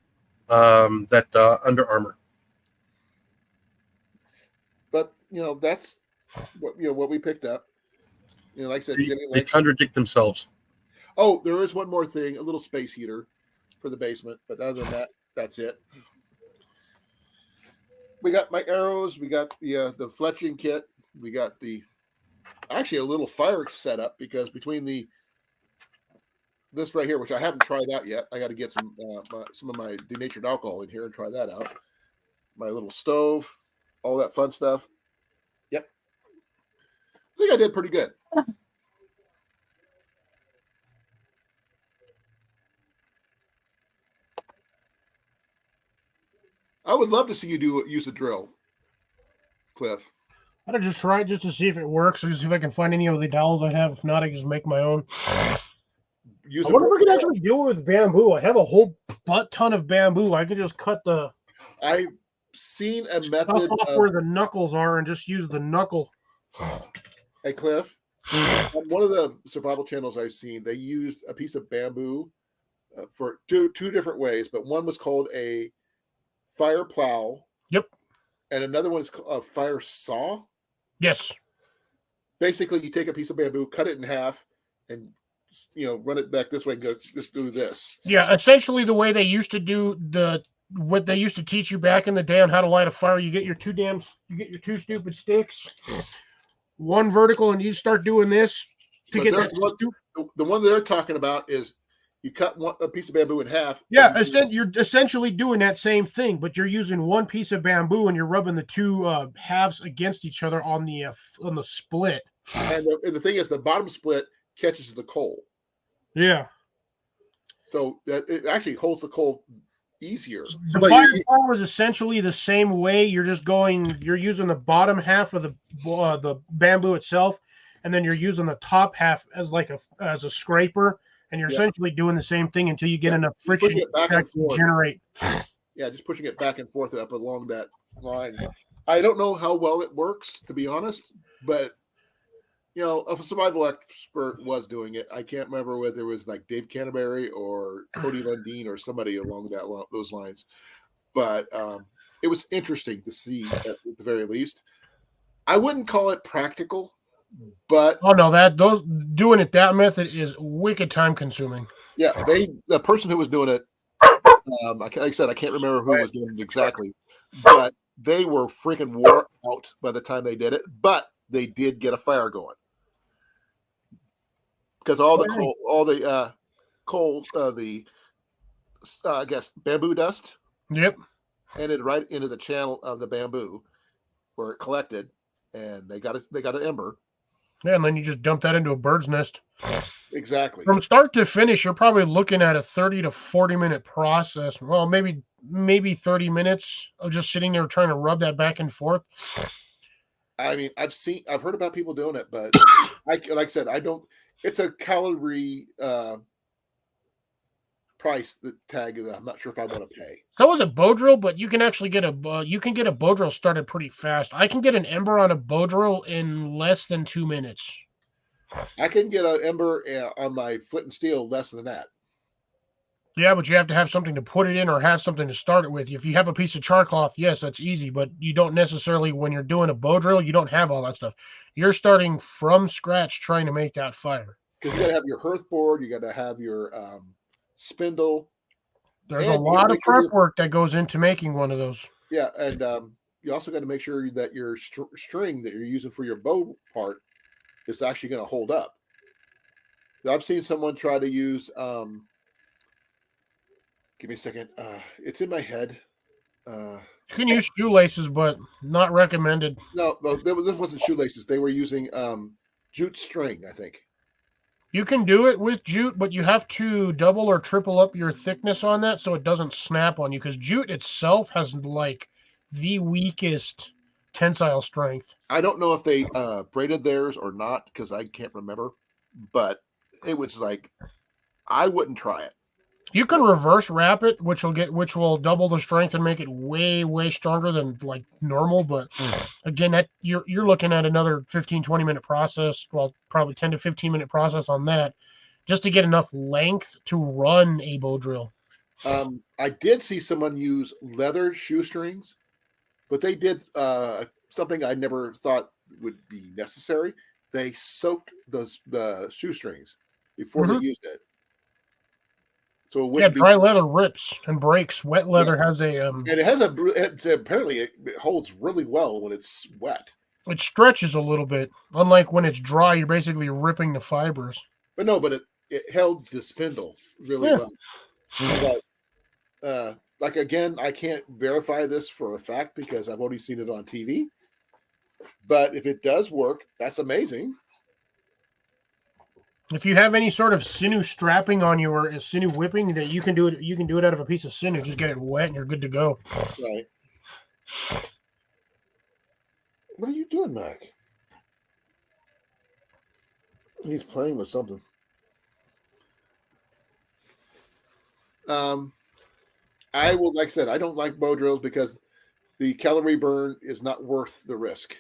buy that Under Armour. But that's what we picked up. Like I said, getting They legs. contradict themselves. Oh, there is one more thing, a little space heater for the basement. But other than that, that's it. We got my arrows. We got the fletching kit. We got actually a little fire setup because between this right here, which I haven't tried out yet, I got to get some of my denatured alcohol in here and try that out. My little stove, all that fun stuff. Yep, I think I did pretty good. I would love to see you use a drill, Cliff. I'd just try it just to see if it works, or just see if I can find any of the dowels I have. If not, I can just make my own. Use I a wonder if I can drill. actually do it with bamboo. I have a whole butt ton of bamboo. I could just cut the I've seen a stuff method off of where the knuckles are and just use the knuckle. Hey, Cliff, on one of the survival channels I've seen, they used a piece of bamboo for two different ways, but one was called a fire plow. Yep. And another one is called a fire saw. Yes. Basically, you take a piece of bamboo, cut it in half, and run it back this way and go just do this. Yeah, essentially the way they used to do what they used to teach you back in the day on how to light a fire, you get your two stupid sticks, one vertical, and you start doing this to But get they're- that The one they're talking about is you cut a piece of bamboo in half. Yeah, and you do- you're essentially doing that same thing, but you're using one piece of bamboo and you're rubbing the two halves against each other on the split. and the thing is, the bottom split catches the coal, Yeah. so that it actually holds the coal easier. The but fire you- power is essentially the same way. You're using the bottom half of the bamboo itself, and then you're using the top half as a scraper, and you're Yeah. essentially doing the same thing until you get Yeah, enough just pushing friction it back to and forth. generate. Yeah, just pushing it back and forth up along that line. I don't know how well it works, to be honest, but a survival expert was doing it. I can't remember whether it was like Dave Canterbury or Cody Lundeen or somebody along those lines, but it was interesting to see at the very least. I wouldn't call it practical, but Oh no, doing it that method is wicked time consuming. yeah, the person who was doing it, like I said, I can't remember who was doing it exactly, but they were freaking wore out by the time they did it. But they did get a fire going because all the I guess bamboo dust Yep. ended right into the channel of the bamboo where it collected, and they got an ember. Yeah, and then you just dump that into a bird's nest. Exactly. From start to finish, you're probably looking at a 30 to 40-minute process. Well, maybe 30 minutes of just sitting there trying to rub that back and forth. I mean, I've heard about people doing it, but like I said, I don't. It's a calorie price tag that I'm not sure if I want to pay. So is a bow drill, but you can actually get a bow drill started pretty fast. I can get an ember on a bow drill in less than 2 minutes. I can get an ember on my flint and steel less than that. Yeah, but you have to have something to put it in or have something to start it with. If you have a piece of char cloth, yes, that's easy, but you don't necessarily, when you're doing a bow drill, you don't have all that stuff. You're starting from scratch trying to make that fire. Because you got to have your hearth board, you got to have your spindle, There's a and you got to lot of make sure prep work that goes into making one of those. yeah, and you also got to make sure that your string that you're using for your bow part is actually going to hold up. I've seen someone try to use. Give me a second. It's in my head. You can use shoelaces, but not recommended. No, this wasn't shoelaces. They were using jute string, I think. You can do it with jute, but you have to double or triple up your thickness on that so it doesn't snap on you, because jute itself has like the weakest tensile strength. I don't know if they braided theirs or not because I can't remember, but it was like I wouldn't try it. You can reverse wrap it, which will double the strength and make it way stronger than like normal. But again, that you're looking at another 15-20 minute process. Well, probably 10 to 15-minute process on that, just to get enough length to run a bow drill. I did see someone use leather shoestrings, but they did something I never thought would be necessary. They soaked the shoestrings before they used it. So it wouldn't dry leather rips and breaks. Wet leather has a and it has apparently it holds really well when it's wet. It stretches a little bit. Unlike when it's dry, you're basically ripping the fibers. But it held the spindle really well. But like again, I can't verify this for a fact because I've only seen it on TV. But if it does work, that's amazing. If you have any sort of sinew strapping on you or sinew whipping, that you can do it out of a piece of sinew. Just get it wet and you're good to go. Right. What are you doing, Mac? He's playing with something. I will, like I said, I don't like bow drills because the calorie burn is not worth the risk.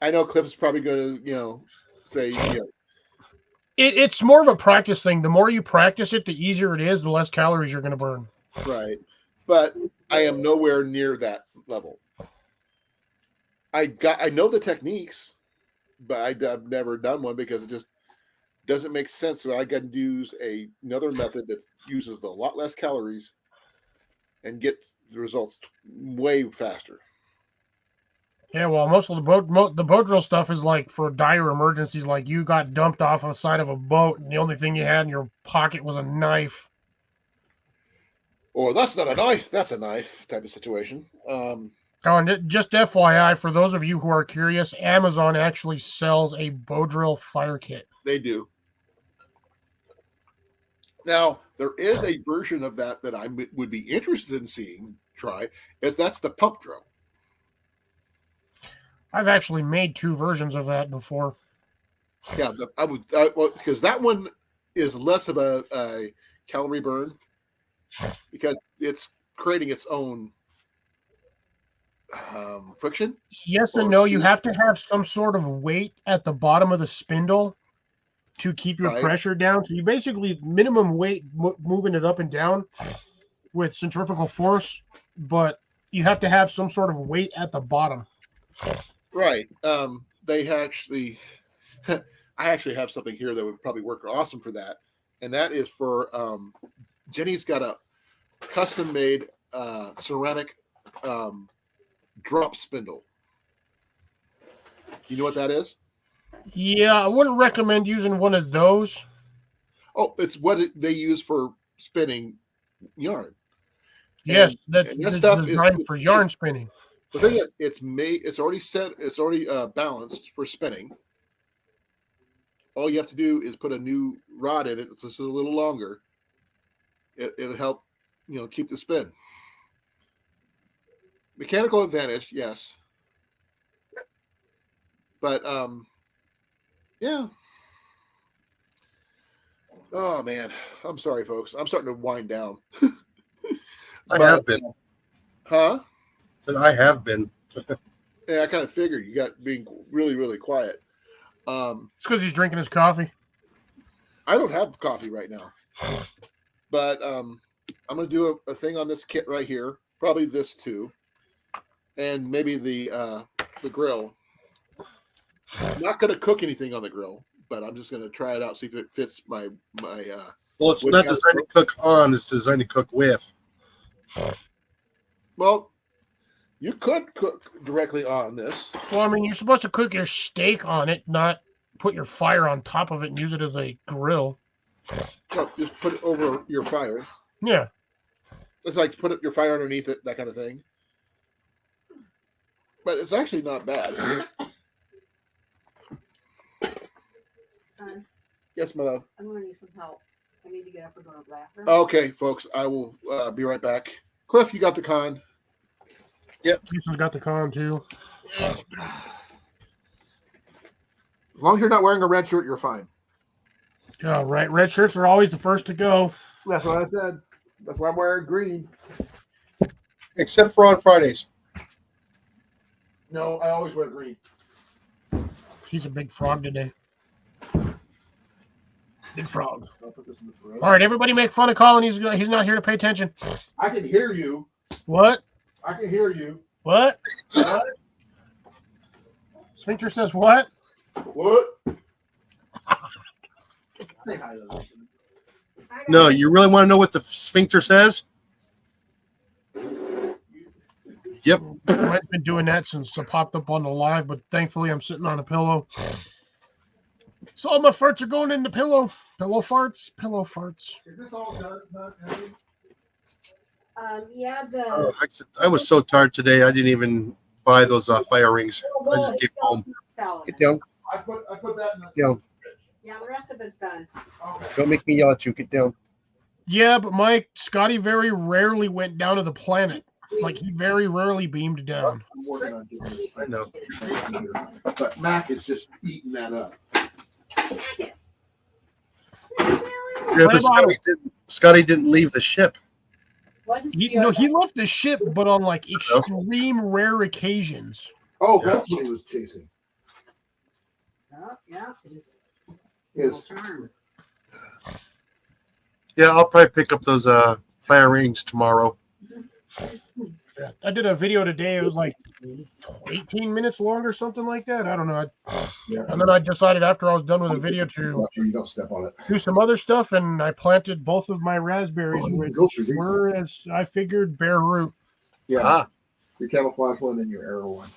I know Cliff's probably going to, say, It's more of a practice thing. The more you practice it, the easier it is, the less calories you're going to burn. right. But I am nowhere near that level. I know the techniques, but I've never done one because it just doesn't make sense. So I got to use another method that uses a lot less calories and get the results way faster. Yeah, well, most of the boat drill stuff is like for dire emergencies, like you got dumped off the side of a boat and the only thing you had in your pocket was a knife. Or that's not a knife, that's a knife type of situation. And just FYI, for those of you who are curious, Amazon actually sells a bow drill fire kit. They do. Now, there is a version of that I would be interested in seeing try, that's the pump drill. I've actually made 2 versions of that before. Yeah, because that one is less of a calorie burn because it's creating its own friction. Yes and no. You have to have some sort of weight at the bottom of the spindle to keep your pressure down. So you basically minimum weight moving it up and down with centrifugal force, but you have to have some sort of weight at the bottom. Right. They actually, I actually have something here that would probably work awesome for that. And that is for, Jenny's got a custom made ceramic drop spindle. You know what that is? Yeah, I wouldn't recommend using one of those. Oh, it's what they use for spinning yarn. Yes, that's stuff designed for yarn spinning. The thing is, it's already set, it's already balanced for spinning. All you have to do is put a new rod in it. It's just a little longer. It'll help, keep the spin. Mechanical advantage, yes. But yeah. Oh man, I'm sorry, folks. I'm starting to wind down. I have been. Huh? Said I have been. Yeah, I kind of figured you got being really, really quiet. It's because he's drinking his coffee. I don't have coffee right now, but I'm going to do a thing on this kit right here. Probably this too, and maybe the grill. I'm not going to cook anything on the grill, but I'm just going to try it out, see if it fits my. Well, it's not designed to cook on; it's designed to cook with. Well, you could cook directly on this. Well, I mean, you're supposed to cook your steak on it, not put your fire on top of it and use it as a grill. So just put it over your fire. Yeah. It's like put your fire underneath it, that kind of thing. But it's actually not bad. Yes, my love. I'm going to need some help. I need to get up and go to the bathroom. Okay, folks, I will be right back. Cliff, you got the con. Jason's got the con too. As long as you're not wearing a red shirt, you're fine. Yeah, right. Red shirts are always the first to go. That's what I said. That's why I'm wearing green. Except for on Fridays. No, I always wear green. He's a big frog today. Big frog. I'll put this in the fridge. All right, everybody make fun of Colin. He's not here to pay attention. I can hear you. What? I can hear you. What? What? Sphincter says what? What? Say hi to them. No, you really want to know what the sphincter says? Yep. I've been doing that since I popped up on the live, but thankfully I'm sitting on a pillow. So all my farts are going in the pillow. Pillow farts. Pillow farts. Is this all done? Yeah, Oh, I was so tired today. I didn't even buy those fire rings. I just came home. Get down. I put that in the Down. Yeah, the rest of it's done. Okay. Don't make me yell at you. Get down. Yeah, but Scotty very rarely went down to the planet. Like he very rarely beamed down. I'm working on doing this. I know. But Mac is just eating that up. Yes. Yeah, but Scotty didn't leave the ship. What is He left the ship, but on like extreme rare occasions. Oh, that's what he was chasing. Oh, yeah. His His turn. Yeah, I'll probably pick up those fire rings tomorrow. Yeah. I did a video today. It was like 18 minutes long or something like that. I don't know. yeah. And then I decided after I was done with the video to Make sure you don't step on it. do some other stuff, and I planted both of my raspberries, which were, as I figured, bare root. Yeah. Ah, Your camouflage one and your arrow one.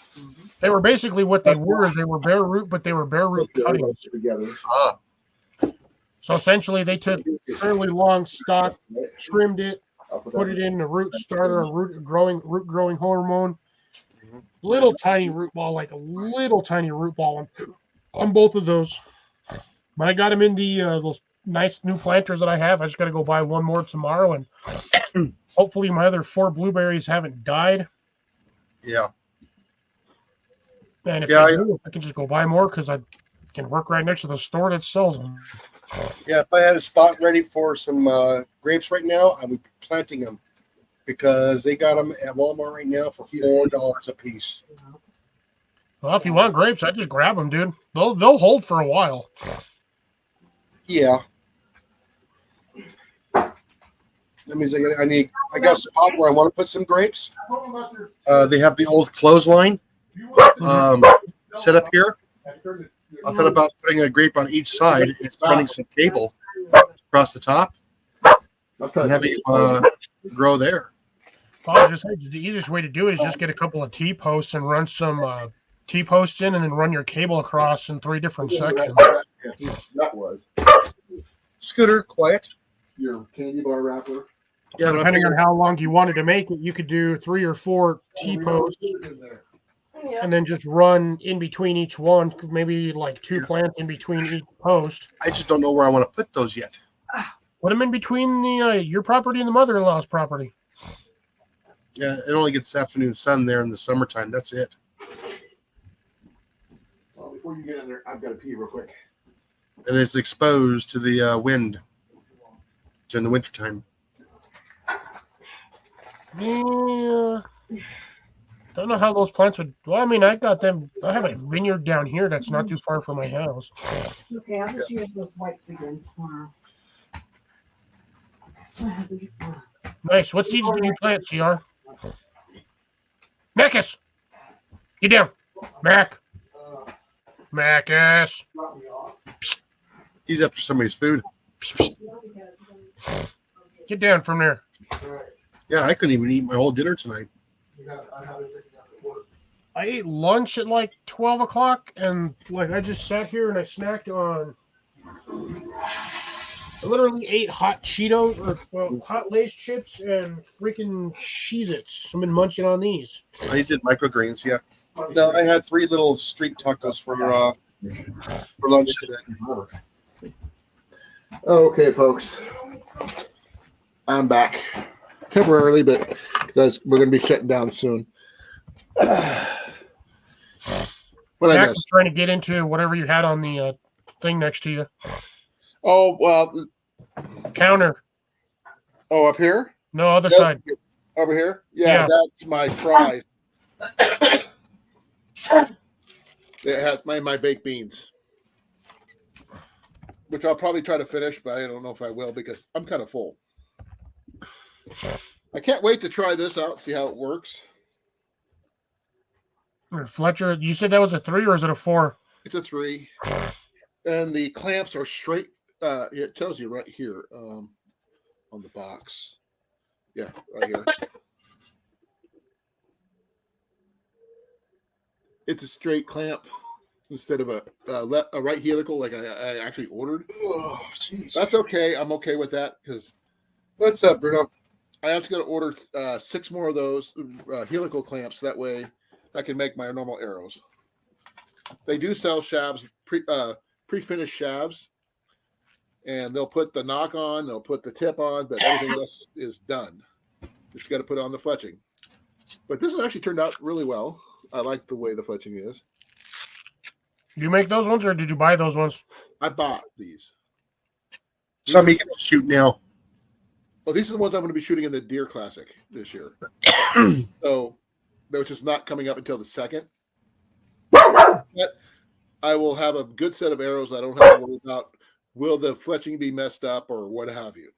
They were basically what they were. They were bare root, but they were bare root Okay, cuttings. together. ah. So essentially, they took fairly long stock, trimmed it, put it in the root starter, a root growing hormone. Little tiny root ball, like a little tiny root ball on both of those. But I got them in the those nice new planters that I have. I just got to go buy one more tomorrow, and hopefully my other 4 blueberries haven't died. Yeah. And if Yeah, they do, I can just go buy more because I can work right next to the store that sells them. Yeah, if I had a spot ready for some grapes right now, I would be planting them because they got them at Walmart right now for $4 a piece. Well, if you want grapes, I just grab them, dude. They'll hold for a while. Yeah. That means I got a spot where I want to put some grapes. They have the old clothesline set up here. I thought about putting a grape on each side and running some cable across the top and having it grow there. Well, the easiest way to do it is just get a couple of T-posts and run some T-posts in, and then run your cable across in 3 different sections. That was Scooter, quiet. your candy bar wrapper. Yeah, but Depending on how long you wanted to make it, you could do 3 or 4 T-posts Yeah. and then just run in between each one, maybe like 2 plants in between each post. I just don't know where I want to put those yet. Put them in between the your property and the mother-in-law's property. Yeah, it only gets afternoon sun there in the summertime. That's it. Well, before you get in there, I've got to pee real quick. And it's exposed to the wind during the wintertime. Yeah. don't know how those plants would. Well, I mean, I got them. I have a vineyard down here that's not too far from my house. Okay, I'll just use those wipes again tomorrow. Nice. What seeds did you plant, CR? Macus! Get down. Mac. Macus. He's after somebody's food. Get down from there. Yeah, I couldn't even eat my whole dinner tonight. I ate lunch at like 12 o'clock, and like I just sat here and I snacked on. I literally ate hot Cheetos or hot Lay's chips and freaking Cheez-Its. I've been munching on these. I did microgreens, yeah. No, I had 3 little street tacos for lunch today. Okay, folks. I'm back temporarily, but because we're going to be shutting down soon. What I Mac was missed? trying to get into whatever you had on the thing next to you. Oh, well. Counter. Oh, up here? No, other Yep. side. Over here? Yeah, Yeah. that's my fries. It has my baked beans, which I'll probably try to finish, but I don't know if I will because I'm kind of full. I can't wait to try this out, see how it works. Fletcher, you said that was a 3 or is it a 4? It's a 3, and the clamps are straight. It tells you right here on the box. Yeah, right here. It's a straight clamp instead of a right helical like I actually ordered. Oh, jeez. That's okay. I'm okay with that because What's up, Bruno? I have to go to order 6 more of those helical clamps. That way I can make my normal arrows. They do sell shabs, pre-finished shabs, and they'll put the knock on, they'll put the tip on, but everything else is done. Just got to put on the fletching. But this has actually turned out really well. I like the way the fletching is. Did you make those ones or did you buy those ones? I bought these. Somebody get to shoot now. Well, these are the ones I'm going to be shooting in the Deer Classic this year. So, which is not coming up until the 2nd. But I will have a good set of arrows. I don't have to worry about will the fletching be messed up or what have you.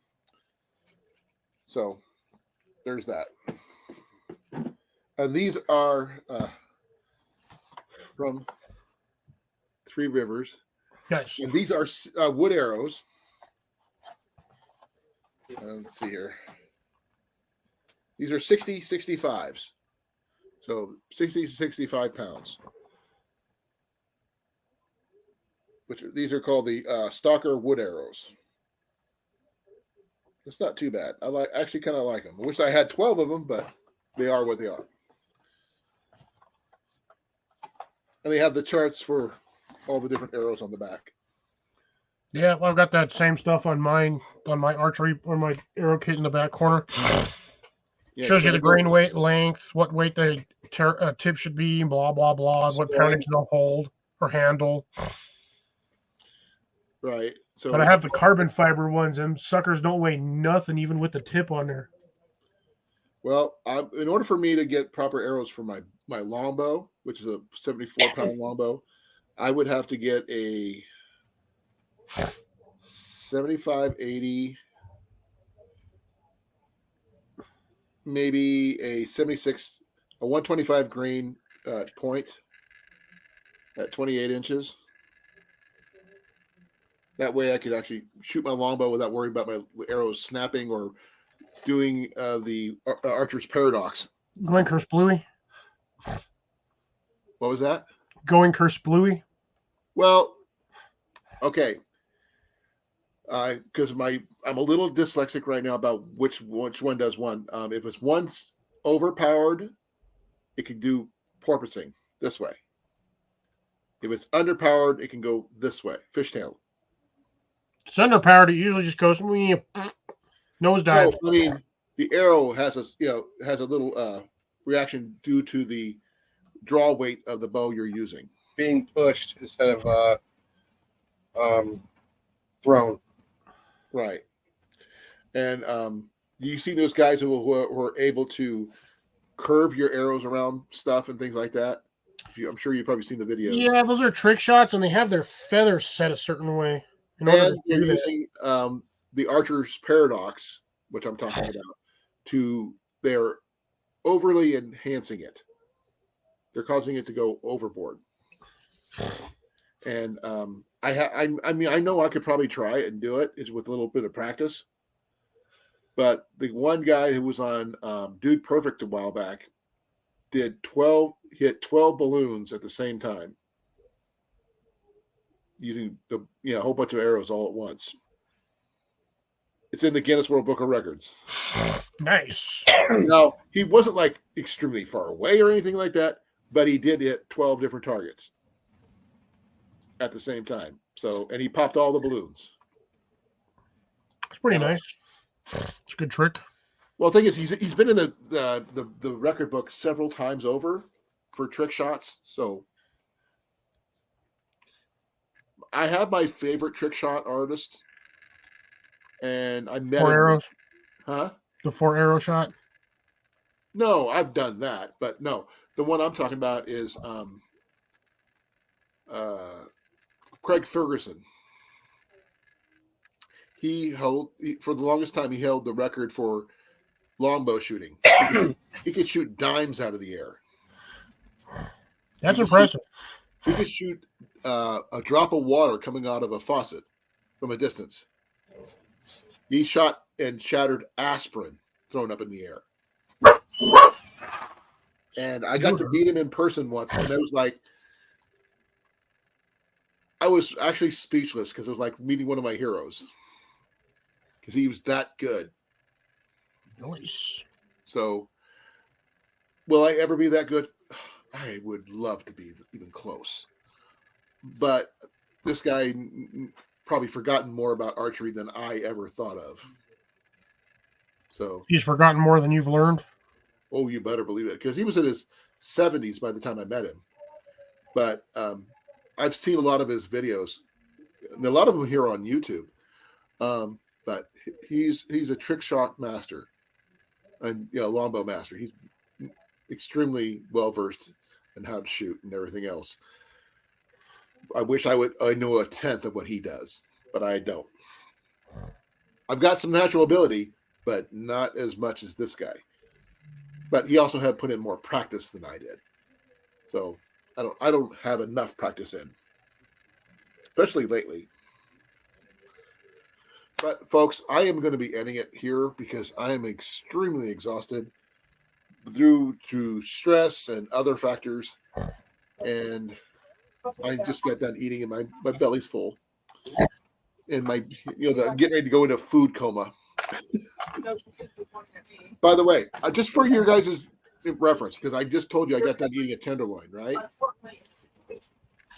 So, there's that. And these are from Three Rivers. Nice. And these are wood arrows. Let's see here. These are 60-65s. So 60 to 65 pounds. These are called the Stalker wood arrows. It's not too bad. I actually kind of like them. I wish I had 12 of them, but they are what they are. And they have the charts for all the different arrows on the back. Yeah, well, I've got that same stuff on mine, on my archery or my arrow kit in the back corner. Yeah, Shows so you the they go- grain weight, length, what weight the tip should be, blah, blah, blah, what Right. poundage they'll hold or handle. Right. So But I have the carbon fiber ones, and suckers don't weigh nothing even with the tip on there. Well, in order for me to get proper arrows for my longbow, which is a 74-pound longbow, I would have to get a 75, 80, maybe a 76, a 125 grain point at 28 inches. That way I could actually shoot my longbow without worrying about my arrows snapping or doing the Archer's Paradox. Going curse bluey? What was that? Going curse bluey? Well, okay. Because I'm a little dyslexic right now about which one does one. If it's one's overpowered, it can do porpoising this way. If it's underpowered, it can go this way, fishtail. It's underpowered. It usually just goes nosedive. So, I mean, the arrow has a little reaction due to the draw weight of the bow you're using. Being pushed instead of thrown. Right. And you see those guys who are able to curve your arrows around stuff and things like that. I'm sure you've probably seen the videos. Yeah, those are trick shots, and they have their feathers set a certain way in order And to they're do that. using the archer's paradox, which I'm talking about, they're overly enhancing it. They're causing it to go overboard. And I mean, I know I could probably try it and do it. It's with a little bit of practice. But the one guy who was on Dude Perfect a while back hit 12 balloons at the same time using a whole bunch of arrows all at once. It's in the Guinness World Book of Records. Nice. Now, he wasn't like extremely far away or anything like that, but he did hit 12 different targets at the same time. So, and he popped all the balloons. It's pretty nice. It's a good trick. Well, the thing is, he's been in the record book several times over for trick shots. So, I have my favorite trick shot artist, and I met 4 him. arrows. Huh? The 4 arrow shot. No, I've done that, but no, the one I'm talking about is Craig Ferguson. For the longest time, he held the record for longbow shooting. He could shoot dimes out of the air. That's impressive. He could shoot a drop of water coming out of a faucet from a distance. He shot and shattered aspirin thrown up in the air. And I got to meet him in person once, and it was like, I was actually speechless because it was like meeting one of my heroes because he was that good. Nice. So, will I ever be that good? I would love to be even close. But this guy probably forgotten more about archery than I ever thought of. So He's forgotten more than you've learned. Oh, you better believe it, because he was in his 70s by the time I met him. But I've seen a lot of his videos, and a lot of them here on YouTube. But he's a trick shot master, and longbow master. He's extremely well versed in how to shoot and everything else. I wish I know a tenth of what he does, but I don't. I've got some natural ability, but not as much as this guy. But he also had put in more practice than I did. So I don't have enough practice in, especially lately. But folks, I am going to be ending it here because I am extremely exhausted due to stress and other factors. And I just got done eating and my belly's full. And I'm getting ready to go into food coma. By the way, just for your guys' reference, because I just told you I got done eating a tenderloin, right?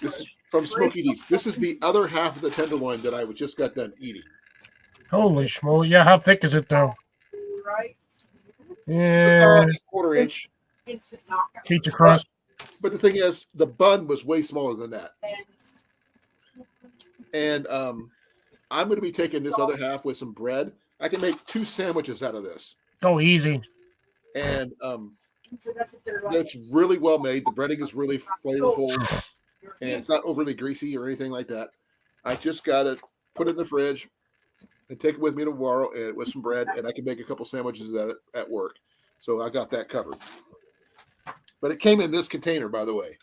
This is from Smoky D's. This is the other half of the tenderloin that I just got done eating. Holy schmoly. Yeah, how thick is it, though? Yeah. Quarter inch. Pizza crust. But the thing is, the bun was way smaller than that. And I'm going to be taking this other half with some bread. I can make 2 sandwiches out of this. Oh, easy. And that's really well made. The breading is really flavorful, and it's not overly greasy or anything like that. I just got to put it in the fridge and take it with me tomorrow with some bread, and I can make a couple sandwiches at work. So I got that covered. But it came in this container, by the way.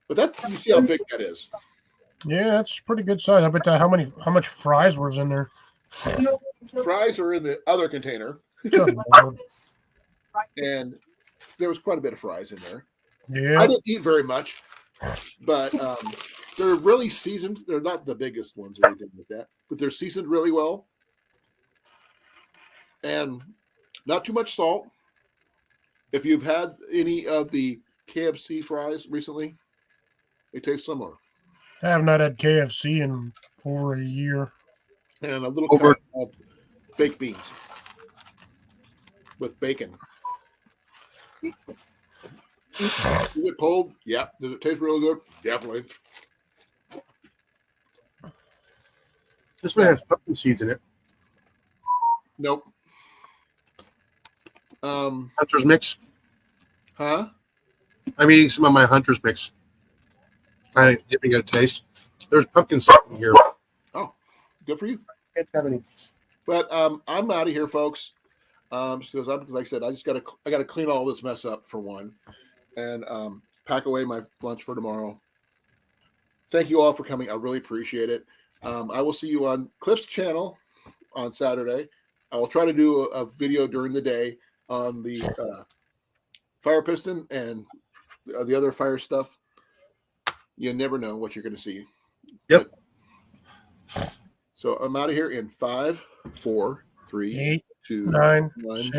But you see how big that is. Yeah, that's pretty good size. I bet how much fries was in there. Fries are in the other container, and there was quite a bit of fries in there. Yeah. I didn't eat very much, but they're really seasoned. They're not the biggest ones or anything like that, but they're seasoned really well, and not too much salt. If you've had any of the KFC fries recently, they taste similar. I have not had KFC in over a year. And a little cup of baked beans with bacon. Is it cold? Yeah. Does it taste really good? Definitely. This one has pumpkin seeds in it. Nope. Hunter's mix. Huh? I'm eating some of my Hunter's mix. Kind of giving it a taste. There's pumpkin stuff in here. Good for you. Can't have any. But I'm out of here, folks. Because like I said, I gotta clean all this mess up for one, and pack away my lunch for tomorrow. Thank you all for coming. I really appreciate it. I will see you on Cliff's channel on Saturday. I will try to do a video during the day on the fire piston and the other fire stuff. You never know what you're going to see. Yep. So I'm out of here in 5, 4, 3, 8, 2, 9, 1. 6,